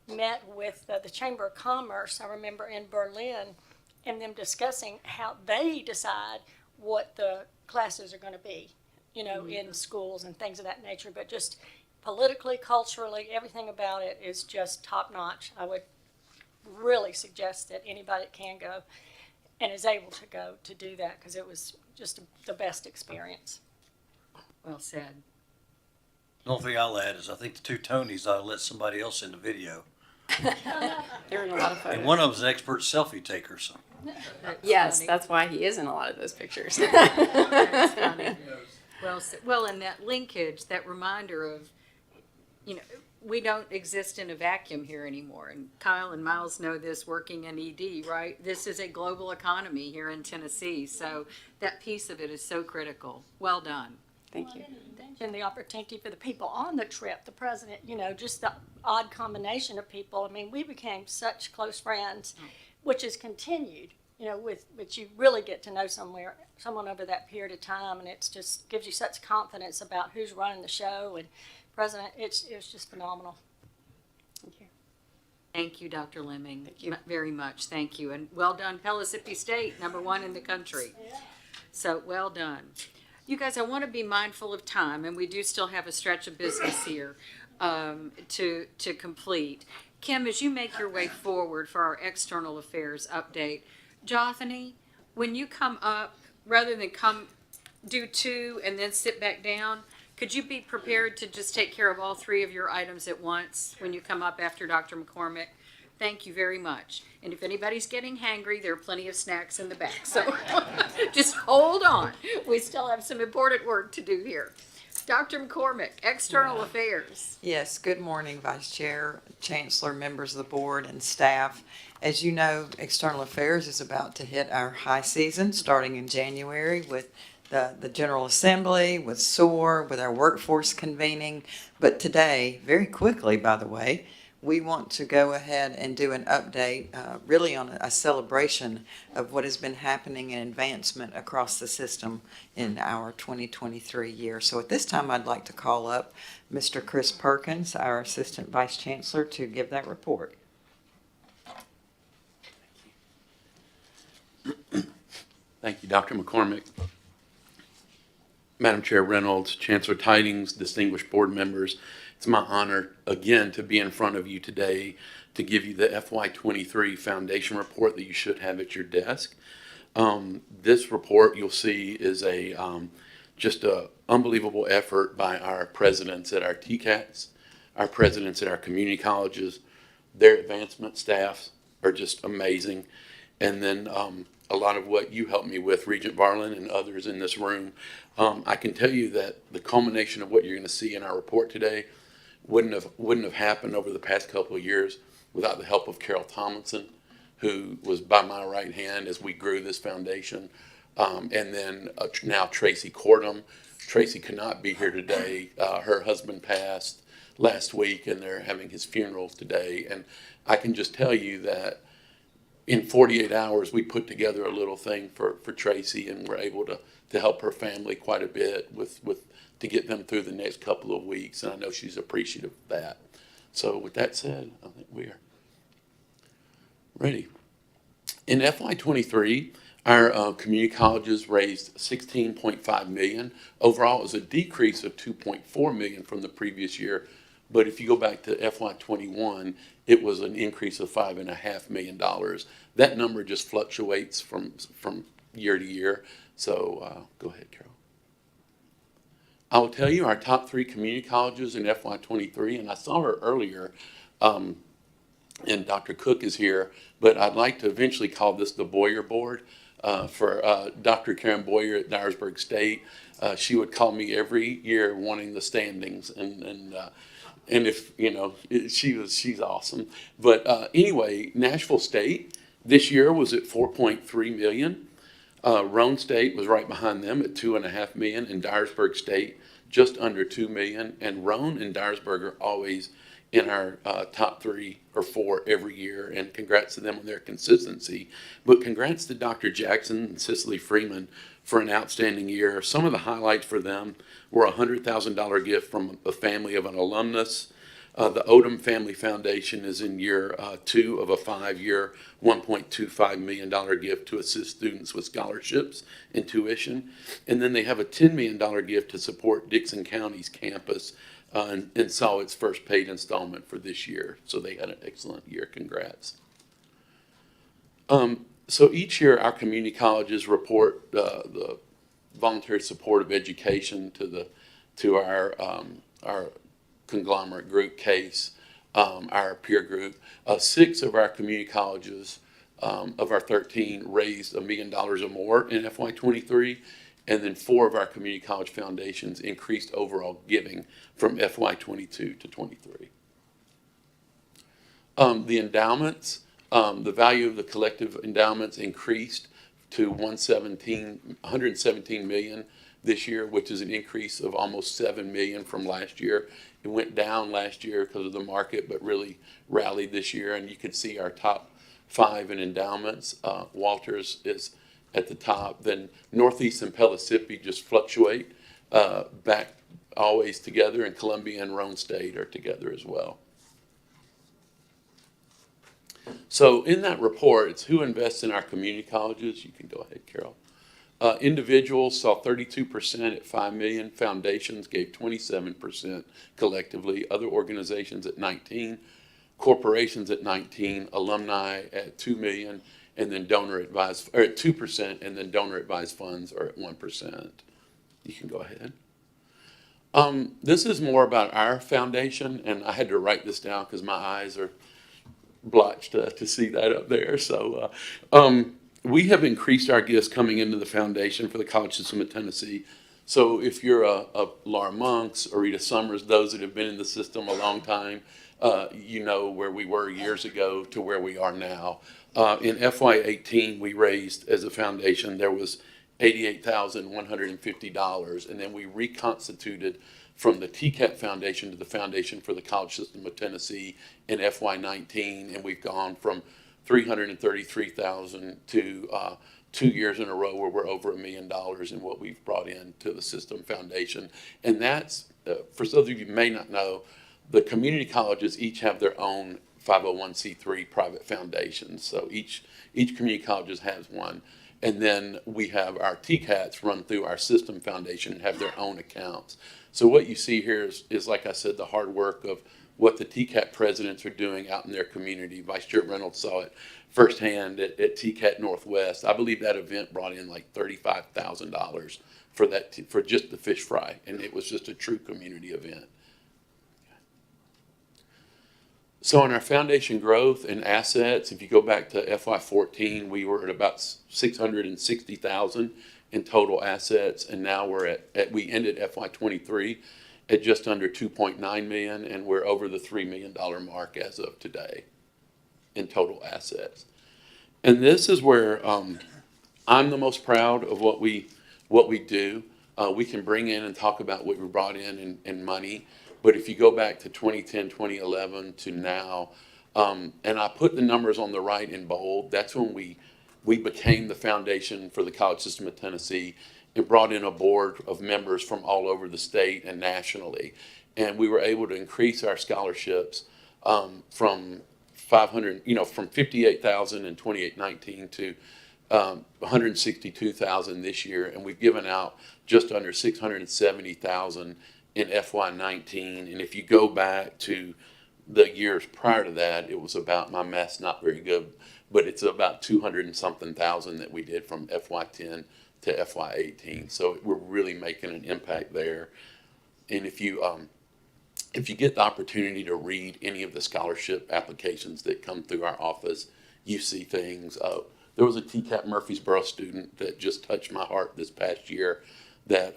met with the Chamber of Commerce, I remember, in Berlin, and them discussing how they decide what the classes are going to be, in schools and things of that nature. But just politically, culturally, everything about it is just top notch. I would really suggest that anybody that can go and is able to go to do that, because it was just the best experience. Well said. The only thing I'll add is I think the two Tonys ought to let somebody else in the video. They're in a lot of photos. And one of them's an expert selfie taker, so. Yes, that's why he is in a lot of those pictures. That's funny. Well, and that linkage, that reminder of, we don't exist in a vacuum here anymore. And Kyle and Miles know this, working in ED, right? This is a global economy here in Tennessee. So that piece of it is so critical. Well done. Thank you. And the opportunity for the people on the trip, the president, just the odd combination of people. I mean, we became such close friends, which has continued, which you really get to know someone over that period of time, and it's just gives you such confidence about who's running the show and president. It's just phenomenal. Thank you. Thank you, Dr. Lemming. Thank you very much. Thank you. And well done, Pellissippi State, #1 in the country. Yeah. So well done. You guys, I want to be mindful of time, and we do still have a stretch of business here to complete. Kim, as you make your way forward for our external affairs update, Jothany, when you come up, rather than do 2 and then sit back down, could you be prepared to just take care of all 3 of your items at once when you come up after Dr. McCormick? Thank you very much. And if anybody's getting hangry, there are plenty of snacks in the back. So just hold on. We still have some important work to do here. Dr. McCormick, External Affairs. Yes, good morning, Vice Chair, Chancellor, members of the board, and staff. As you know, External Affairs is about to hit our high season, starting in January with the General Assembly, with SOAR, with our workforce convening. But today, very quickly, by the way, we want to go ahead and do an update, really on a celebration of what has been happening in advancement across the system in our 2023 year. So at this time, I'd like to call up Mr. Chris Perkins, our Assistant Vice Chancellor, to give that report. Thank you, Dr. McCormick. Madam Chair Reynolds, Chancellor Tidings, distinguished board members, it's my honor again to be in front of you today to give you the FY23 foundation report that you should have at your desk. This report you'll see is just a unbelievable effort by our presidents at our TCATs, our presidents at our community colleges. Their advancement staffs are just amazing. And then a lot of what you helped me with, Regent Barlin and others in this room. I can tell you that the culmination of what you're going to see in our report today wouldn't have happened over the past couple of years without the help of Carol Tomlinson, who was by my right hand as we grew this foundation, and then now Tracy Cordham. Tracy could not be here today. Her husband passed last week, and they're having his funeral today. And I can just tell you that in 48 hours, we put together a little thing for Tracy, and we're able to help her family quite a bit to get them through the next couple of weeks. And I know she's appreciative of that. So with that said, I think we are ready. In FY23, our community colleges raised $16.5 million. Overall, it was a decrease of $2.4 million from the previous year. But if you go back to FY21, it was an increase of $5.5 million. That number just fluctuates from year to year. So go ahead, Carol. I will tell you our top 3 community colleges in FY23, and I saw her earlier, and Dr. Cook is here, but I'd like to eventually call this the Boyer Board for Dr. Karen Boyer at Dyersburg State. She would call me every year wanting the standings, and and if, you know, she's awesome. But anyway, Nashville State this year was at 4.3 million. Roane State was right behind them at 2.5 million, and Dyersburg State just under 2 million. And Roane and Dyersburg are always in our top 3 or 4 every year, and congrats to them on their consistency. But congrats to Dr. Jackson and Cicely Freeman for an outstanding year. Some of the highlights for them were a $100,000 gift from a family of an alumnus. The Odom Family Foundation is in year 2 of a 5-year, $1.25 million gift to assist students with scholarships and tuition. And then they have a $10 million gift to support Dixon County's campus and saw its first paid installment for this year. So they had an excellent year. Congrats. So each year our community colleges report the voluntary support of education to our conglomerate group CASE, our peer group. 6 of our community colleges of our 13 raised $1 million or more in FY23, and then 4 of our community college foundations increased overall giving from FY22 to 23. The endowments, the value of the collective endowments increased to 117 million this year, which is an increase of almost 7 million from last year. It went down last year because of the market, but really rallied this year. And you can see our top 5 in endowments. Walters is at the top. Then Northeast and Pellissippi just fluctuate back always together, and Columbia and Roane State are together as well. So in that report, it's who invests in our community colleges. You can go ahead, Carol. Individuals saw 32% at 5 million. Foundations gave 27% collectively. Other organizations at 19. Corporations at 19. Alumni at 2 million. And then donor advised, or at 2%, and then donor advised funds are at 1%. You can go ahead. This is more about our foundation, and I had to write this down because my eyes are blotched to see that up there. So we have increased our gifts coming into the foundation for the College System of Tennessee. So if you're a Laura Monks or Rita Summers, those that have been in the system a long time, you know where we were years ago to where we are now. In FY18, we raised as a foundation, there was $88,150, and then we reconstituted from the TCAT Foundation to the Foundation for the College System of Tennessee in FY19, and we've gone from $333,000 to 2 years in a row where we're over $1 million in what we've brought in to the System Foundation. And that's, for those of you who may not know, the community colleges each have their own 501c3 private foundations. So each community college has one. And then we have our TCATs run through our System Foundation and have their own accounts. So what you see here is, like I said, the hard work of what the TCAT presidents are doing out in their community. Vice Chair Reynolds saw it firsthand at TCAT Northwest. I believe that event brought in like $35,000 for just the fish fry, and it was just a true community event. So in our foundation growth and assets, if you go back to FY14, we were at about 660,000 in total assets, and now we're we ended FY23 at just under 2.9 million, and we're over the $3 million mark as of today in total assets. And this is where I'm the most proud of what we do. We can bring in and talk about what we brought in money. But if you go back to 2010, 2011 to now, and I put the numbers on the right in bold, that's when we became the foundation for the College System of Tennessee and brought in a board of members from all over the state and nationally. And we were able to increase our scholarships from 58,000 in 28-19 to 162,000 this year. And we've given out just under 670,000 in FY19, and if you go back to the years prior to that, it was about, my math's not very good, but it's about 200 and something thousand that we did from FY10 to FY18. So we're really making an impact there. And if you get the opportunity to read any of the scholarship applications that come through our office, you see things. There was a TCAT Murfreesboro student that just touched my heart this past year that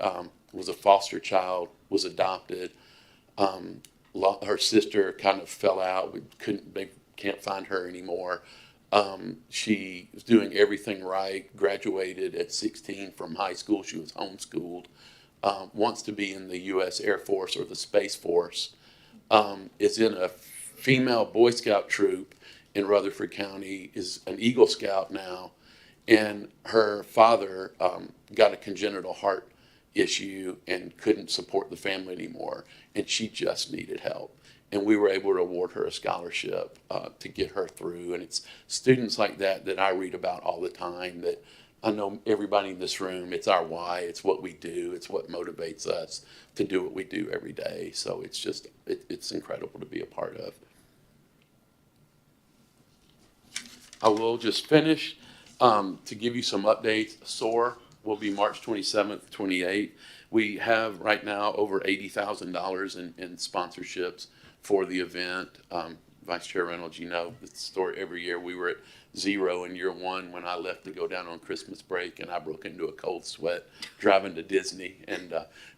was a foster child, was adopted, her sister kind of fell out. They can't find her anymore. She was doing everything right, graduated at 16 from high school. She was homeschooled, wants to be in the U.S. Air Force or the Space Force, is in a female Boy Scout troop in Rutherford County, is an Eagle Scout now, and her father got a congenital heart issue and couldn't support the family anymore, and she just needed help. And we were able to award her a scholarship to get her through. And it's students like that that I read about all the time, that I know everybody in this room, it's our why, it's what we do, it's what motivates us to do what we do every day. So it's just, it's incredible to be a part of. I will just finish to give you some updates. SOAR will be March 27th, 28th. We have right now over $80,000 in sponsorships for the event. Vice Chair Reynolds, you know the story. Every year we were at 0 in year 1 when I left to go down on Christmas break, and I broke into a cold sweat driving to Disney, and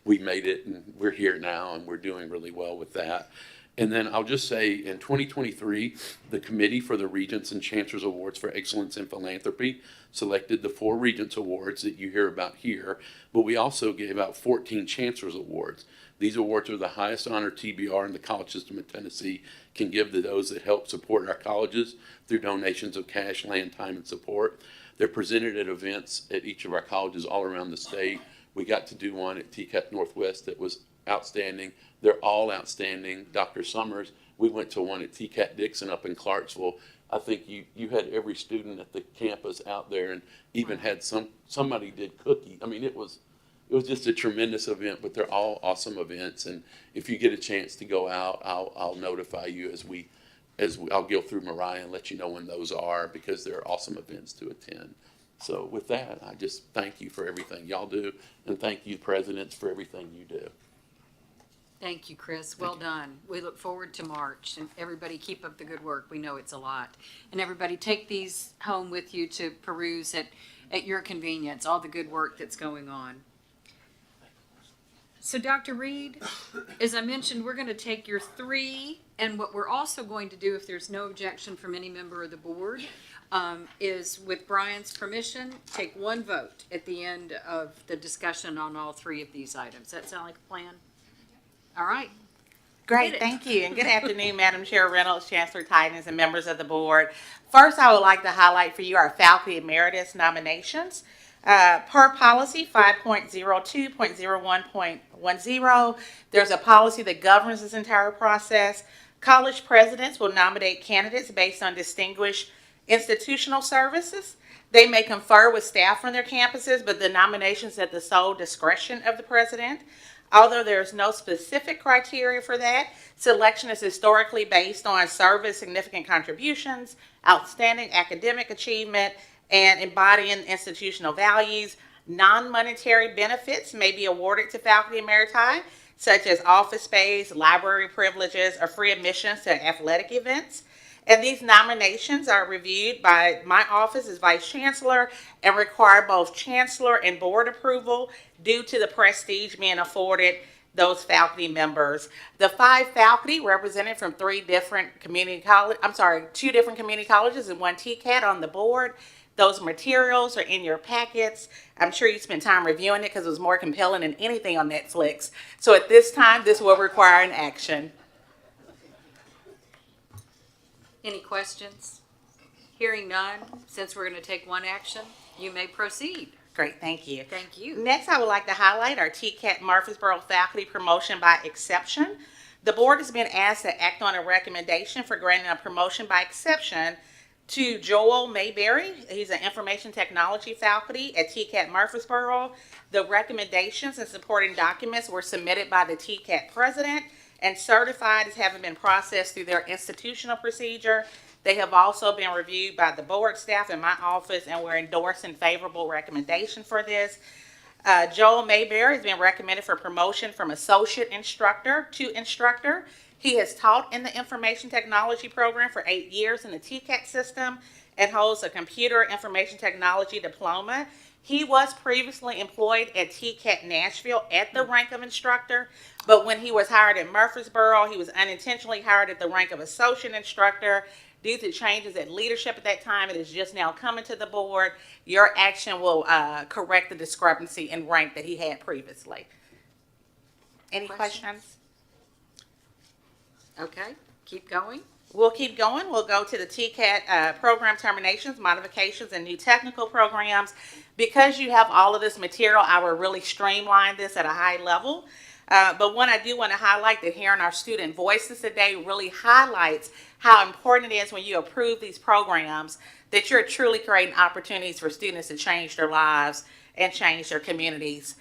we made it, and we're here now, and we're doing really well with that. And then I'll just say, in 2023, the Committee for the Regents and Chancellors Awards for Excellence in Philanthropy selected the 4 Regents Awards that you hear about here, but we also gave out 14 Chancellors Awards. These awards are the highest honor TBR in the college system in Tennessee can give to those that help support our colleges through donations of cash, land, time, and support. They're presented at events at each of our colleges all around the state. We got to do one at TCAT Northwest that was outstanding. They're all outstanding. Dr. Summers, we went to one at TCAT Dixon up in Clarksville. I think you had every student at the campus out there, and even had somebody did cookie. I mean, it was just a tremendous event, but they're all awesome events. And if you get a chance to go out, I'll notify you I'll go through Mariah and let you know when those are, because they're awesome events to attend. So with that, I just thank you for everything y'all do, and thank you, presidents, for everything you do. Thank you, Chris. Well done. We look forward to March, and everybody keep up the good work. We know it's a lot. And everybody take these home with you to peruse at your convenience, all the good work that's going on. So Dr. Reed, as I mentioned, we're going to take your 3, and what we're also going to do, if there's no objection from any member of the board, is, with Brian's permission, take 1 vote at the end of the discussion on all 3 of these items. Does that sound like a plan? All right. Great, thank you. And good afternoon, Madam Chair Reynolds, Chancellor Titans, and members of the board. First, I would like to highlight for you our faculty emeritus nominations. Per policy 5.02.01.10, there's a policy that governs this entire process. College presidents will nominate candidates based on distinguished institutional services. They may confer with staff from their campuses, but the nominations at the sole discretion of the president. Although there is no specific criteria for that, selection is historically based on service, significant contributions, outstanding academic achievement, and embodying institutional values. Non-monetary benefits may be awarded to faculty emeriti, such as office space, library privileges, or free admissions to athletic events. And these nominations are reviewed by my office as Vice Chancellor and require both Chancellor and board approval due to the prestige being afforded those faculty members. The 5 faculty represented from 2 different community colleges and 1 TCAT on the board. Those materials are in your packets. I'm sure you spent time reviewing it because it was more compelling than anything on Netflix. So at this time, this will require an action. Any questions? Hearing none, since we're going to take 1 action, you may proceed. Great, thank you. Thank you. Next, I would like to highlight our TCAT Murfreesboro faculty promotion by exception. The board has been asked to act on a recommendation for granting a promotion by exception to Joel Mayberry. He's an information technology faculty at TCAT Murfreesboro. The recommendations and supporting documents were submitted by the TCAT president and certified as having been processed through their institutional procedure. They have also been reviewed by the board staff in my office and were endorsing favorable recommendation for this. Joel Mayberry has been recommended for promotion from associate instructor to instructor. He has taught in the information technology program for 8 years in the TCAT system and holds a computer information technology diploma. He was previously employed at TCAT Nashville at the rank of instructor, but when he was hired at Murfreesboro, he was unintentionally hired at the rank of associate instructor. Due to changes at leadership at that time, it is just now coming to the board. Your action will correct the discrepancy in rank that he had previously. Any questions? Okay, keep going. We'll keep going. We'll go to the TCAT program terminations, modifications, and new technical programs. Because you have all of this material, I will really streamline this at a high level. But one, I do want to highlight that hearing our student voices today really highlights how important it is when you approve these programs that you're truly creating opportunities for students to change their lives and change their communities.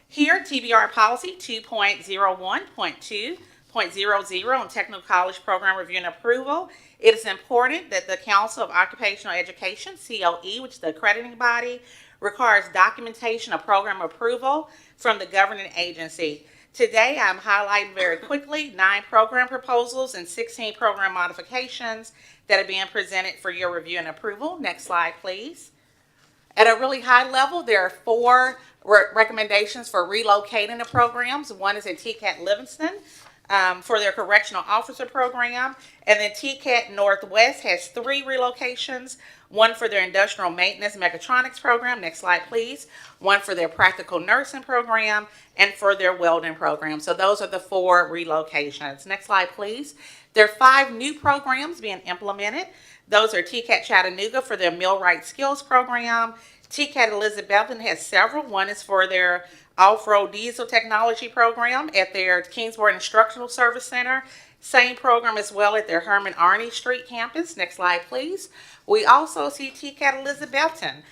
Here, TBR policy 2.01.2.00 on technical college program review and approval. It is important that the Council of Occupational Education, COE, which is the accrediting body, requires documentation of program approval from the governing agency. Today, I'm highlighting very quickly 9 program proposals and 16 program modifications that are being presented for your review and approval. Next slide, please. At a really high level, there are 4 recommendations for relocating the programs. One is at TCAT Livingston for their correctional officer program, and then TCAT Northwest has 3 relocations. One for their industrial maintenance mechatronics program. Next slide, please. One for their practical nursing program and for their welding program. So those are the 4 relocations. Next slide, please. There are 5 new programs being implemented. Those are TCAT Chattanooga for their millwright skills program. TCAT Elizabethton has several. One is for their off-road diesel technology program at their Kingsport Instructional Service Center. Same program as well at their Herman Arney Street campus. Next slide, please. We also see TCAT Elizabethton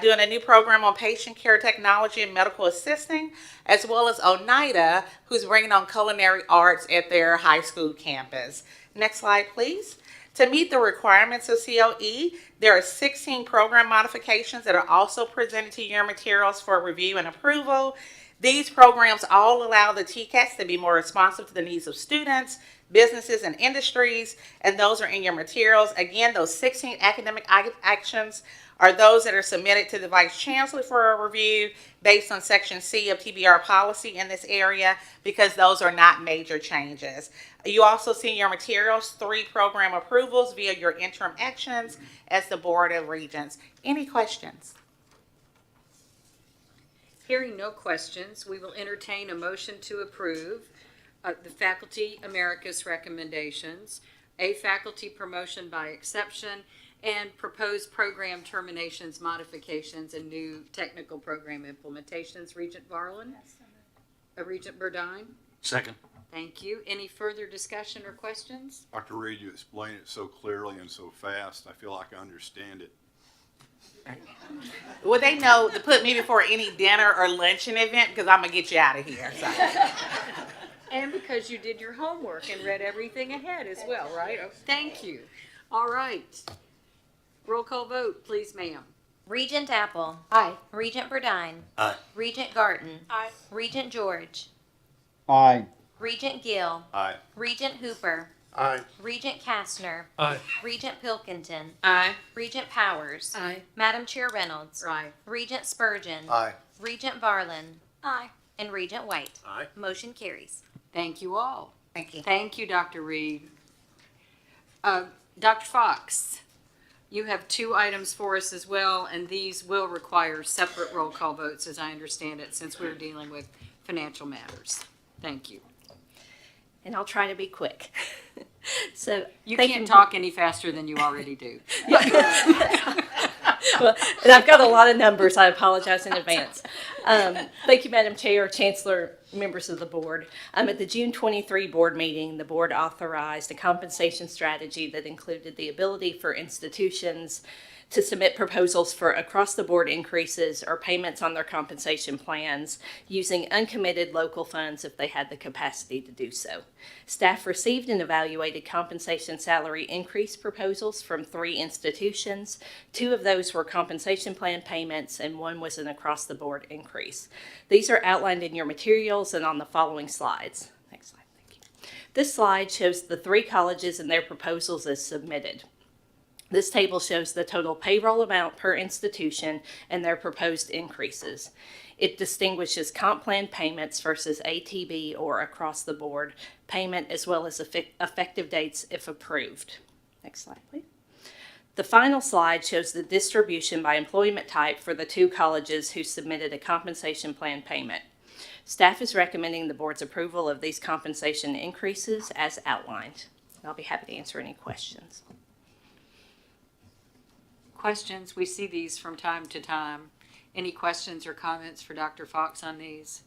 doing a new program on patient care technology and medical assisting, as well as Oneida, who's bringing on culinary arts at their high school campus. Next slide, please. To meet the requirements of COE, there are 16 program modifications that are also presented to your materials for review and approval. These programs all allow the TCATs to be more responsive to the needs of students, businesses, and industries, and those are in your materials. Again, those 16 academic actions are those that are submitted to the Vice Chancellor for a review based on Section C of TBR policy in this area, because those are not major changes. You also see in your materials 3 program approvals via your interim actions as the Board of Regents. Any questions? Hearing no questions, we will entertain a motion to approve the Faculty Americas recommendations, a faculty promotion by exception, and proposed program terminations, modifications, and new technical program implementations. Regent Varlin? Regent Burdine? Second. Thank you. Any further discussion or questions? Dr. Reed, you explained it so clearly and so fast. I feel like I understand it. Well, they know to put me before any dinner or luncheon event because I'm going to get you out of here. So. And because you did your homework and read everything ahead as well, right? Oh, thank you. All right. Roll call vote, please, ma'am. Regent Apple. Aye. Regent Burdine. Aye. Regent Garten. Aye. Regent George. Aye. Regent Gill. Aye. Regent Hooper. Aye. Regent Kastner. Aye. Regent Pilkington. Aye. Regent Powers. Aye. Madam Chair Reynolds. Aye. Regent Spurgeon. Aye. Regent Varlin. Aye. And Regent White. Aye. Motion carries. Thank you all. Thank you. Thank you, Dr. Reed. Dr. Fox, you have 2 items for us as well, and these will require separate roll call votes, as I understand it, since we're dealing with financial matters. Thank you. And I'll try to be quick. So You thank can't talk any faster than you already do. Well, and I've got a lot of numbers. I apologize in advance. Thank you, Madam Chair, Chancellor, members of the board. At the June 23 board meeting, the board authorized a compensation strategy that included the ability for institutions to submit proposals for across-the-board increases or payments on their compensation plans using uncommitted local funds if they had the capacity to do so. Staff received and evaluated compensation salary increase proposals from 3 institutions. 2 of those were compensation plan payments, and 1 was an across-the-board increase. These are outlined in your materials and on the following slides. Next slide, thank you. This slide shows the 3 colleges and their proposals as submitted. This table shows the total payroll amount per institution and their proposed increases. It distinguishes comp plan payments versus ATB or across the board payment, as well as effective dates if approved. Next slide, please. The final slide shows the distribution by employment type for the 2 colleges who submitted a compensation plan payment. Staff is recommending the board's approval of these compensation increases as outlined. I'll be happy to answer any questions. Questions? We see these from time to time. Any questions or comments for Dr. Fox on these?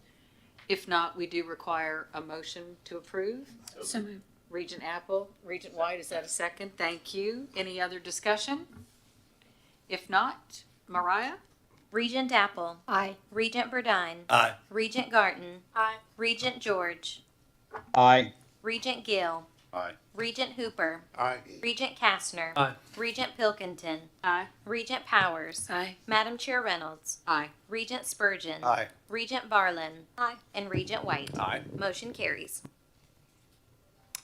If not, we do require a motion to approve. So moved. Regent Apple, Regent White, is that a second? Thank you. Any other discussion? If not, Mariah? Regent Apple. Aye. Regent Burdine. Aye. Regent Garten. Aye. Regent George. Aye. Regent Gill. Aye. Regent Hooper. Aye. Regent Kastner. Aye. Regent Pilkington. Aye. Regent Powers. Aye. Madam Chair Reynolds. Aye. Regent Spurgeon. Aye. Regent Barlin. Aye. And Regent White. Aye. Motion carries.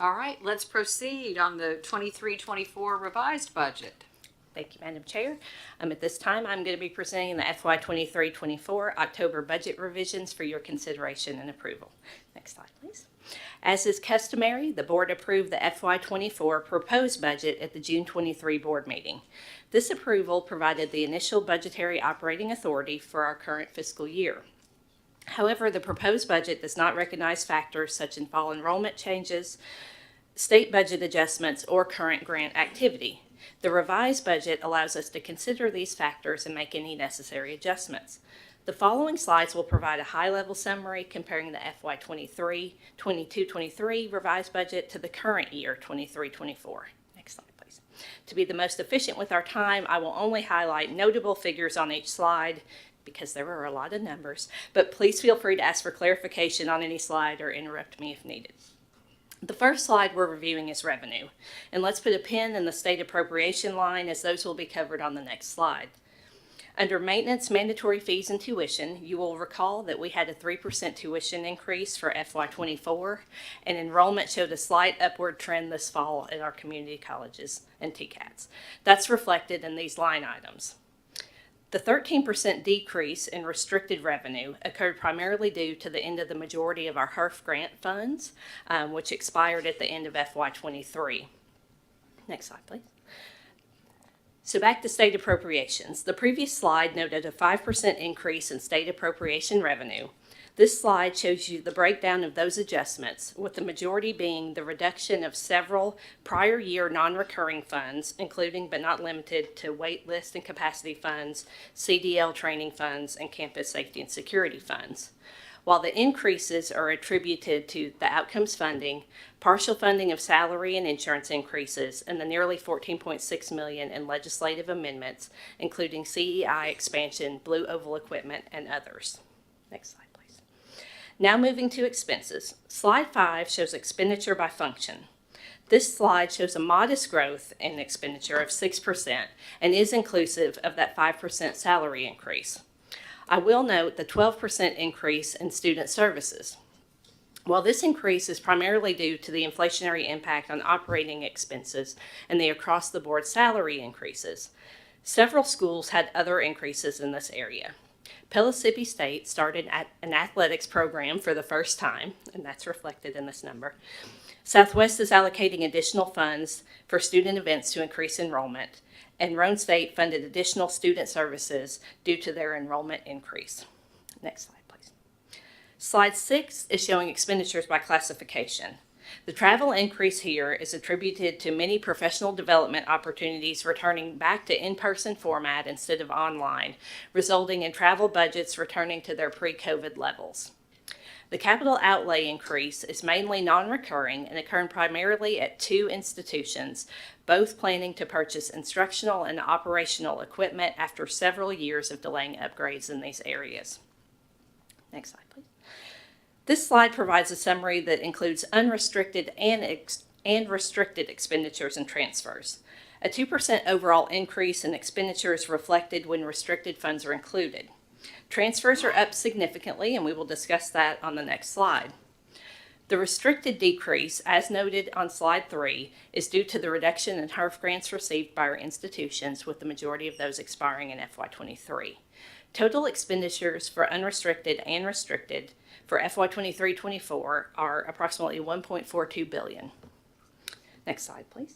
All right, let's proceed on the 23-24 revised budget. Thank you, Madam Chair. At this time, I'm going to be presenting the FY 23-24 October budget revisions for your consideration and approval. Next slide, please. As is customary, the board approved the FY 24 proposed budget at the June 23 board meeting. This approval provided the initial budgetary operating authority for our current fiscal year. However, the proposed budget does not recognize factors such as fall enrollment changes, state budget adjustments, or current grant activity. The revised budget allows us to consider these factors and make any necessary adjustments. The following slides will provide a high-level summary comparing the FY 22-23 revised budget to the current year 23-24. Next slide, please. To be the most efficient with our time, I will only highlight notable figures on each slide because there are a lot of numbers, but please feel free to ask for clarification on any slide or interrupt me if needed. The first slide we're reviewing is revenue, and let's put a pin in the state appropriation line as those will be covered on the next slide. Under maintenance, mandatory fees, and tuition, you will recall that we had a 3% tuition increase for FY 24, and enrollment showed a slight upward trend this fall at our community colleges and TCATs. That's reflected in these line items. The 13% decrease in restricted revenue occurred primarily due to the end of the majority of our HERF grant funds, which expired at the end of FY 23. Next slide, please. So back to state appropriations. The previous slide noted a 5% increase in state appropriation revenue. This slide shows you the breakdown of those adjustments, with the majority being the reduction of several prior year non-recurring funds, including but not limited to wait list and capacity funds, CDL training funds, and campus safety and security funds. While the increases are attributed to the outcomes funding, partial funding of salary and insurance increases, and the nearly $14.6 million in legislative amendments, including CEI expansion, Blue Oval equipment, and others. Next slide. Now moving to expenses. Slide 5 shows expenditure by function. This slide shows a modest growth in expenditure of 6% and is inclusive of that 5% salary increase. I will note the 12% increase in student services. While this increase is primarily due to the inflationary impact on operating expenses and the across-the-board salary increases, several schools had other increases in this area. Mississippi State started an athletics program for the first time, and that's reflected in this number. Southwest is allocating additional funds for student events to increase enrollment, and Roane State funded additional student services due to their enrollment increase. Next slide, please. Slide 6 is showing expenditures by classification. The travel increase here is attributed to many professional development opportunities returning back to in-person format instead of online, resulting in travel budgets returning to their pre-COVID levels. The capital outlay increase is mainly non-recurring and occurring primarily at 2 institutions, both planning to purchase instructional and operational equipment after several years of delaying upgrades in these areas. Next slide, please. This slide provides a summary that includes unrestricted and restricted expenditures and transfers. A 2% overall increase in expenditures reflected when restricted funds are included. Transfers are up significantly, and we will discuss that on the next slide. The restricted decrease, as noted on slide 3, is due to the reduction in HERF grants received by our institutions, with the majority of those expiring in FY23. Total expenditures for unrestricted and restricted for FY23-24 are approximately $1.42 billion. Next slide, please.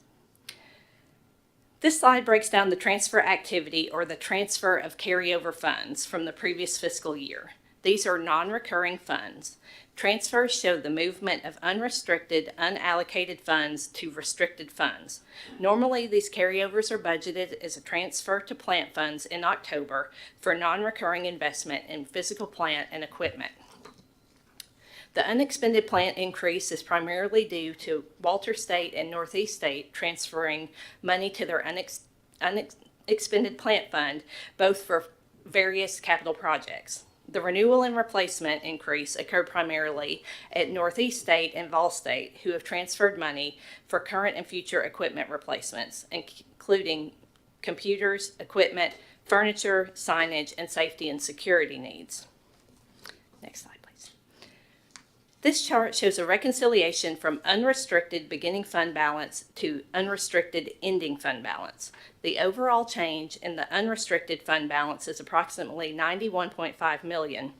This slide breaks down the transfer activity, or the transfer of carryover funds from the previous fiscal year. These are non-recurring funds. Transfers show the movement of unrestricted, unallocated funds to restricted funds. Normally, these carryovers are budgeted as a transfer to plant funds in October for non-recurring investment in physical plant and equipment. The unexpended plant increase is primarily due to Walter State and Northeast State transferring money to their unexpended plant fund, both for various capital projects. The renewal and replacement increase occurred primarily at Northeast State and Vol State, who have transferred money for current and future equipment replacements, including computers, equipment, furniture, signage, and safety and security needs. Next slide, please. This chart shows a reconciliation from unrestricted beginning fund balance to unrestricted ending fund balance. The overall change in the unrestricted fund balance is approximately $91.5 million,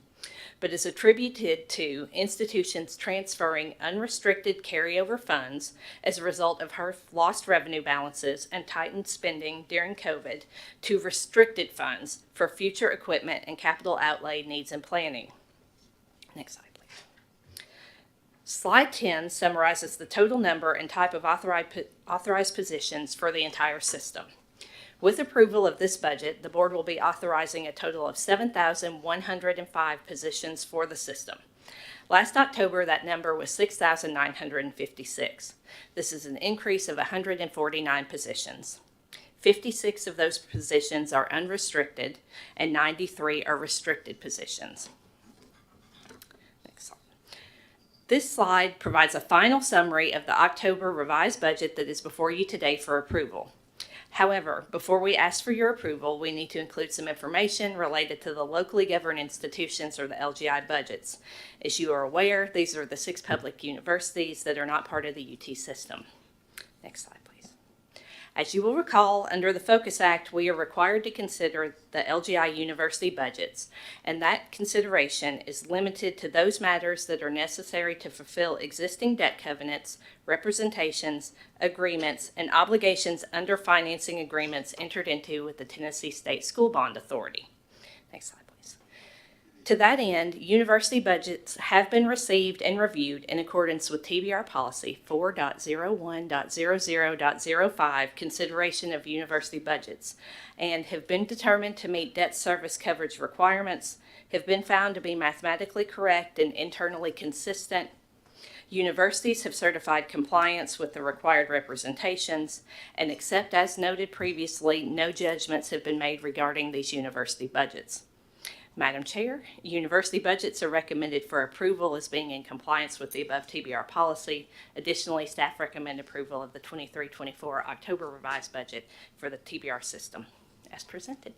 but is attributed to institutions transferring unrestricted carryover funds as a result of HERF lost revenue balances and tightened spending during COVID to restricted funds for future equipment and capital outlay needs and planning. Next slide. Slide 10 summarizes the total number and type of authorized positions for the entire system. With approval of this budget, the board will be authorizing a total of 7,105 positions for the system. Last October, that number was 6,956. This is an increase of 149 positions. 56 of those positions are unrestricted and 93 are restricted positions. This slide provides a final summary of the October revised budget that is before you today for approval. However, before we ask for your approval, we need to include some information related to the locally governed institutions, or the LGI budgets. As you are aware, these are the 6 public universities that are not part of the UT system. Next slide, please. As you will recall, under the Focus Act, we are required to consider the LGI university budgets, and that consideration is limited to those matters that are necessary to fulfill existing debt covenants, representations, agreements, and obligations under financing agreements entered into with the Tennessee State School Bond Authority. Next slide, please. To that end, university budgets have been received and reviewed in accordance with TBR Policy 4.01.00.05, consideration of university budgets, and have been determined to meet debt service coverage requirements, have been found to be mathematically correct and internally consistent. Universities have certified compliance with the required representations, and except as noted previously, no judgments have been made regarding these university budgets. Madam Chair, university budgets are recommended for approval as being in compliance with the above TBR policy. Additionally, staff recommend approval of the 23-24 October revised budget for the TBR system as presented.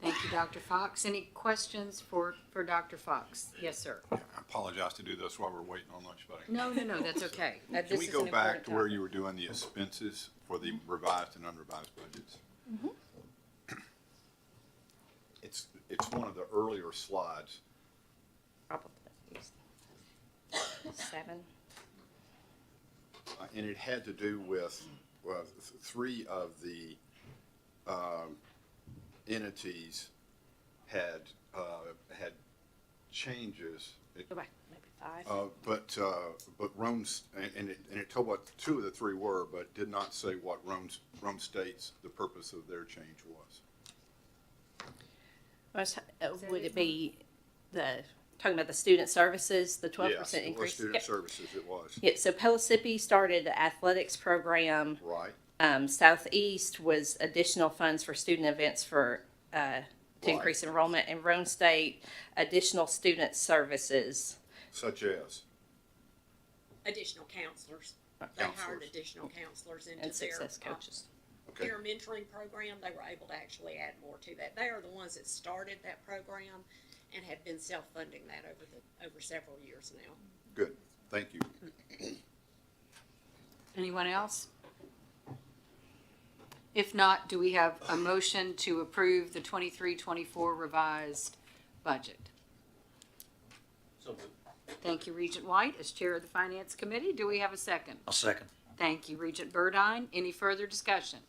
Thank you, Dr. Fox. Any questions for Dr. Fox? Yes, sir. I apologize to do this while we're waiting on lunch, buddy. No, that's okay. Can we go back to where you were doing the expenses for the revised and unrevised budgets? Mm-hmm. It's one of the earlier slides. Probably 7. And it had to do with 3 of the entities had changes. Go back, maybe 5. But Rome's, and it told what 2 of the 3 were, but did not say what Rome State's, the purpose of their change was. Would it be talking about the student services, the 12% yes, it increase? Was student services, it was. Yeah, so Pellissippi started the athletics program. Right. Southeast was additional funds for student events to increase enrollment. And Rome State, additional student services. Such as? Additional counselors. They hired additional counselors into and success coaches. Interim mentoring program. They were able to actually add more to that. They are the ones that started that program and have been self-funding that over several years now. Good. Thank you. Anyone else? If not, do we have a motion to approve the 23-24 revised budget? So moved. Thank you, Regent White, as Chair of the Finance Committee. Do we have a second? I'll second. Thank you, Regent Burdine. Any further discussion?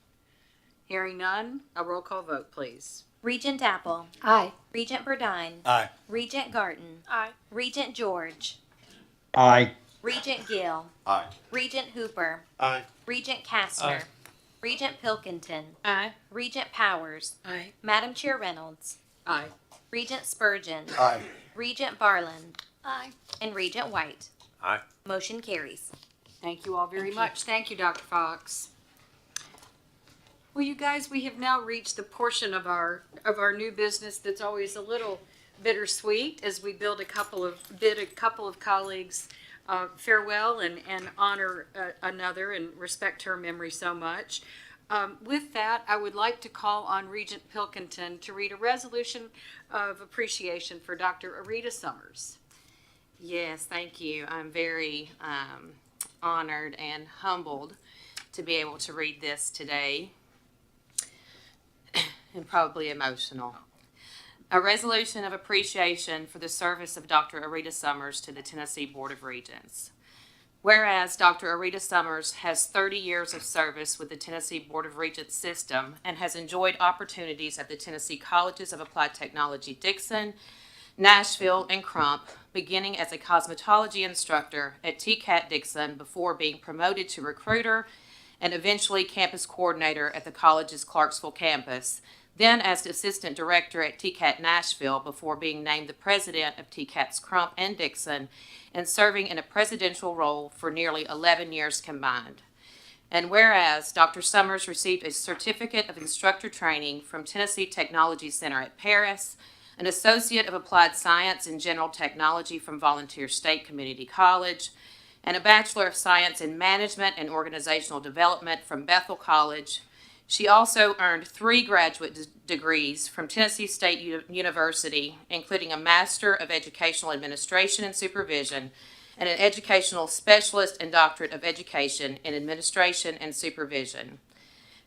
Hearing none, a roll call vote, please. Regent Apple. Aye. Regent Burdine. Aye. Regent Garten. Aye. Regent George. Aye. Regent Gill. Aye. Regent Hooper. Aye. Regent Kastner. Aye. Regent Pilkington. Aye. Regent Powers. Aye. Madam Chair Reynolds. Aye. Regent Spurgeon. Aye. Regent Barlin. Aye. And Regent White. Aye. Motion carries. Thank you all very much. Thank you, Dr. Fox. Well, you guys, we have now reached the portion of our new business that's always a little bittersweet as we bid a couple of colleagues farewell and honor another and respect her memory so much. With that, I would like to call on Regent Pilkington to read a resolution of appreciation for Dr. Arita Summers. Yes, thank you. I'm very honored and humbled to be able to read this today, and probably emotional. A resolution of appreciation for the service of Dr. Arita Summers to the Tennessee Board of Regents. Whereas Dr. Arita Summers has 30 years of service with the Tennessee Board of Regents system and has enjoyed opportunities at the Tennessee Colleges of Applied Technology Dixon, Nashville, and Crump, beginning as a cosmetology instructor at TCAT Dixon before being promoted to recruiter and eventually campus coordinator at the college's Clarksville campus, then as assistant director at TCAT Nashville before being named the president of TCAT's Crump and Dixon and serving in a presidential role for nearly 11 years combined. And whereas Dr. Summers received a certificate of instructor training from Tennessee Technology Center at Paris, an Associate of Applied Science in General Technology from Volunteer State Community College, and a Bachelor of Science in Management and Organizational Development from Bethel College. She also earned 3 graduate degrees from Tennessee State University, including a Master of Educational Administration and Supervision, and an Educational Specialist and Doctorate of Education in Administration and Supervision.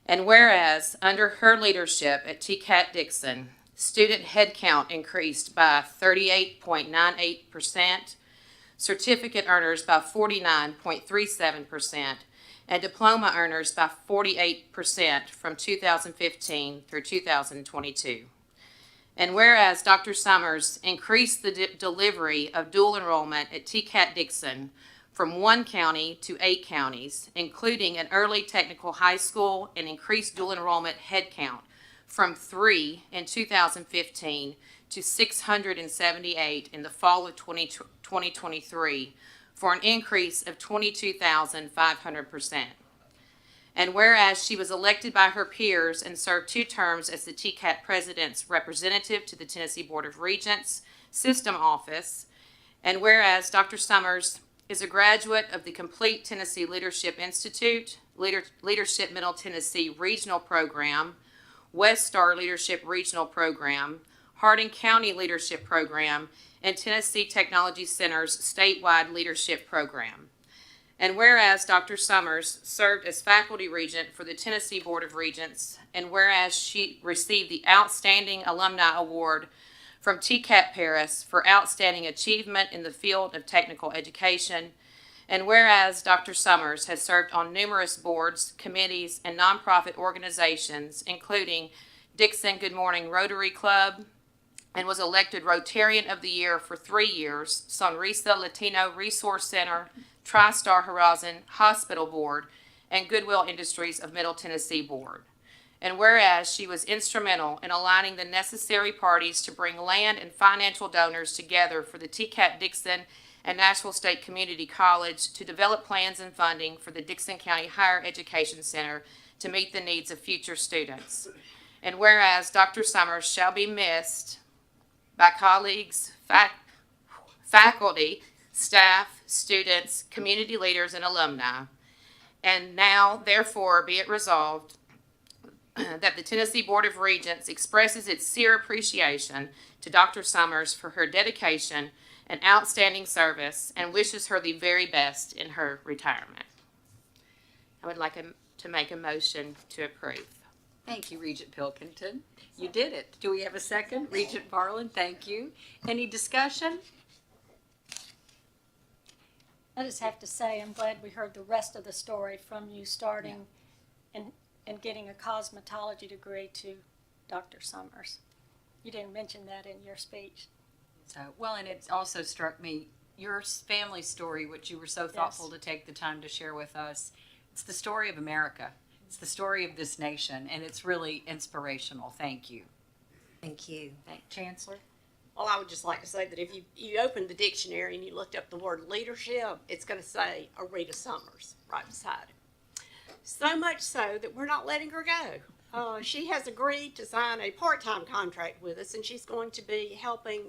And whereas, under her leadership at TCAT Dixon, student headcount increased by 38.98%, certificate earners by 49.37%, and diploma earners by 48% from 2015 through 2022. And whereas Dr. Summers increased the delivery of dual enrollment at TCAT Dixon from 1 county to 8 counties, including an early technical high school, and increased dual enrollment headcount from 3 in 2015 to 678 in the fall of 2023, for an increase of 22,500%. And whereas she was elected by her peers and served 2 terms as the TCAT President's representative to the Tennessee Board of Regents System Office, and whereas Dr. Summers is a graduate of the Complete Tennessee Leadership Institute, Leadership Middle Tennessee Regional Program, West Star Leadership Regional Program, Hardin County Leadership Program, and Tennessee Technology Center's statewide leadership program. And whereas Dr. Summers served as faculty regent for the Tennessee Board of Regents, and whereas she received the Outstanding Alumni Award from TCAT Paris for outstanding achievement in the field of technical education, and whereas Dr. Summers has served on numerous boards, committees, and nonprofit organizations, including Dixon Good Morning Rotary Club, and was elected Rotarian of the Year for 3 years, Sonrisa Latino Resource Center, TriStar Horizon Hospital Board, and Goodwill Industries of Middle Tennessee Board. And whereas she was instrumental in aligning the necessary parties to bring land and financial donors together for the TCAT Dixon and Nashville State Community College to develop plans and funding for the Dixon County Higher Education Center to meet the needs of future students. And whereas Dr. Summers shall be missed by colleagues, faculty, staff, students, community leaders, and alumni. And now, therefore, be it resolved that the Tennessee Board of Regents expresses its sincere appreciation to Dr. Summers for her dedication and outstanding service and wishes her the very best in her retirement. I would like to make a motion to approve. Thank you, Regent Pilkington. You did it. Do we have a second? Regent Barland, thank you. Any discussion? I just have to say, I'm glad we heard the rest of the story from you starting and getting a cosmetology degree to Dr. Summers. You didn't mention that in your speech. So, well, and it also struck me, your family story, which you were so thoughtful to take the time to share with us. It's the story of America. It's the story of this nation, and it's really inspirational. Thank you. Thank you. Chancellor? Well, I would just like to say that if you opened the dictionary and you looked up the word leadership, it's going to say Arita Summers right beside it. So much so that we're not letting her go. She has agreed to sign a part-time contract with us, and she's going to be helping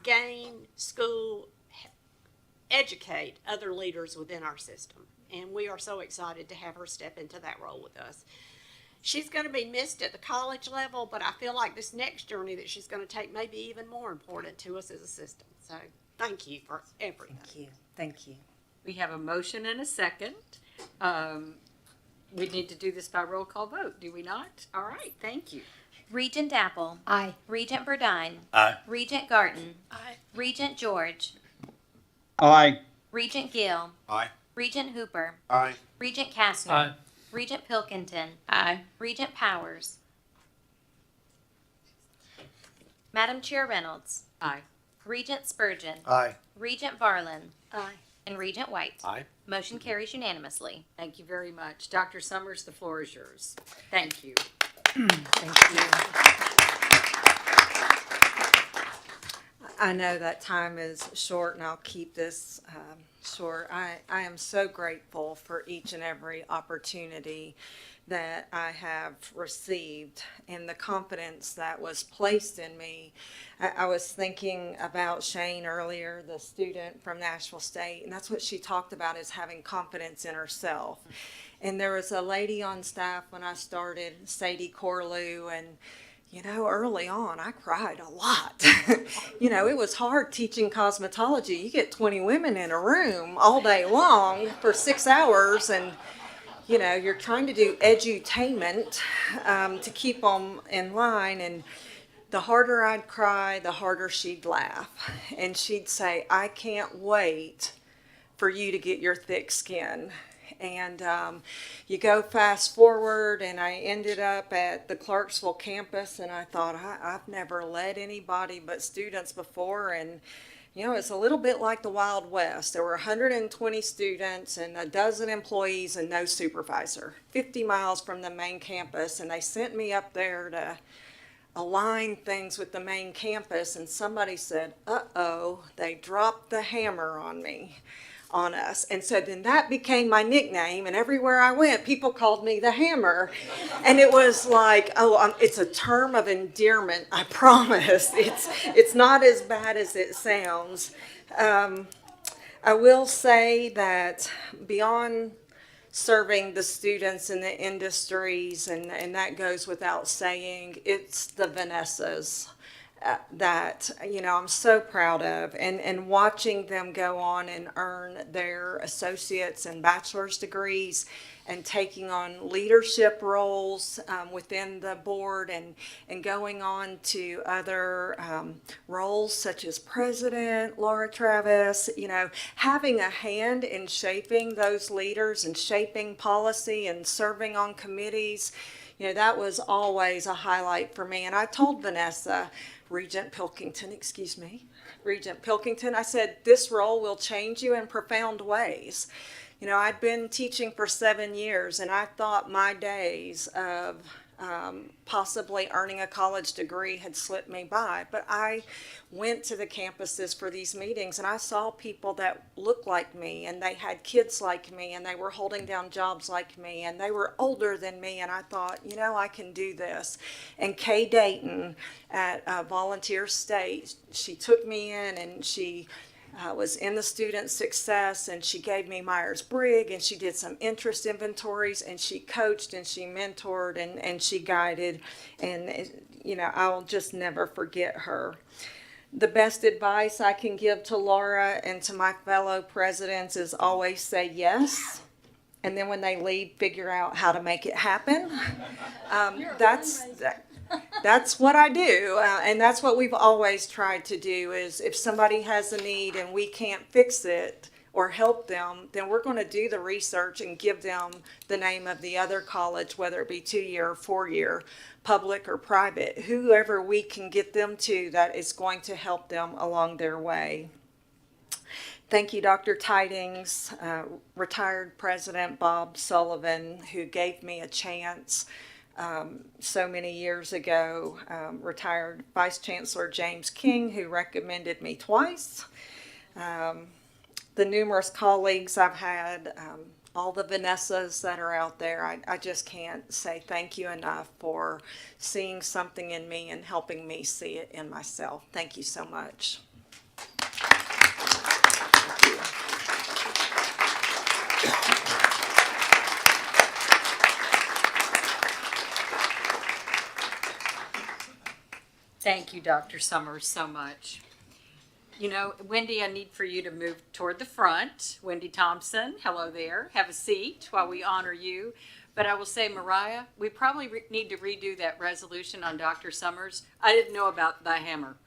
gain, school, educate other leaders within our system. And we are so excited to have her step into that role with us. She's going to be missed at the college level, but I feel like this next journey that she's going to take may be even more important to us as a system. So thank you for everything. Thank you. Thank you. We have a motion and a second. We need to do this by roll call vote, do we not? All right, thank you. Regent Apple. Aye. Regent Burdine. Aye. Regent Garten. Aye. Regent George. Aye. Regent Gill. Aye. Regent Hooper. Aye. Regent Kastner. Aye. Regent Pilkington. Aye. Regent Powers. Madam Chair Reynolds. Aye. Regent Spurgeon. Aye. Regent Barland. Aye. And Regent White. Aye. Motion carries unanimously. Thank you very much. Dr. Summers, the floor is yours. Thank you. I know that time is short, and I'll keep this short. I am so grateful for each and every opportunity that I have received and the confidence that was placed in me. I was thinking about Shane earlier, the student from Nashville State, and that's what she talked about, is having confidence in herself. And there was a lady on staff when I started, Sadie Corlew, and you know, early on, I cried a lot. You know, it was hard teaching cosmetology. You get 20 women in a room all day long for 6 hours, and, you know, you're trying to do edutainment to keep them in line. And the harder I'd cry, the harder she'd laugh. And she'd say, I can't wait for you to get your thick skin. And you go fast forward, and I ended up at the Clarksville campus, and I thought, I've never led anybody but students before. And, you know, it's a little bit like the Wild West. There were 120 students and a dozen employees and no supervisor, 50 miles from the main campus. And they sent me up there to align things with the main campus, and somebody said, uh-oh, they dropped the hammer on us. And so then that became my nickname, and everywhere I went, people called me the Hammer. And it was like, it's a term of endearment, I promise. It's not as bad as it sounds. I will say that beyond serving the students in the industries, and that goes without saying, it's the Vanessas that, you know, I'm so proud of, and watching them go on and earn their associates and bachelor's degrees and taking on leadership roles within the board, and going on to other roles such as president, Laura Travis, you know, having a hand in shaping those leaders and shaping policy and serving on committees. You know, that was always a highlight for me. And I told Regent Pilkington, I said, this role will change you in profound ways. You know, I'd been teaching for 7 years, and I thought my days of possibly earning a college degree had slipped me by. But I went to the campuses for these meetings, and I saw people that looked like me, and they had kids like me, and they were holding down jobs like me, and they were older than me, and I thought, you know, I can do this. And Kay Dayton at Volunteer State, she took me in, and she was in the student success, and she gave me Myers-Briggs, and she did some interest inventories, and she coached and she mentored and she guided, and you know, I'll just never forget her. The best advice I can give to Laura and to my fellow presidents is always say yes, and then when they leave, figure out how to make it happen. That's what I do, and that's what we've always tried to do, is if somebody has a need and we can't fix it or help them, then we're going to do the research and give them the name of the other college, whether it be 2-year or 4-year, public or private, whoever we can get them to that is going to help them along their way. Thank you, Dr. Tidings, retired President Bob Sullivan, who gave me a chance so many years ago, retired Vice Chancellor James King, who recommended me twice, the numerous colleagues I've had, all the Vanessas that are out there. I just can't say thank you enough for seeing something in me and helping me see it in myself. Thank you so much. Thank you, Dr. Summers, so much. You know, Wendy, I need for you to move toward the front. Wendy Thompson, hello there. Have a seat while we honor you. But I will say, Mariah, we probably need to redo that resolution on Dr. Summers. I didn't know about the hammer.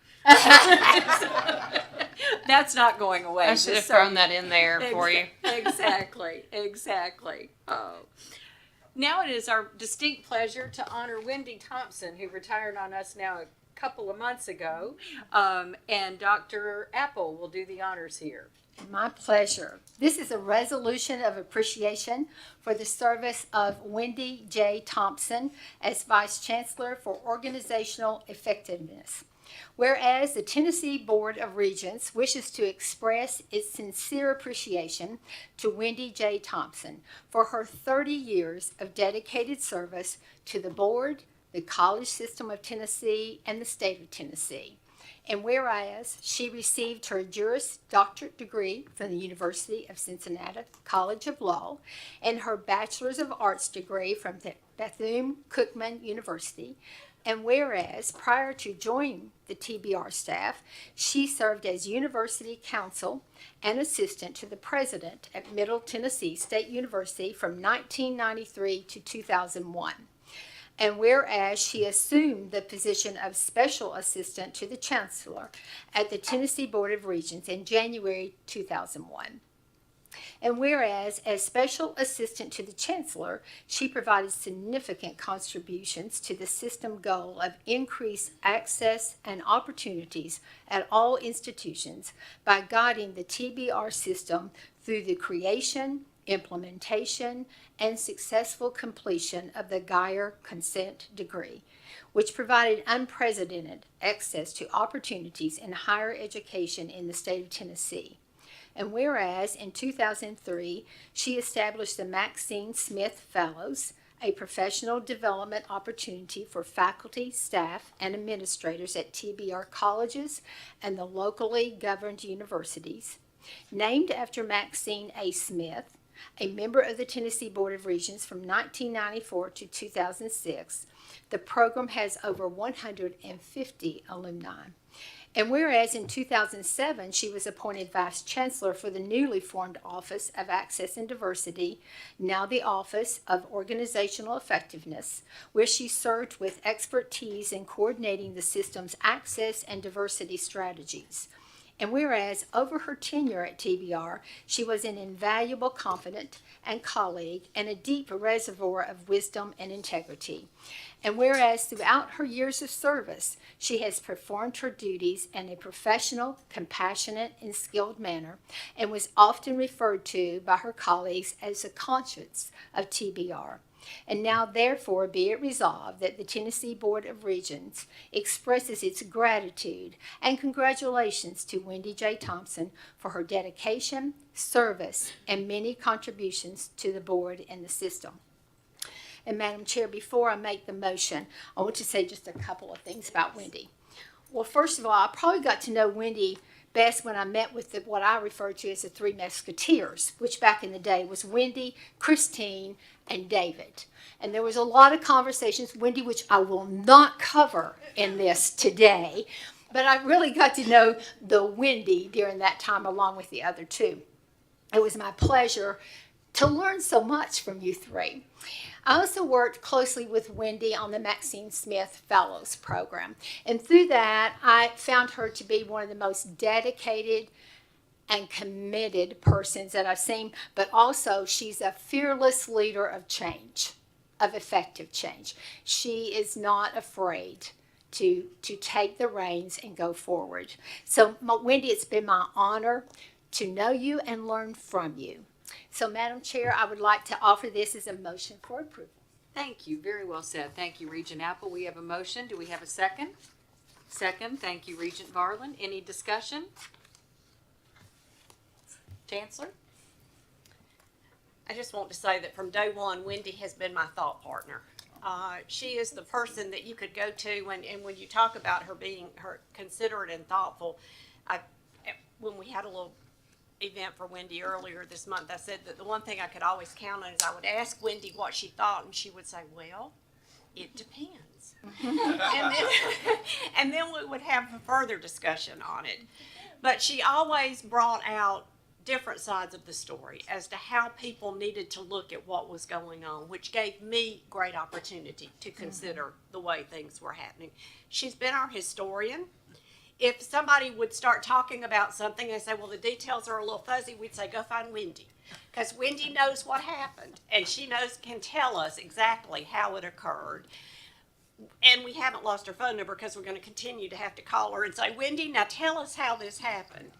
That's not going away. I should have thrown that in there for you. Exactly, exactly. Oh. Now it is our distinct pleasure to honor Wendy Thompson, who retired on us now a couple of months ago, and Dr. Apple will do the honors here. My pleasure. This is a resolution of appreciation for the service of Wendy J. Thompson as Vice Chancellor for Organizational Effectiveness. Whereas the Tennessee Board of Regents wishes to express its sincere appreciation to Wendy J. Thompson for her 30 years of dedicated service to the board, the college system of Tennessee, and the state of Tennessee. And whereas she received her Juris Doctorate degree from the University of Cincinnati College of Law and her Bachelor's of Arts degree from the Bethune-Cookman University, and whereas prior to joining the TBR staff, she served as University Counsel and Assistant to the President at Middle Tennessee State University from 1993 to 2001. And whereas she assumed the position of Special Assistant to the Chancellor at the Tennessee Board of Regents in January 2001. And whereas, as Special Assistant to the Chancellor, she provided significant contributions to the system goal of increased access and opportunities at all institutions by guiding the TBR system through the creation, implementation, and successful completion of the Geyer Consent Decree, which provided unprecedented access to opportunities in higher education in the state of Tennessee. And whereas in 2003, she established the Maxine Smith Fellows, a professional development opportunity for faculty, staff, and administrators at TBR colleges and the locally governed universities. Named after Maxine A. Smith, a member of the Tennessee Board of Regents from 1994 to 2006, the program has over 150 alumni. And whereas in 2007, she was appointed Vice Chancellor for the newly formed Office of Access and Diversity, now the Office of Organizational Effectiveness, where she served with expertise in coordinating the system's access and diversity strategies. And whereas over her tenure at TBR, she was an invaluable confidant and colleague and a deep reservoir of wisdom and integrity. And whereas throughout her years of service, she has performed her duties in a professional, compassionate, and skilled manner, and was often referred to by her colleagues as the conscience of TBR. And now, therefore, be it resolved that the Tennessee Board of Regents expresses its gratitude and congratulations to Wendy J. Thompson for her dedication, service, and many contributions to the board and the system. And Madam Chair, before I make the motion, I want to say just a couple of things about Wendy. Well, first of all, I probably got to know Wendy best when I met with what I refer to as the Three Musketeers, which back in the day was Wendy, Christine, and David. And there was a lot of conversations, Wendy, which I will not cover in this today, but I really got to know the Wendy during that time along with the other two. It was my pleasure to learn so much from you three. I also worked closely with Wendy on the Maxine Smith Fellows Program. And through that, I found her to be one of the most dedicated and committed persons that I've seen, but also she's a fearless leader of change, of effective change. She is not afraid to take the reins and go forward. So, Wendy, it's been my honor to know you and learn from you. So, Madam Chair, I would like to offer this as a motion for approval. Thank you. Very well said. Thank you, Regent Apple. We have a motion. Do we have a second? Second. Thank you, Regent Varlin. Any discussion? Chancellor? I just want to say that from day one, Wendy has been my thought partner. She is the person that you could go to and when you talk about her being considerate and thoughtful. When we had a little event for Wendy earlier this month, I said that the one thing I could always count on is I would ask Wendy what she thought, and she would say, well, it depends. and then we would have a further discussion on it. But she always brought out different sides of the story as to how people needed to look at what was going on, which gave me great opportunity to consider the way things were happening. She's been our historian. If somebody would start talking about something and say, well, the details are a little fuzzy, we'd say, go find Wendy. Because Wendy knows what happened, and she can tell us exactly how it occurred. And we haven't lost her phone number because we're going to continue to have to call her and say, Wendy, now tell us how this happened.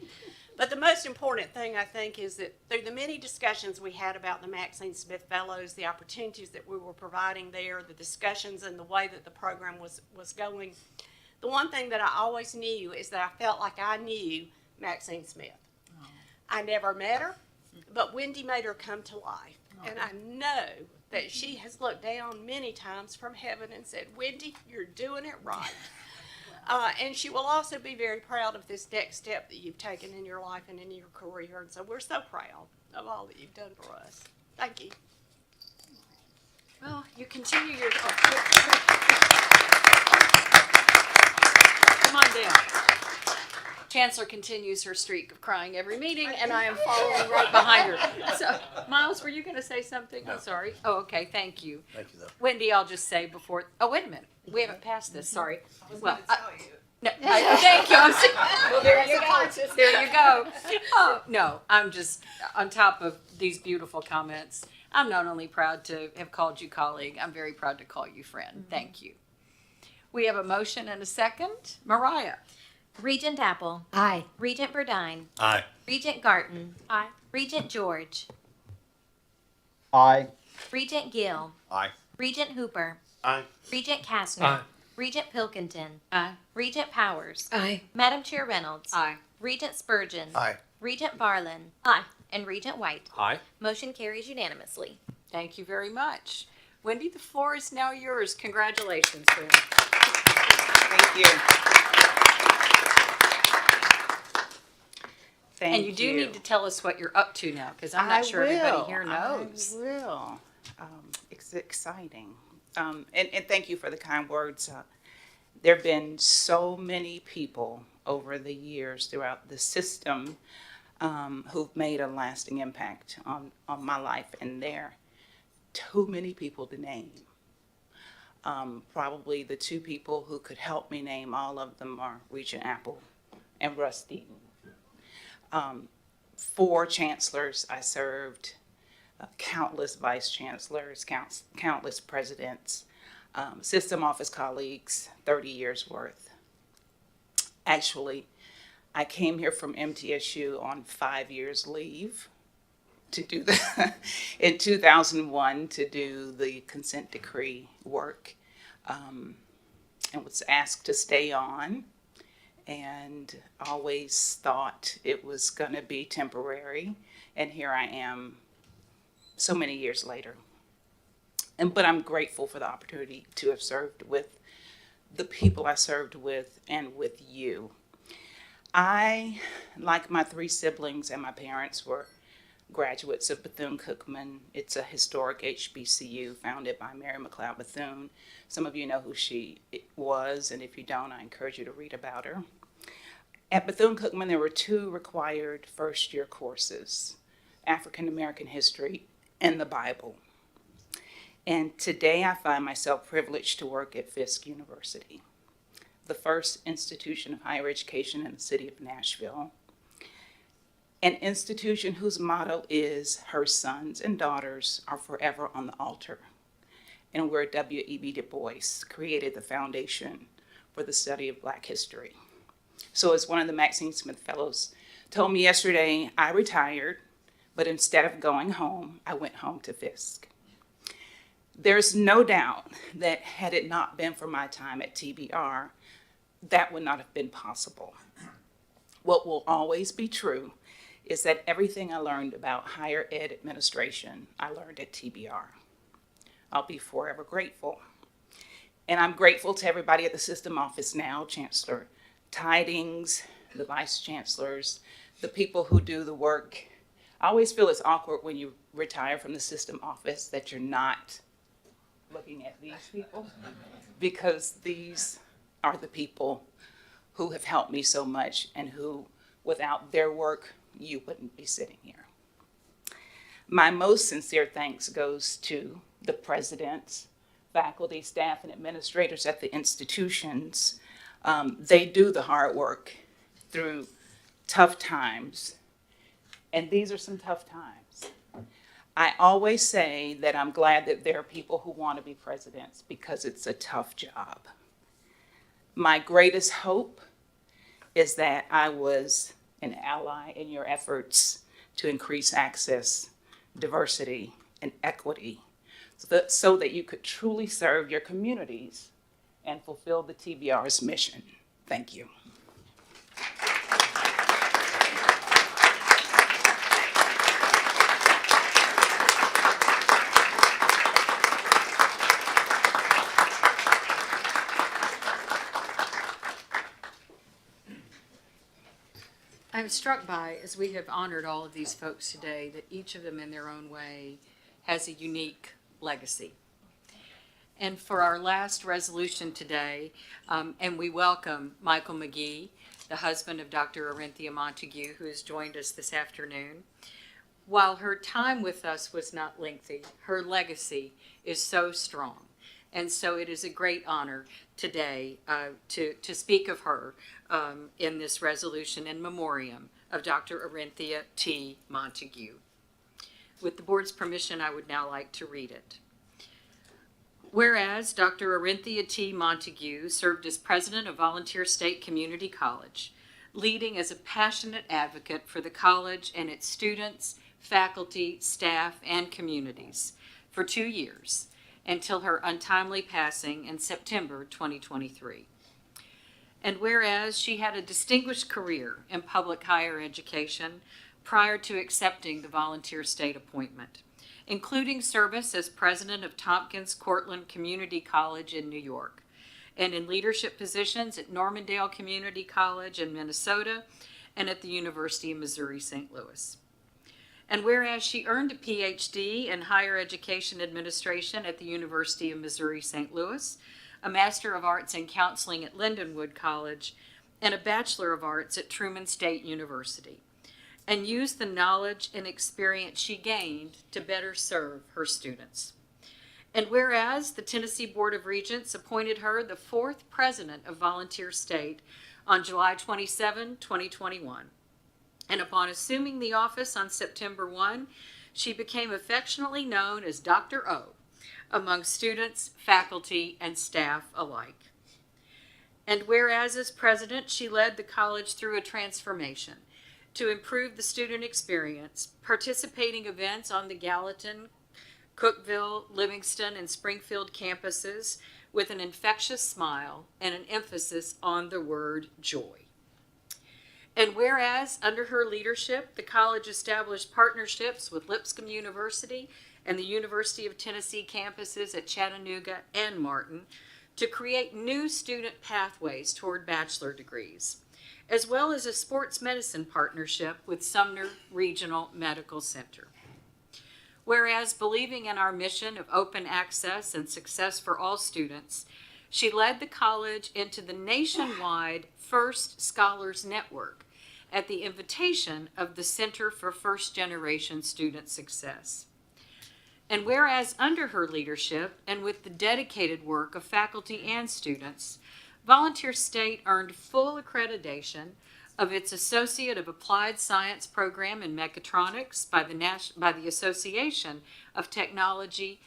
But the most important thing, I think, is that through the many discussions we had about the Maxine Smith Fellows, the opportunities that we were providing there, the discussions and the way that the program was going, the one thing that I always knew is that I felt like I knew Maxine Smith. Oh. I never met her, but Wendy made her come to life. Oh. And I know that she has looked down many times from heaven and said, Wendy, you're doing it right. And she will also be very proud of this next step that you've taken in your life and in your career. And so we're so proud of all that you've done for us. Thank you. Well, you continue your... Come on down. Chancellor continues her streak of crying every meeting, and I am following right behind her. So, Miles, were you going to say something? No. I'm sorry. Oh, okay. Thank you. Thank you, though. Wendy, I'll just say before. Oh, wait a minute. We haven't passed this. Sorry. Well, tell you. No, thank you. Well, there you go. There you go. Oh, no, I'm just on top of these beautiful comments. I'm not only proud to have called you colleague, I'm very proud to call you friend. Mm-hmm. Thank you. We have a motion and a second. Mariah. Regent Apple. Aye. Regent Burdine. Aye. Regent Garton. Aye. Regent George. Aye. Regent Gill. Aye. Regent Hooper. Aye. Regent Kastner. Aye. Regent Pilkington. Aye. Regent Powers. Aye. Madam Chair Reynolds. Aye. Regent Spurgeon. Aye. Regent Varlin. Aye. And Regent White. Aye. Motion carries unanimously. Thank you very much. Wendy, the floor is now yours. Congratulations, friend. Thank you. Thank and you do need to tell us what you're up to now, because I'm not sure everybody here knows. I will. It's exciting. And thank you for the kind words. There have been so many people over the years throughout the system who've made a lasting impact on my life, and there are too many people to name. Probably the two people who could help me name all of them are Regent Apple and Russ Deaton. 4 chancellors I served, countless vice chancellors, countless presidents, system office colleagues, 30 years worth. Actually, I came here from MTSU on 5 years leave to do in 2001 to do the consent decree work, and was asked to stay on, and always thought it was going to be temporary, and here I am so many years later. But I'm grateful for the opportunity to have served with the people I served with and with you. I, like my three siblings and my parents, were graduates of Bethune-Cookman. It's a historic HBCU founded by Mary McLeod Bethune. Some of you know who she was, and if you don't, I encourage you to read about her. At Bethune-Cookman, there were two required first-year courses, African American history and the Bible. And today I find myself privileged to work at Fisk University, the first institution of higher education in the city of Nashville, an institution whose motto is, her sons and daughters are forever on the altar, and where W.E.B. Du Bois created the foundation for the study of Black history. So as one of the Maxine Smith Fellows told me yesterday, I retired, but instead of going home, I went home to Fisk. There's no doubt that had it not been for my time at TBR, that would not have been possible. What will always be true is that everything I learned about higher ed administration, I learned at TBR. I'll be forever grateful. And I'm grateful to everybody at the system office now, Chancellor Tidings, the vice chancellors, the people who do the work. I always feel it's awkward when you retire from the system office that you're not looking at these people, because these are the people who have helped me so much and who, without their work, you wouldn't be sitting here. My most sincere thanks goes to the presidents, faculty, staff, and administrators at the institutions. They do the hard work through tough times, and these are some tough times. I always say that I'm glad that there are people who want to be presidents because it's a tough job. My greatest hope is that I was an ally in your efforts to increase access, diversity, and equity so that you could truly serve your communities and fulfill the TBR's mission. Thank you. I'm struck by, as we have honored all of these folks today, that each of them in their own way has a unique legacy. And for our last resolution today, and we welcome Michael McGee, the husband of Dr. Orinthia Montague, who has joined us this afternoon. While her time with us was not lengthy, her legacy is so strong. And so it is a great honor today to speak of her in this resolution in memoriam of Dr. Orinthia T. Montague. With the board's permission, I would now like to read it. Whereas Dr. Orinthia T. Montague served as president of Volunteer State Community College, leading as a passionate advocate for the college and its students, faculty, staff, and communities for 2 years, until her untimely passing in September 2023. And whereas she had a distinguished career in public higher education prior to accepting the volunteer state appointment, including service as president of Tompkins Cortland Community College in New York, and in leadership positions at Normandale Community College in Minnesota and at the University of Missouri St. Louis. And whereas she earned a PhD in higher education administration at the University of Missouri St. Louis, a Master of Arts in Counseling at Lindenwood College, and a Bachelor of Arts at Truman State University, and used the knowledge and experience she gained to better serve her students. And whereas the Tennessee Board of Regents appointed her the 4th president of Volunteer State on July 27, 2021, and upon assuming the office on September 1, she became affectionately known as Dr. O among students, faculty, and staff alike. And whereas as president, she led the college through a transformation to improve the student experience, participating events on the Gallatin, Cookeville, Livingston, and Springfield campuses with an infectious smile and an emphasis on the word joy. And whereas under her leadership, the college established partnerships with Lipscomb University and the University of Tennessee campuses at Chattanooga and Martin to create new student pathways toward bachelor degrees, as well as a sports medicine partnership with Sumner Regional Medical Center. Whereas, believing in our mission of open access and success for all students, she led the college into the nationwide First Scholars Network at the invitation of the Center for First Generation Student Success. And whereas under her leadership and with the dedicated work of faculty and students, Volunteer State earned full accreditation of its Associate of Applied Science program in Mechatronics by the Association of Technology,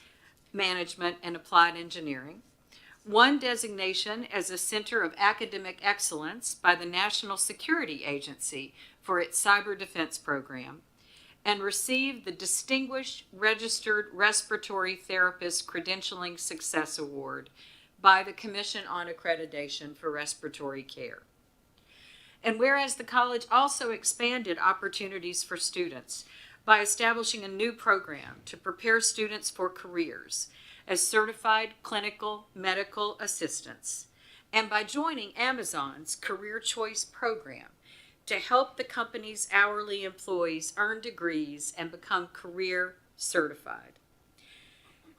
Management, and Applied Engineering, one designation as a Center of Academic Excellence by the National Security Agency for its Cyber Defense program, and received the Distinguished Registered Respiratory Therapist Credentialing Success Award by the Commission on Accreditation for Respiratory Care. And whereas the college also expanded opportunities for students by establishing a new program to prepare students for careers as certified clinical medical assistants, and by joining Amazon's Career Choice program to help the company's hourly employees earn degrees and become career certified.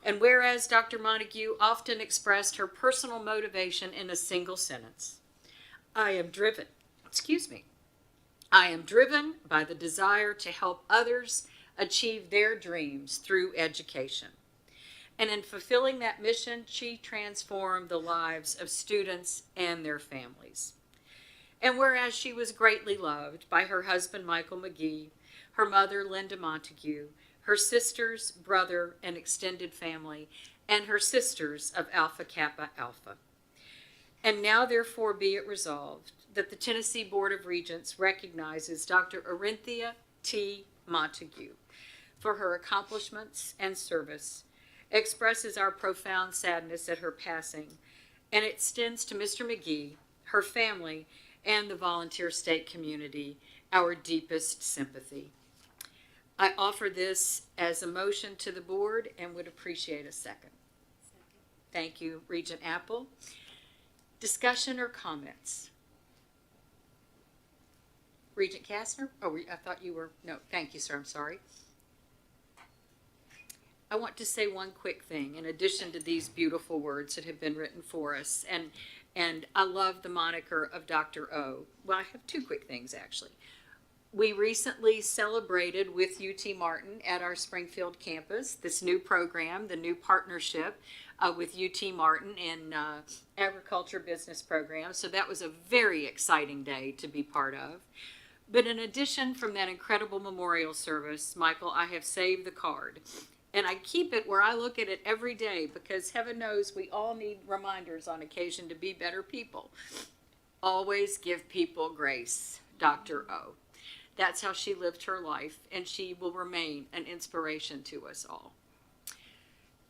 And whereas Dr. Montague often expressed her personal motivation in a single sentence, I am driven by the desire to help others achieve their dreams through education. And in fulfilling that mission, she transformed the lives of students and their families. And whereas she was greatly loved by her husband, Michael McGee, her mother, Linda Montague, her sisters, brother, and extended family, and her sisters of Alpha Kappa Alpha. And now, therefore, be it resolved that the Tennessee Board of Regents recognizes Dr. Orinthia T. Montague for her accomplishments and service, expresses our profound sadness at her passing, and extends to Mr. McGee, her family, and the Volunteer State community our deepest sympathy. I offer this as a motion to the board and would appreciate a second. Thank you, Regent Apple. Discussion or comments? Regent Kastner? Oh, I thought you were, no, thank you, sir, I'm sorry. I want to say one quick thing in addition to these beautiful words that have been written for us, and I love the moniker of Dr. O. Well, I have two quick things, actually. We recently celebrated with UT Martin at our Springfield campus this new program, the new partnership with UT Martin in agriculture business program. So that was a very exciting day to be part of. But in addition, from that incredible memorial service, Michael, I have saved the card. And I keep it where I look at it every day because heaven knows we all need reminders on occasion to be better people. Always give people grace, Dr. O. That's how she lived her life, and she will remain an inspiration to us all.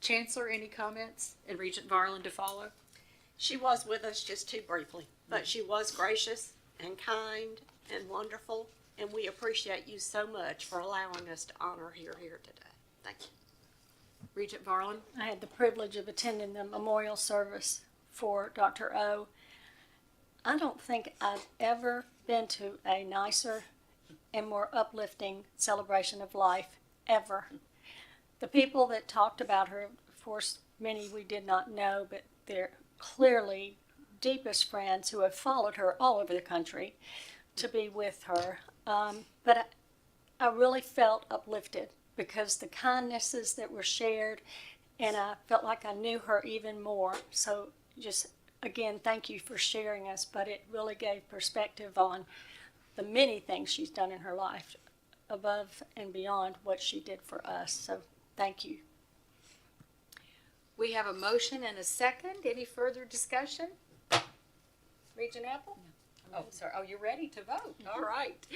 Chancellor, any comments? And Regent Varlin to follow? She was with us just too briefly, but she was gracious and kind and wonderful, and we appreciate you so much for allowing us to honor her here today. Thank you. Regent Varlin? I had the privilege of attending the memorial service for Dr. O. I don't think I've ever been to a nicer and more uplifting celebration of life ever. The people that talked about her, of course, many we did not know, but they're clearly deepest friends who have followed her all over the country to be with her. But I really felt uplifted because the kindnesses that were shared, and I felt like I knew her even more. So just, again, thank you for sharing us, but it really gave perspective on the many things she's done in her life above and beyond what she did for us. So thank you. We have a motion and a second. Any further discussion? Regent Apple? Oh, sorry. Oh, you're ready to vote. All right.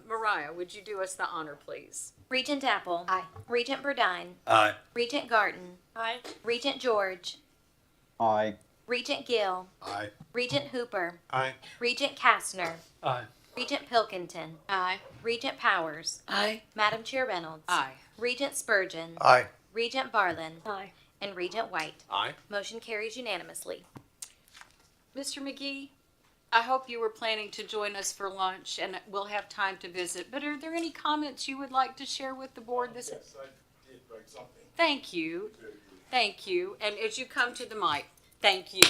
Mariah, would you do us the honor, please? Regent Apple. Aye. Regent Burdine. Aye. Regent Garten. Aye. Regent George. Aye. Regent Gill. Aye. Regent Hooper. Aye. Regent Kastner. Aye. Regent Pilkington. Aye. Regent Powers. Aye. Madam Chair Reynolds. Aye. Regent Spurgeon. Aye. Regent Barlin. Aye. And Regent White. Aye. Motion carries unanimously. Mr. McGee, I hope you were planning to join us for lunch, and we'll have time to visit. But are there any comments you would like to share with the board? Yes, I did bring something. Thank you. Thank you. And as you come to the mic, thank you.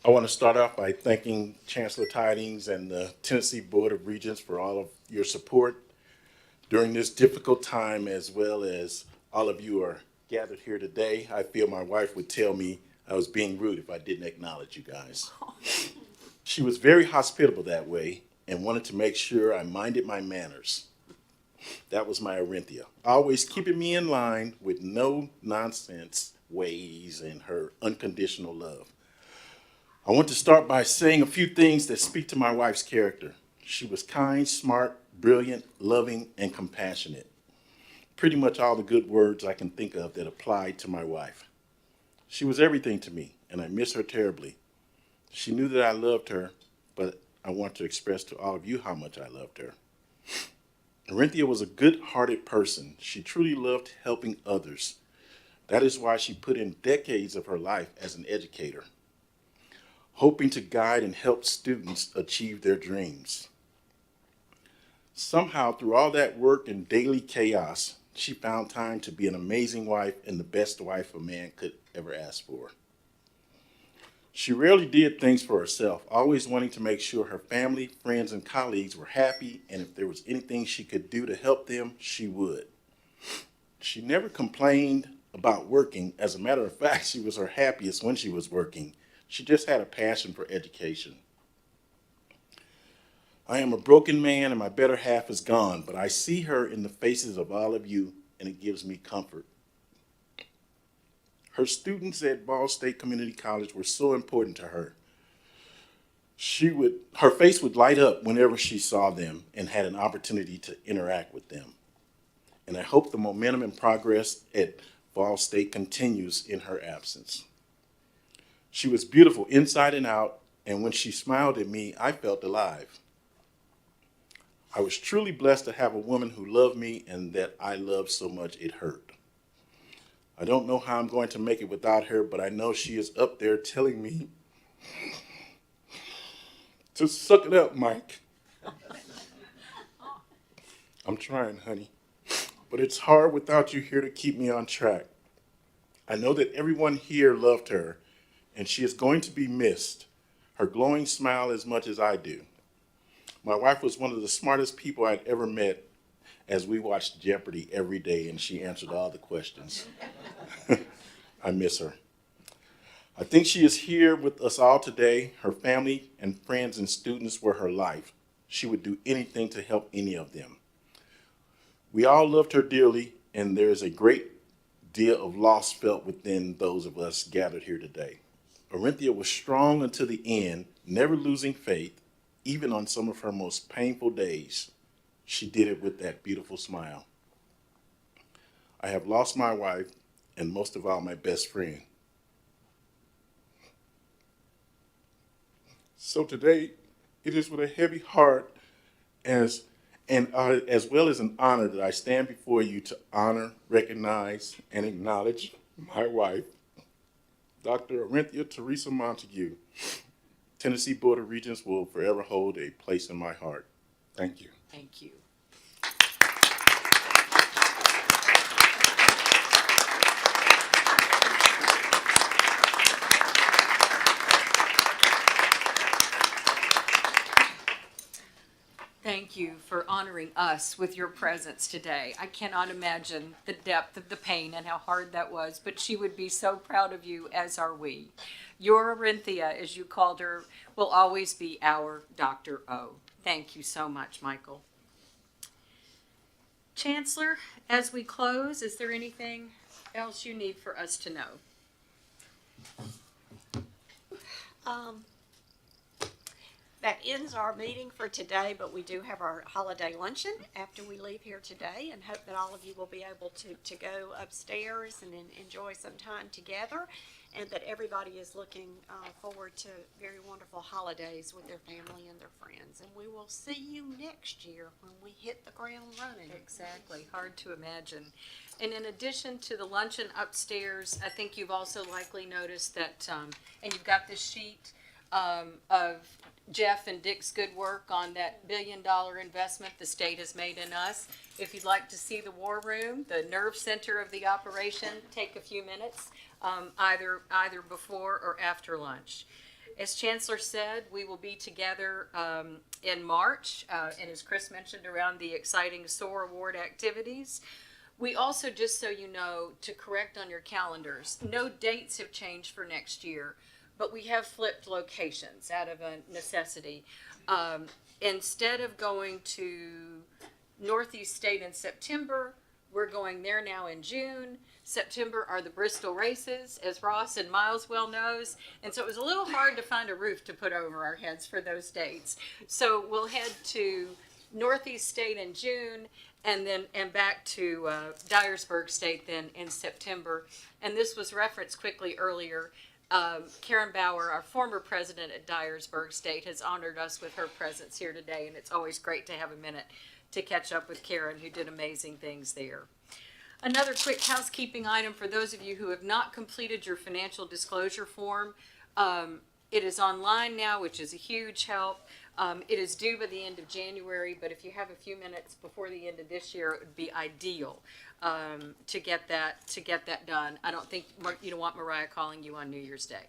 I want to start off by thanking Chancellor Tidings and the Tennessee Board of Regents for all of your support during this difficult time, as well as all of you are gathered here today. I feel my wife would tell me I was being rude if I didn't acknowledge you guys. She was very hospitable that way and wanted to make sure I minded my manners. That was my Orinthia, always keeping me in line with no nonsense ways and her unconditional love. I want to start by saying a few things that speak to my wife's character. She was kind, smart, brilliant, loving, and compassionate. Pretty much all the good words I can think of that applied to my wife. She was everything to me, and I miss her terribly. She knew that I loved her, but I want to express to all of you how much I loved her. Orinthia was a good-hearted person. She truly loved helping others. That is why she put in decades of her life as an educator, hoping to guide and help students achieve their dreams. Somehow, through all that work and daily chaos, she found time to be an amazing wife and the best wife a man could ever ask for. She rarely did things for herself, always wanting to make sure her family, friends, and colleagues were happy, and if there was anything she could do to help them, she would. She never complained about working. As a matter of fact, she was her happiest when she was working. She just had a passion for education. I am a broken man and my better half is gone, but I see her in the faces of all of you and it gives me comfort. Her students at Ball State Community College were so important to her. Her face would light up whenever she saw them and had an opportunity to interact with them. And I hope the momentum and progress at Ball State continues in her absence. She was beautiful inside and out, and when she smiled at me, I felt alive. I was truly blessed to have a woman who loved me and that I loved so much it hurt. I don't know how I'm going to make it without her, but I know she is up there telling me to suck it up, Mike. I'm trying, honey, but it's hard without you here to keep me on track. I know that everyone here loved her, and she is going to be missed, her glowing smile as much as I do. My wife was one of the smartest people I'd ever met, as we watched Jeopardy every day and she answered all the questions. I miss her. I think she is here with us all today. Her family and friends and students were her life. She would do anything to help any of them. We all loved her dearly, and there is a great deal of loss felt within those of us gathered here today. Orinthia was strong until the end, never losing faith, even on some of her most painful days. She did it with that beautiful smile. I have lost my wife, and most of all, my best friend. So today, it is with a heavy heart as well as an honor that I stand before you to honor, recognize, and acknowledge my wife, Dr. Orinthia Teresa Montague. Tennessee Board of Regents will forever hold a place in my heart. Thank you. Thank you. Thank you for honoring us with your presence today. I cannot imagine the depth of the pain and how hard that was, but she would be so proud of you, as are we. Your Orinthia, as you called her, will always be our Dr. O. Thank you so much, Michael. Chancellor, as we close, is there anything else you need for us to know? That ends our meeting for today, but we do have our holiday luncheon after we leave here today, and hope that all of you will be able to go upstairs and enjoy some time together. and that everybody is looking forward to very wonderful holidays with their family and their friends. And we will see you next year when we hit the ground running. Exactly, hard to imagine. And in addition to the luncheon upstairs, I think you've also likely noticed that, and you've got this sheet of Jeff and Dick's good work on that $1 billion investment the state has made in us. If you'd like to see the war room, the nerve center of the operation, take a few minutes, either before or after lunch. As Chancellor said, we will be together in March, and as Chris mentioned, around the exciting SOAR Award activities. We also, just so you know, to correct on your calendars, no dates have changed for next year, but we have flipped locations out of a necessity. Instead of going to Northeast State in September, we're going there now in June. September are the Bristol races, as Ross and Miles well knows. And so it was a little hard to find a roof to put over our heads for those dates. So we'll head to Northeast State in June, and back to Dyersburg State then in September. And this was referenced quickly earlier. Karen Bauer, our former president at Dyersburg State, has honored us with her presence here today, and it's always great to have a minute to catch up with Karen, who did amazing things there. Another quick housekeeping item for those of you who have not completed your financial disclosure form. It is online now, which is a huge help. It is due by the end of January, but if you have a few minutes before the end of this year, it would be ideal to get that done. I don't think you don't want Mariah calling you on New Year's Day,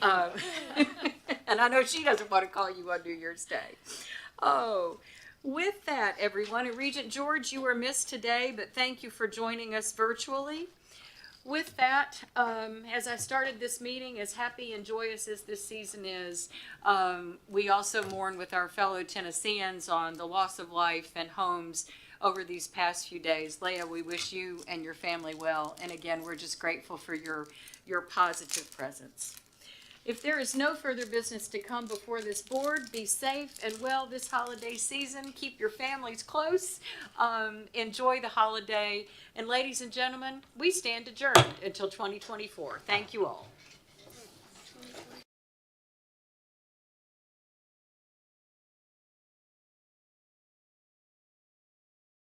and I know she doesn't want to call you on New Year's Day. Oh. With that, everyone, and Regent George, you were missed today, but thank you for joining us virtually. With that, as I started this meeting, as happy and joyous as this season is, we also mourn with our fellow Tennesseans on the loss of life and homes over these past few days. Leah, we wish you and your family well, and again, we're just grateful for your positive presence. If there is no further business to come before this board, be safe and well this holiday season. Keep your families close. Enjoy the holiday. And ladies and gentlemen, we stand adjourned until 2024. Thank you all.